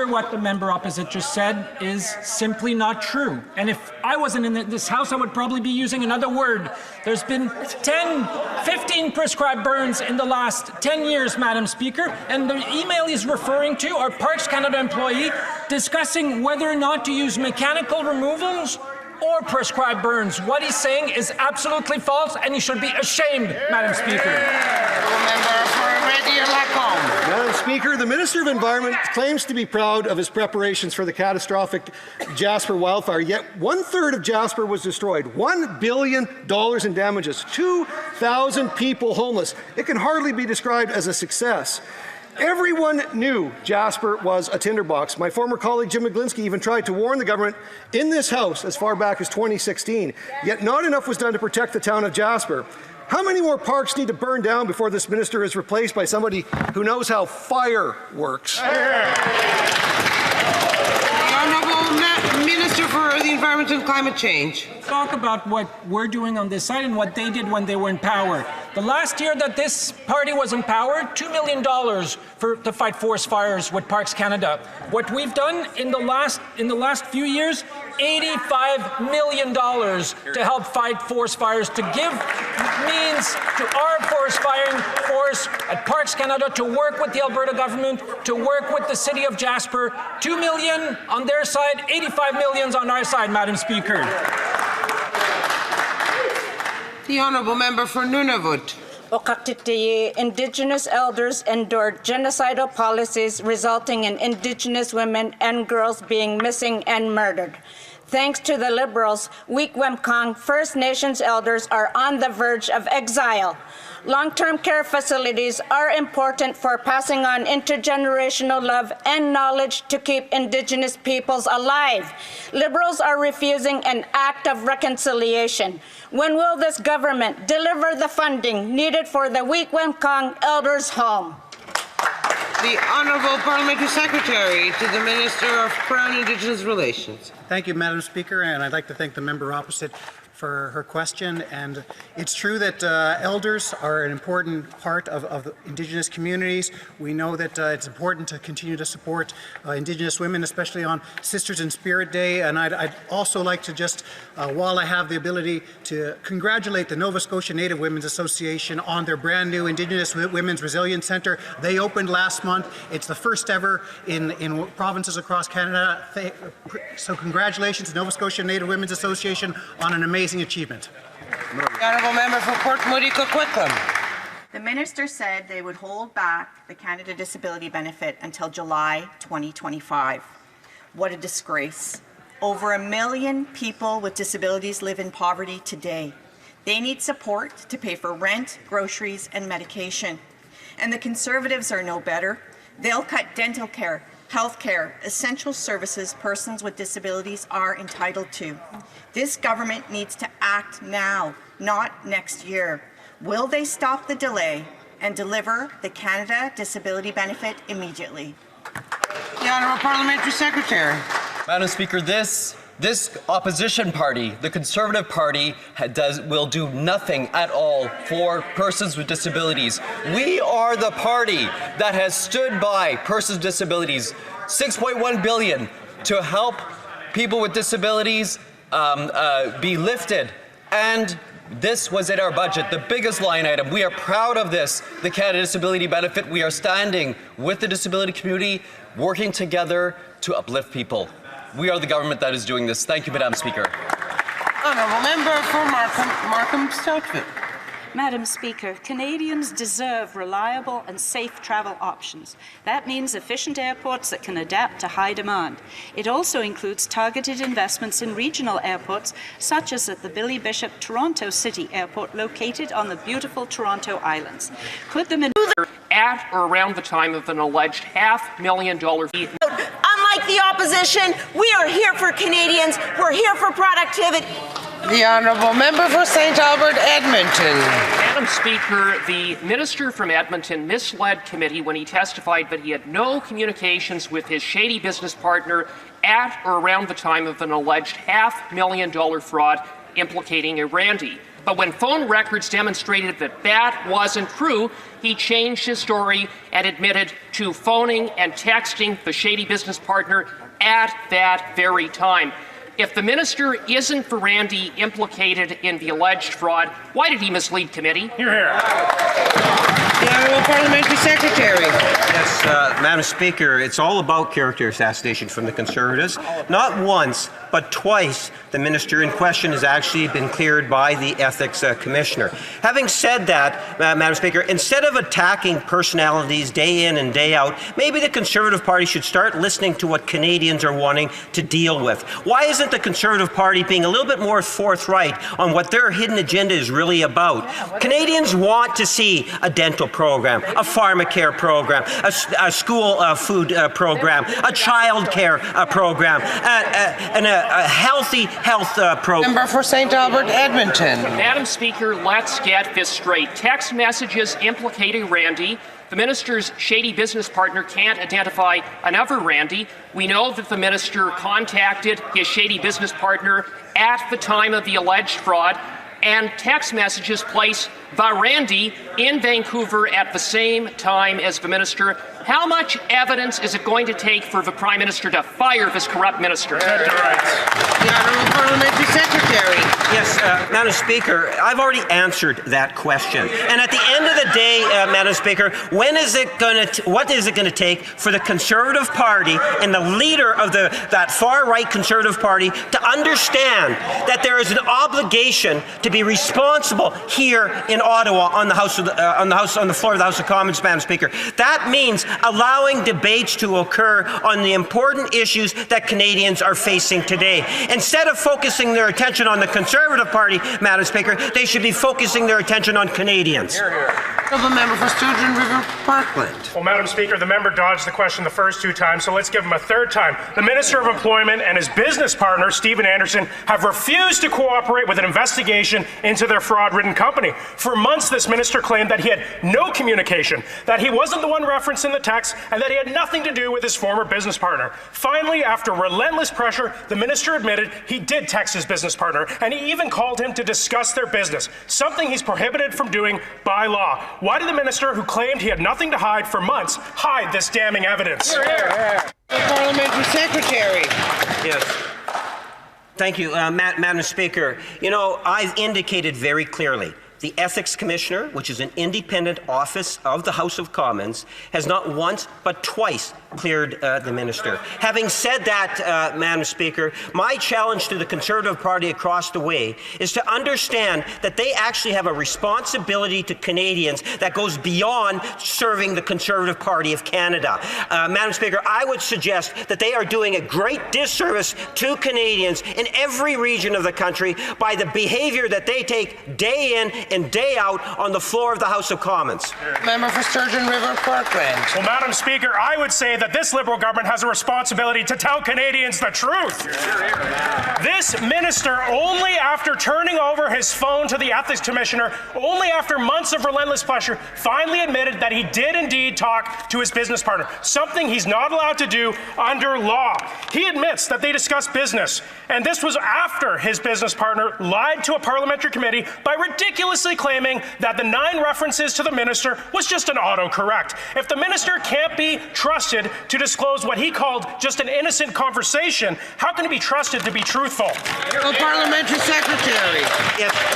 [SPEAKER 11] What the member opposite just said is simply not true. And if I wasn't in this House, I would probably be using another word. There's been 10, 15 prescribed burns in the last 10 years, Madam Speaker, and the email he's referring to, our Parks Canada employee, discussing whether or not to use mechanical removals or prescribed burns. What he's saying is absolutely false, and he should be ashamed, Madam Speaker.
[SPEAKER 13] Madam Speaker, the Minister of Environment claims to be proud of his preparations for the catastrophic Jasper wildfire, yet 1/3 of Jasper was destroyed. $1 billion in damages, 2,000 people homeless. It can hardly be described as a success. Everyone knew Jasper was a tinderbox. My former colleague Jim McGlinskey even tried to warn the government in this House as far back as 2016, yet not enough was done to protect the town of Jasper. How many more parks need to burn down before this minister is replaced by somebody who knows how fire works?
[SPEAKER 23] The Honourable Minister for the Environment and Climate Change.
[SPEAKER 11] Talk about what we're doing on this side and what they did when they were in power. The last year that this party was in power, $2 million to fight forest fires with Parks Canada. What we've done in the last few years, $85 million to help fight forest fires, to give means to our forest at Parks Canada to work with the Alberta government, to work with the city of Jasper. $2 million on their side, $85 million on our side, Madam Speaker.
[SPEAKER 23] The Honourable Member for Nunavut.
[SPEAKER 18] Indigenous elders endured genocidal policies resulting in Indigenous women and girls being missing and murdered. Thanks to the Liberals, Wik-Wemkong First Nations elders are on the verge of exile. Long-term care facilities are important for passing on intergenerational love and knowledge to keep Indigenous peoples alive. Liberals are refusing an act of reconciliation. When will this government deliver the funding needed for the Wik-Wemkong elders' home?
[SPEAKER 23] The Honourable Parliamentary Secretary to the Minister of Crown Indigenous Relations.
[SPEAKER 21] Thank you, Madam Speaker, and I'd like to thank the member opposite for her question. And it's true that elders are an important part of the Indigenous communities. We know that it's important to continue to support Indigenous women, especially on Sisters in Spirit Day. And I'd also like to just, while I have the ability, to congratulate the Nova Scotia Native Women's Association on their brand new Indigenous Women's Resilience Centre. They opened last month. It's the first ever in provinces across Canada. So congratulations to Nova Scotia Native Women's Association on an amazing achievement.
[SPEAKER 23] The Honourable Member for Port Moody Coquitlam.
[SPEAKER 24] The minister said they would hold back the Canada Disability Benefit until July 2025. What a disgrace. Over 1 million people with disabilities live in poverty today. They need support to pay for rent, groceries, and medication. And the Conservatives are no better. They'll cut dental care, health care, essential services persons with disabilities are entitled to. This government needs to act now, not next year. Will they stop the delay and deliver the Canada Disability Benefit immediately?
[SPEAKER 23] The Honourable Parliamentary Secretary.
[SPEAKER 25] Madam Speaker, this opposition party, the Conservative Party, will do nothing at all for persons with disabilities. We are the party that has stood by persons with disabilities, $6.1 billion to help people with disabilities be lifted and This was in our budget, the biggest line item. We are proud of this, the Canada Disability Benefit. We are standing with the disability community, working together to uplift people. We are the government that is doing this. Thank you, Madam Speaker.
[SPEAKER 23] Honourable member for Markham Stouffville.
[SPEAKER 3] Madam Speaker, Canadians deserve reliable and safe travel options. That means efficient airports that can adapt to high demand. It also includes targeted investments in regional airports, such as at the Billy Bishop Toronto City Airport, located on the beautiful Toronto Islands. Put them in
[SPEAKER 7] at or around the time of an alleged $500,000 fee.
[SPEAKER 22] Unlike the opposition, we are here for Canadians. We're here for productivity.
[SPEAKER 23] The Honourable Member for St. Albert, Edmonton.
[SPEAKER 7] Madam Speaker, the Minister from Edmonton misled committee when he testified that he had no communications with his shady business partner at or around the time of an alleged $500,000 fraud implicating a Randy. But when phone records demonstrated that that wasn't true, he changed his story and admitted to phoning and texting the shady business partner at that very time. If the minister isn't for Randy implicated in the alleged fraud, why did he mislead committee? Hear, hear.
[SPEAKER 17] The Honourable Parliamentary Secretary. Yes, Madam Speaker, it's all about character assassination from the Conservatives. Not once, but twice, the minister in question has actually been cleared by the Ethics Commissioner. Having said that, Madam Speaker, instead of attacking personalities day in and day out, maybe the Conservative Party should start listening to what Canadians are wanting to deal with. Why isn't the Conservative Party being a little bit more forthright on what their hidden agenda is really about? Canadians want to see a dental program, a pharmacare program, a school food program, a child care program, and a healthy health program.
[SPEAKER 23] Member for St. Albert, Edmonton.
[SPEAKER 7] Madam Speaker, let's get this straight. Text messages implicating Randy. The minister's shady business partner can't identify another Randy. We know that the minister contacted his shady business partner at the time of the alleged fraud, and text messages place the Randy in Vancouver at the same time as the minister. How much evidence is it going to take for the Prime Minister to fire this corrupt minister?
[SPEAKER 23] The Honourable Parliamentary Secretary.
[SPEAKER 17] Yes, Madam Speaker, I've already answered that question. And at the end of the day, Madam Speaker, what is it going to take for the Conservative Party and the leader of that far-right Conservative Party to understand that there is an obligation to be responsible here in Ottawa on the floor of the House of Commons, Madam Speaker? That means allowing debates to occur on the important issues that Canadians are facing today. Instead of focusing their attention on the Conservative Party, Madam Speaker, they should be focusing their attention on Canadians.
[SPEAKER 23] The member for Sturgeon River Parkland.
[SPEAKER 9] Well, Madam Speaker, the member dodged the question the first two times, so let's give him a third time. The Minister of Employment and his business partner, Stephen Anderson, have refused to cooperate with an investigation into their fraud-ridden company. For months, this minister claimed that he had no communication, that he wasn't the one referenced in the text, and that he had nothing to do with his former business partner. Finally, after relentless pressure, the minister admitted he did text his business partner, and he even called him to discuss their business, something he's prohibited from doing by law. Why did the minister, who claimed he had nothing to hide for months, hide this damning evidence?
[SPEAKER 23] The Parliamentary Secretary.
[SPEAKER 17] Yes. Thank you, Madam Speaker. You know, I've indicated very clearly the Ethics Commissioner, which is an independent office of the House of Commons, has not once but twice cleared the minister. Having said that, Madam Speaker, my challenge to the Conservative Party across the way is to understand that they actually have a responsibility to Canadians that goes beyond serving the Conservative Party of Canada. Madam Speaker, I would suggest that they are doing a great disservice to Canadians in every region of the country by the behaviour that they take day in and day out on the floor of the House of Commons.
[SPEAKER 23] Member for Sturgeon River Parkland.
[SPEAKER 9] Well, Madam Speaker, I would say that this Liberal government has a responsibility to tell Canadians the truth. This minister, only after turning over his phone to the Ethics Commissioner, only after months of relentless pressure, finally admitted that he did indeed talk to his business partner, something he's not allowed to do under law. He admits that they discussed business, and this was after his business partner lied to a parliamentary committee by ridiculously claiming that the 9 references to the minister was just an autocorrect. If the minister can't be trusted to disclose what he called just an innocent conversation. How can he be trusted to be truthful?
[SPEAKER 23] Parliamentary Secretary.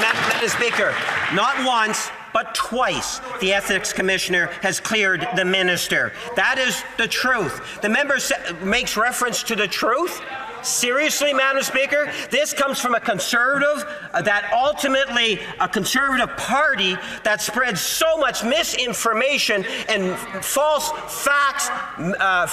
[SPEAKER 17] Madam Speaker, not once, but twice the Ethics Commissioner has cleared the minister. That is the truth. The member makes reference to the truth. Seriously, Madam Speaker, this comes from a Conservative, that ultimately a Conservative party that spreads so much misinformation and false facts,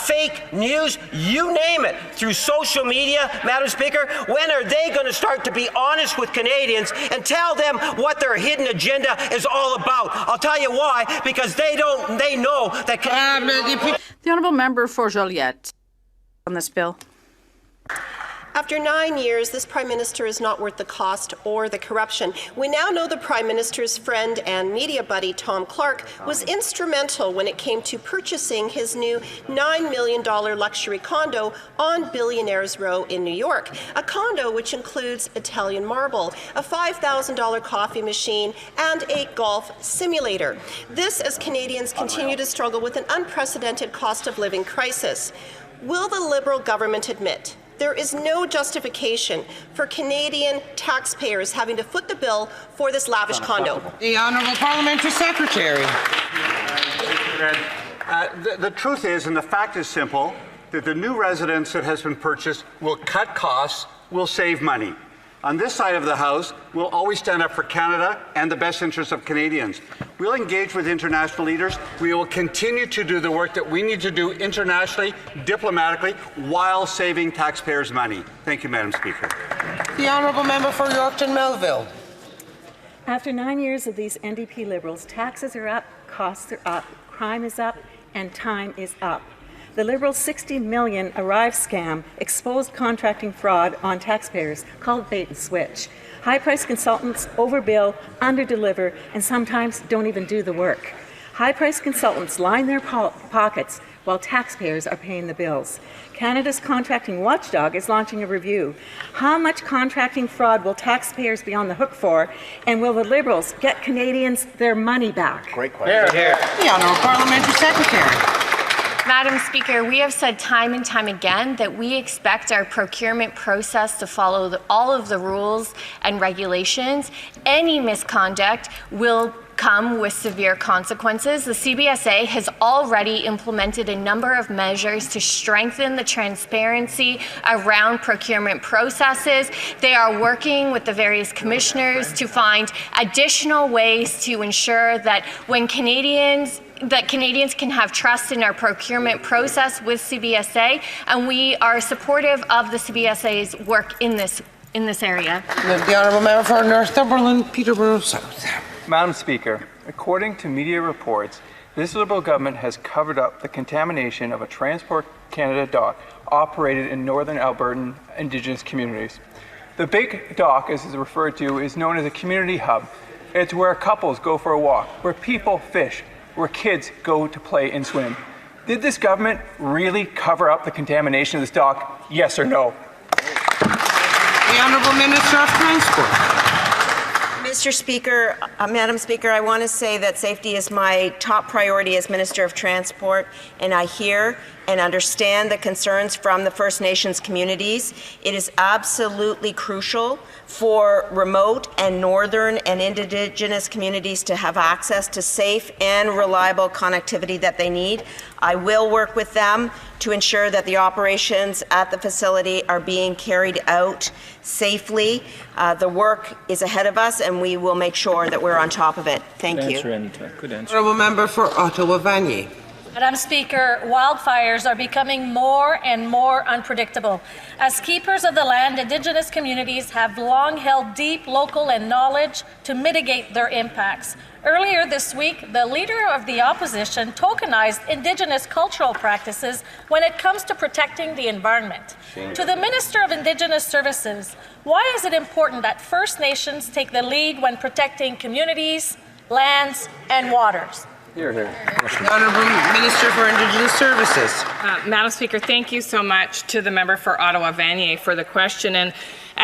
[SPEAKER 17] fake news, you name it, through social media, Madam Speaker. When are they going to start to be honest with Canadians and tell them what their hidden agenda is all about? I'll tell you why, because they know that...
[SPEAKER 12] The Honourable Member for Joliette on this bill.
[SPEAKER 14] After 9 years, this Prime Minister is not worth the cost or the corruption. We now know the Prime Minister's friend and media buddy, Tom Clark, was instrumental when it came to purchasing his new $9 million luxury condo on Billionaires Row in New York. A condo which includes Italian marble, a $5,000 coffee machine, and a golf simulator. This as Canadians continue to struggle with an unprecedented cost of living crisis. Will the Liberal government admit there is no justification for Canadian taxpayers having to foot the bill for this lavish condo?
[SPEAKER 23] The Honourable Parliamentary Secretary.
[SPEAKER 4] The truth is, and the fact is simple, that the new residence that has been purchased will cut costs, will save money. On this side of the House, we'll always stand up for Canada and the best interests of Canadians. We'll engage with international leaders. We will continue to do the work that we need to do internationally, diplomatically, while saving taxpayers' money. Thank you, Madam Speaker.
[SPEAKER 23] The Honourable Member for Yorkton Melville.
[SPEAKER 3] After 9 years of these NDP Liberals, taxes are up, costs are up, crime is up, and time is up. The Liberals' $60 million Arrive scam exposed contracting fraud on taxpayers, called bait and switch. High-priced consultants overbill, underdeliver, and sometimes don't even do the work. High-priced consultants line their pockets while taxpayers are paying the bills. Canada's contracting watchdog is launching a review. How much contracting fraud will taxpayers be on the hook for, and will the Liberals get Canadians their money back?
[SPEAKER 5] Great question.
[SPEAKER 23] The Honourable Parliamentary Secretary.
[SPEAKER 15] Madam Speaker, we have said time and time again that we expect our procurement process to follow all of the rules and regulations. Any misconduct will come with severe consequences. The CBSA has already implemented a number of measures to strengthen the transparency around procurement processes. They are working with the various commissioners to find additional ways to ensure that Canadians can have trust in our procurement process with CBSA, and we are supportive of the CBSA's work in this area.
[SPEAKER 23] The Honourable Member for Northumberland, Peterborough South.
[SPEAKER 19] Madam Speaker, according to media reports, this Liberal government has covered up the contamination of a Transport Canada dock operated in northern Albertan Indigenous communities. The big dock, as it's referred to, is known as a community hub. It's where couples go for a walk, where people fish, where kids go to play and swim. Did this government really cover up the contamination of this dock? Yes or no?
[SPEAKER 23] The Honourable Minister of Transport.
[SPEAKER 22] Mr. Speaker, Madam Speaker, I want to say that safety is my top priority as Minister of Transport, and I hear and understand the concerns from the First Nations communities. It is absolutely crucial for remote and northern and Indigenous communities to have access to safe and reliable connectivity that they need. I will work with them to ensure that the operations at the facility are being carried out safely. The work is ahead of us, and we will make sure that we're on top of it. Thank you.
[SPEAKER 23] Good answer. Honourable Member for Ottawa-Vanier.
[SPEAKER 20] Madam Speaker, wildfires are becoming more and more unpredictable. As keepers of the land, Indigenous communities have long held deep local and knowledge to mitigate their impacts. Earlier this week, the Leader of the Opposition tokenized Indigenous cultural practices when it comes to protecting the environment. To the Minister of Indigenous Services, why is it important that First Nations take the lead when protecting communities, lands, and waters?
[SPEAKER 23] The Honourable Minister for Indigenous Services.
[SPEAKER 26] Madam Speaker, thank you so much to the member for Ottawa-Vanier for the question. And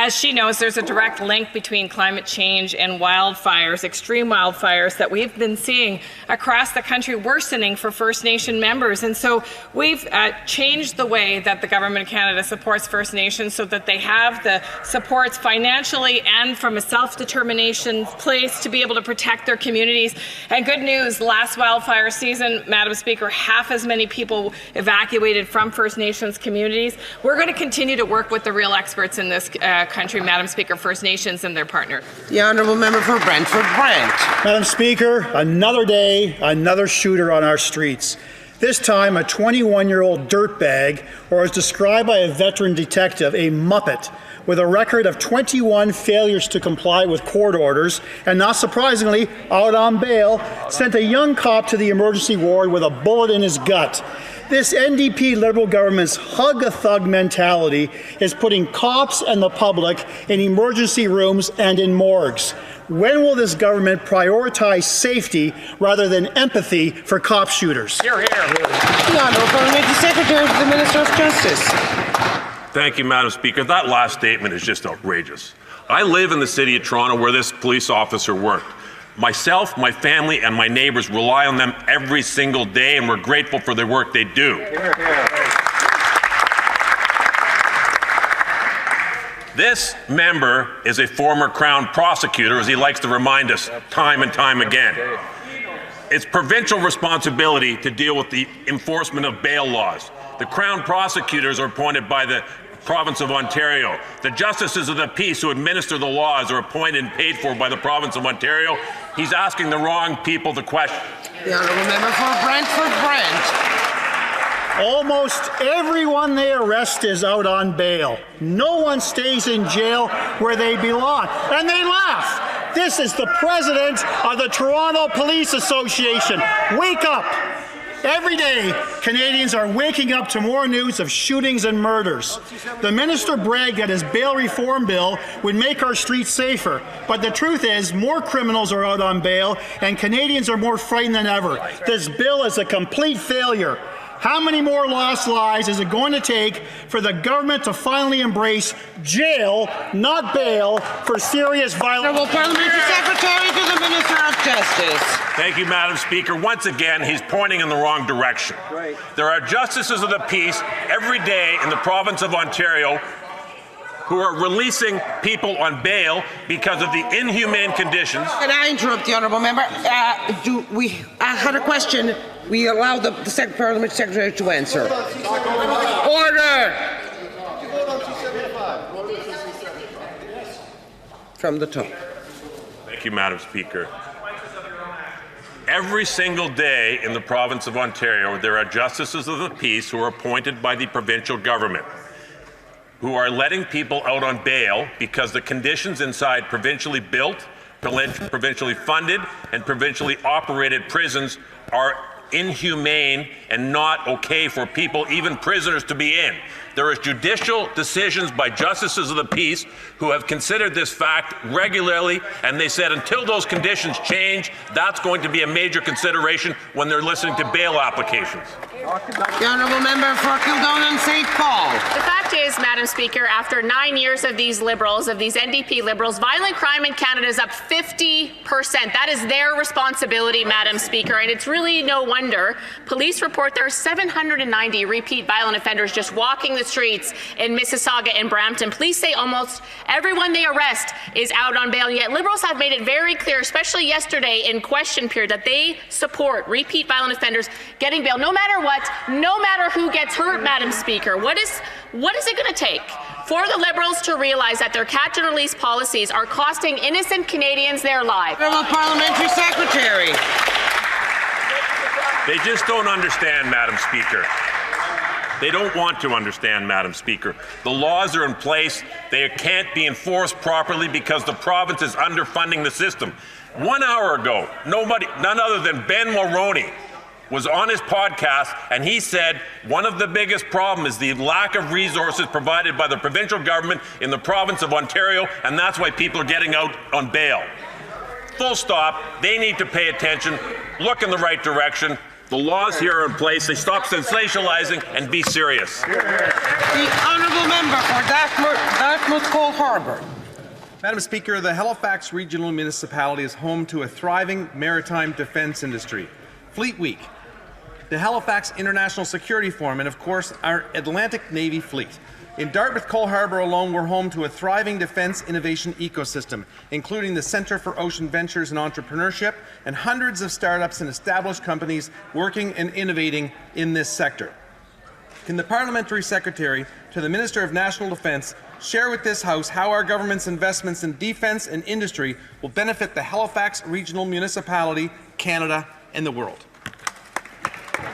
[SPEAKER 1] As she knows, there's a direct link between climate change and wildfires, extreme wildfires that we've been seeing across the country worsening for First Nation members. And so we've changed the way that the Government of Canada supports First Nations so that they have the supports financially and from a self-determination place to be able to protect their communities. And good news, last wildfire season, Madam Speaker, half as many people evacuated from First Nations communities. We're going to continue to work with the real experts in this country, Madam Speaker, First Nations and their partner.
[SPEAKER 23] The Honourable Member for Brantford Brant.
[SPEAKER 2] Madam Speaker, another day, another shooter on our streets. This time a 21-year-old dirtbag, or as described by a veteran detective, a muppet, with a record of 21 failures to comply with court orders, and not surprisingly, out on bail, sent a young cop to the emergency ward with a bullet in his gut. This NDP Liberal government's hug-a-thug mentality is putting cops and the public in emergency rooms and in morgues. When will this government prioritize safety rather than empathy for cop shooters?
[SPEAKER 9] Hear, hear.
[SPEAKER 23] The Honourable Parliamentary Secretary to the Minister of Justice.
[SPEAKER 8] Thank you, Madam Speaker. That last statement is just outrageous. I live in the City of Toronto where this police officer worked. Myself, my family, and my neighbours rely on them every single day, and we're grateful for the work they do. This member is a former Crown prosecutor, as he likes to remind us time and time again. It's provincial responsibility to deal with the enforcement of bail laws. The Crown prosecutors are appointed by the Province of Ontario. The Justices of the Peace who administer the laws are appointed and paid for by the Province of Ontario. He's asking the wrong people the question.
[SPEAKER 23] The Honourable Member for Brantford Brant.
[SPEAKER 2] Almost everyone they arrest is out on bail. No one stays in jail where they belong. And they laugh. This is the president of the Toronto Police Association. Wake up. Every day, Canadians are waking up to more news of shootings and murders. The minister bragged that his bail reform bill would make our streets safer, but the truth is more criminals are out on bail and Canadians are more frightened than ever. This bill is a complete failure. How many more lost lives is it going to take for the government to finally embrace jail, not bail, for serious violence?
[SPEAKER 23] Honourable Parliamentary Secretary to the Minister of Justice.
[SPEAKER 8] Thank you, Madam Speaker. Once again, he's pointing in the wrong direction. There are justices of the peace every day in the province of Ontario who are releasing people on bail because of the inhumane conditions.
[SPEAKER 23] Can I interrupt the Honourable Member? I had a question. We allow the Parliamentary Secretary to answer. Order! From the top.
[SPEAKER 8] Thank you, Madam Speaker. Every single day in the province of Ontario, there are justices of the peace who are appointed by the provincial government, who are letting people out on bail because the conditions inside provincially built, provincially funded, and provincially operated prisons are inhumane and not okay for people, even prisoners, to be in. There is judicial decisions by justices of the peace who have considered this fact regularly, and they said until those conditions change, that's going to be a major consideration when they're listening to bail applications.
[SPEAKER 23] The Honourable Member for Kildonan St. Paul.
[SPEAKER 10] The fact is, Madam Speaker, after 9 years of these Liberals, of these NDP Liberals, violent crime in Canada is up 50%. That is their responsibility, Madam Speaker, and it's really no wonder. Police report there are 790 repeat violent offenders just walking the streets in Mississauga and Brampton. Police say almost everyone they arrest is out on bail, yet Liberals have made it very clear, especially yesterday in question period, that they support repeat violent offenders getting bail, no matter what, no matter who gets hurt, Madam Speaker. What is it going to take for the Liberals to realize that their catch and release policies are costing innocent Canadians their lives?
[SPEAKER 23] Honourable Parliamentary Secretary.
[SPEAKER 8] They just don't understand, Madam Speaker. They don't want to understand, Madam Speaker. The laws are in place. They can't be enforced properly because the province is underfunding the system. 1 hour ago, none other than Ben Mulroney was on his podcast, and he said one of the biggest problems is the lack of resources provided by the provincial government in the province of Ontario, and that's why people are getting out on bail. Full stop. They need to pay attention, look in the right direction. The laws here are in place. They stop sensationalizing and be serious.
[SPEAKER 23] The honourable member for Dartmouth Cole Harbour.
[SPEAKER 6] Madam Speaker, the Halifax Regional Municipality is home to a thriving maritime defence industry. Fleet Week, the Halifax International Security Forum, and of course our Atlantic Navy Fleet. In Dartmouth Cole Harbour alone, we're home to a thriving defence innovation ecosystem, including the Centre for Ocean Ventures and Entrepreneurship and hundreds of startups and established companies working and innovating in this sector. Can the Parliamentary Secretary to the Minister of National Defence share with this House how our government's investments in defence and industry will benefit the Halifax Regional Municipality, Canada, and the world?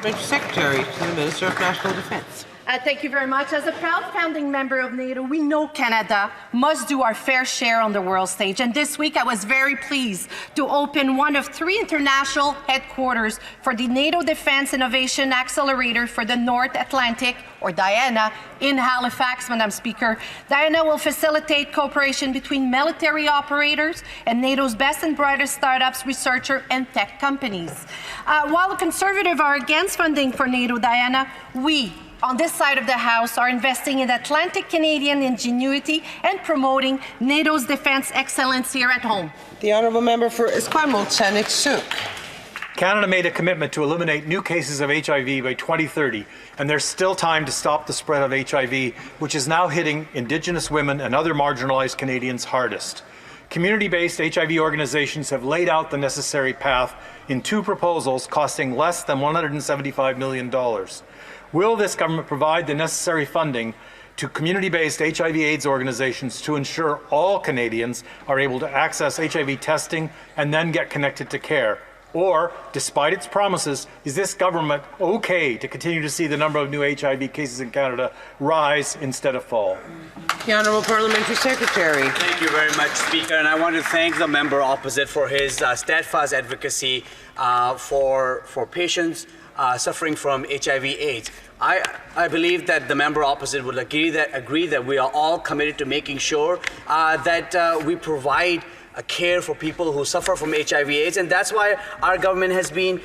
[SPEAKER 23] Mr. Secretary to the Minister of National Defence.
[SPEAKER 11] Thank you very much. As a proud founding member of NATO, we know Canada must do our fair share on the world stage. And this week, I was very pleased to open one of 3 international headquarters for the NATO Defense Innovation Accelerator for the North Atlantic, or DIANA, in Halifax, Madam Speaker. DIANA will facilitate cooperation between military operators and NATO's best and brightest startups, researchers, and tech companies. While the Conservatives are against funding for NATO DIANA, we on this side of the House are investing in Atlantic Canadian ingenuity and promoting NATO's defence excellence here at home.
[SPEAKER 23] The honourable member for Esquimalt-Saanich-Sooke.
[SPEAKER 13] Canada made a commitment to eliminate new cases of HIV by 2030, and there's still time to stop the spread of HIV, which is now hitting Indigenous women and other marginalized Canadians hardest. Community-based HIV organizations have laid out the necessary path in 2 proposals costing less than $175 million. Will this government provide the necessary funding to community-based HIV/AIDS organizations to ensure all Canadians are able to access HIV testing and then get connected to care? Or, despite its promises, is this government okay to continue to see the number of new HIV cases in Canada rise instead of fall?
[SPEAKER 23] The Honourable Parliamentary Secretary.
[SPEAKER 16] Thank you very much, Speaker, and I want to thank the member opposite for his steadfast advocacy for patients suffering from HIV/AIDS. I believe that the member opposite would agree that we are all committed to making sure that we provide a care for people who suffer from HIV/AIDS, and that's why our government has been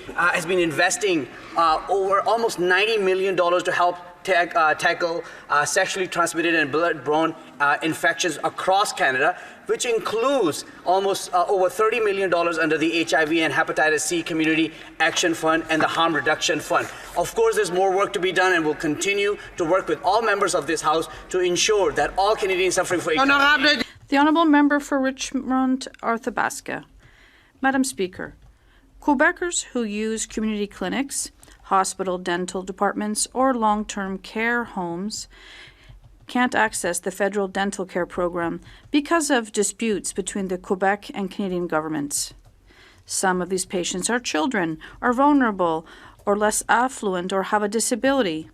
[SPEAKER 16] investing over almost $90 million to help tackle sexually transmitted and blood-borne infections across Canada, which includes almost over $30 million under the HIV and Hepatitis C Community Action Fund and the Harm Reduction Fund. Of course, there's more work to be done, and we'll continue to work with all members of this House to ensure that all Canadians suffering from HIV.
[SPEAKER 12] The Honourable Member for Richmond-Arthabaska. Madam Speaker, Quebecers who use community clinics, hospital dental departments, or long-term care homes can't access the federal dental care program because of disputes between the Quebec and Canadian governments. Some of these patients are children, are vulnerable, or less affluent, or have a disability.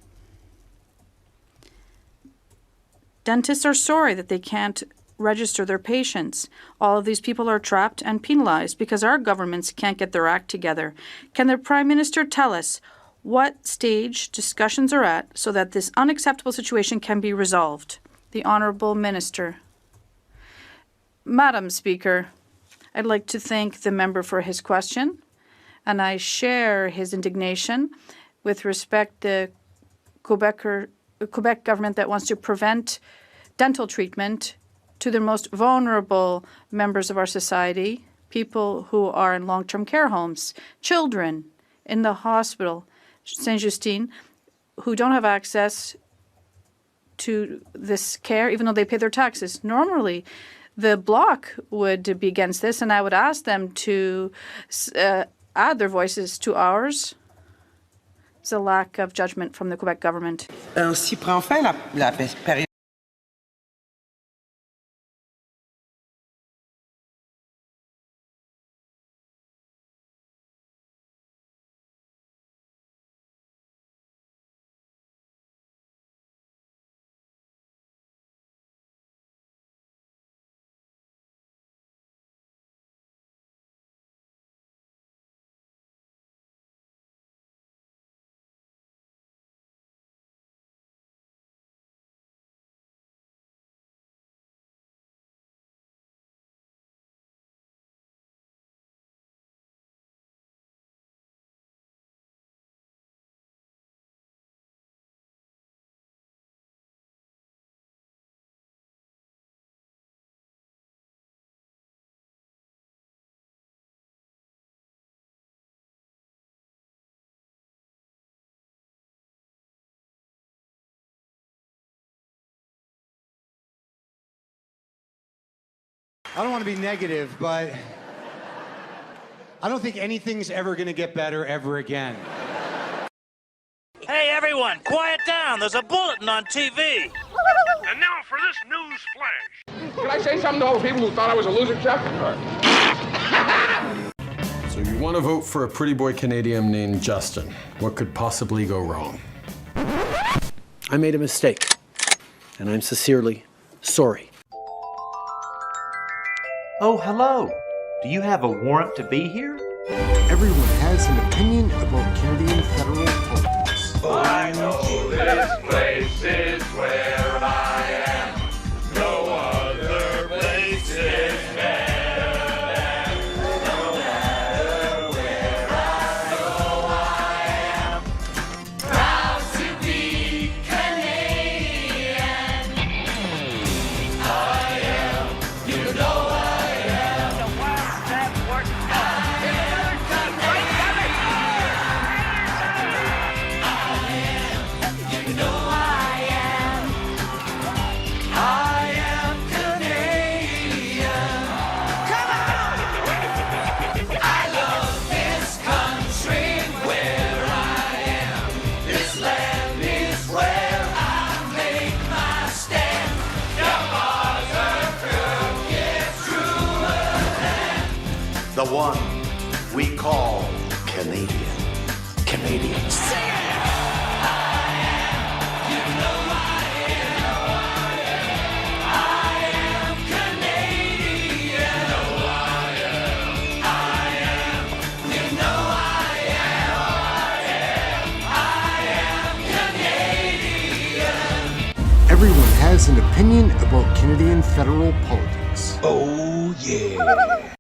[SPEAKER 12] Dentists are sorry that they can't register their patients. All of these people are trapped and penalized because our governments can't get their act together. Can the Prime Minister tell us what stage discussions are at so that this unacceptable situation can be resolved? The Honourable Minister. Madam Speaker, I'd like to thank the member for his question, and I share his indignation with respect to the Quebec government that wants to prevent dental treatment to the most vulnerable members of our society, people who are in long-term care homes, children in the hospital, Saint-Justine, who don't have access to this care, even though they pay their taxes. Normally, the Bloc would be against this, and I would ask them to add their voices to ours. It's a lack of judgment from the Quebec government.
[SPEAKER 23] Ainsi prend fin la période.
[SPEAKER 7] I don't want to be negative, but I don't think anything's ever going to get better ever again.
[SPEAKER 18] Hey, everyone, quiet down. There's a bulletin on TV.
[SPEAKER 21] And now for this news flash.
[SPEAKER 24] Can I say something to all the people who thought I was a loser, Chuck?
[SPEAKER 25] So you want to vote for a pretty boy Canadian named Justin. What could possibly go wrong?
[SPEAKER 26] I made a mistake, and I'm sincerely sorry.
[SPEAKER 27] Oh, hello. Do you have a warrant to be here?
[SPEAKER 28] Everyone has an opinion about Canadian federal politics.
[SPEAKER 29] I know this place is where I am. No other place is better than. No matter where I go, I am proud to be Canadian. I am, you know I am. The wild step work.
[SPEAKER 30] The one we call Canadian. Canadians.
[SPEAKER 28] Everyone has an opinion about Canadian federal politics.
[SPEAKER 30] Oh, yeah.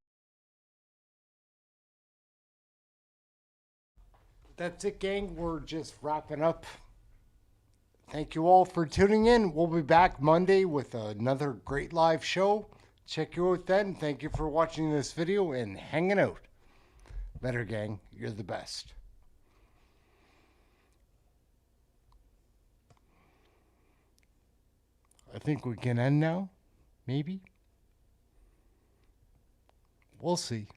[SPEAKER 28] That's it, gang. We're just wrapping up. Thank you all for tuning in. We'll be back Monday with another great live show. Check you out then. Thank you for watching this video and hanging out. Better, gang. You're the best. I think we can end now. Maybe. We'll see.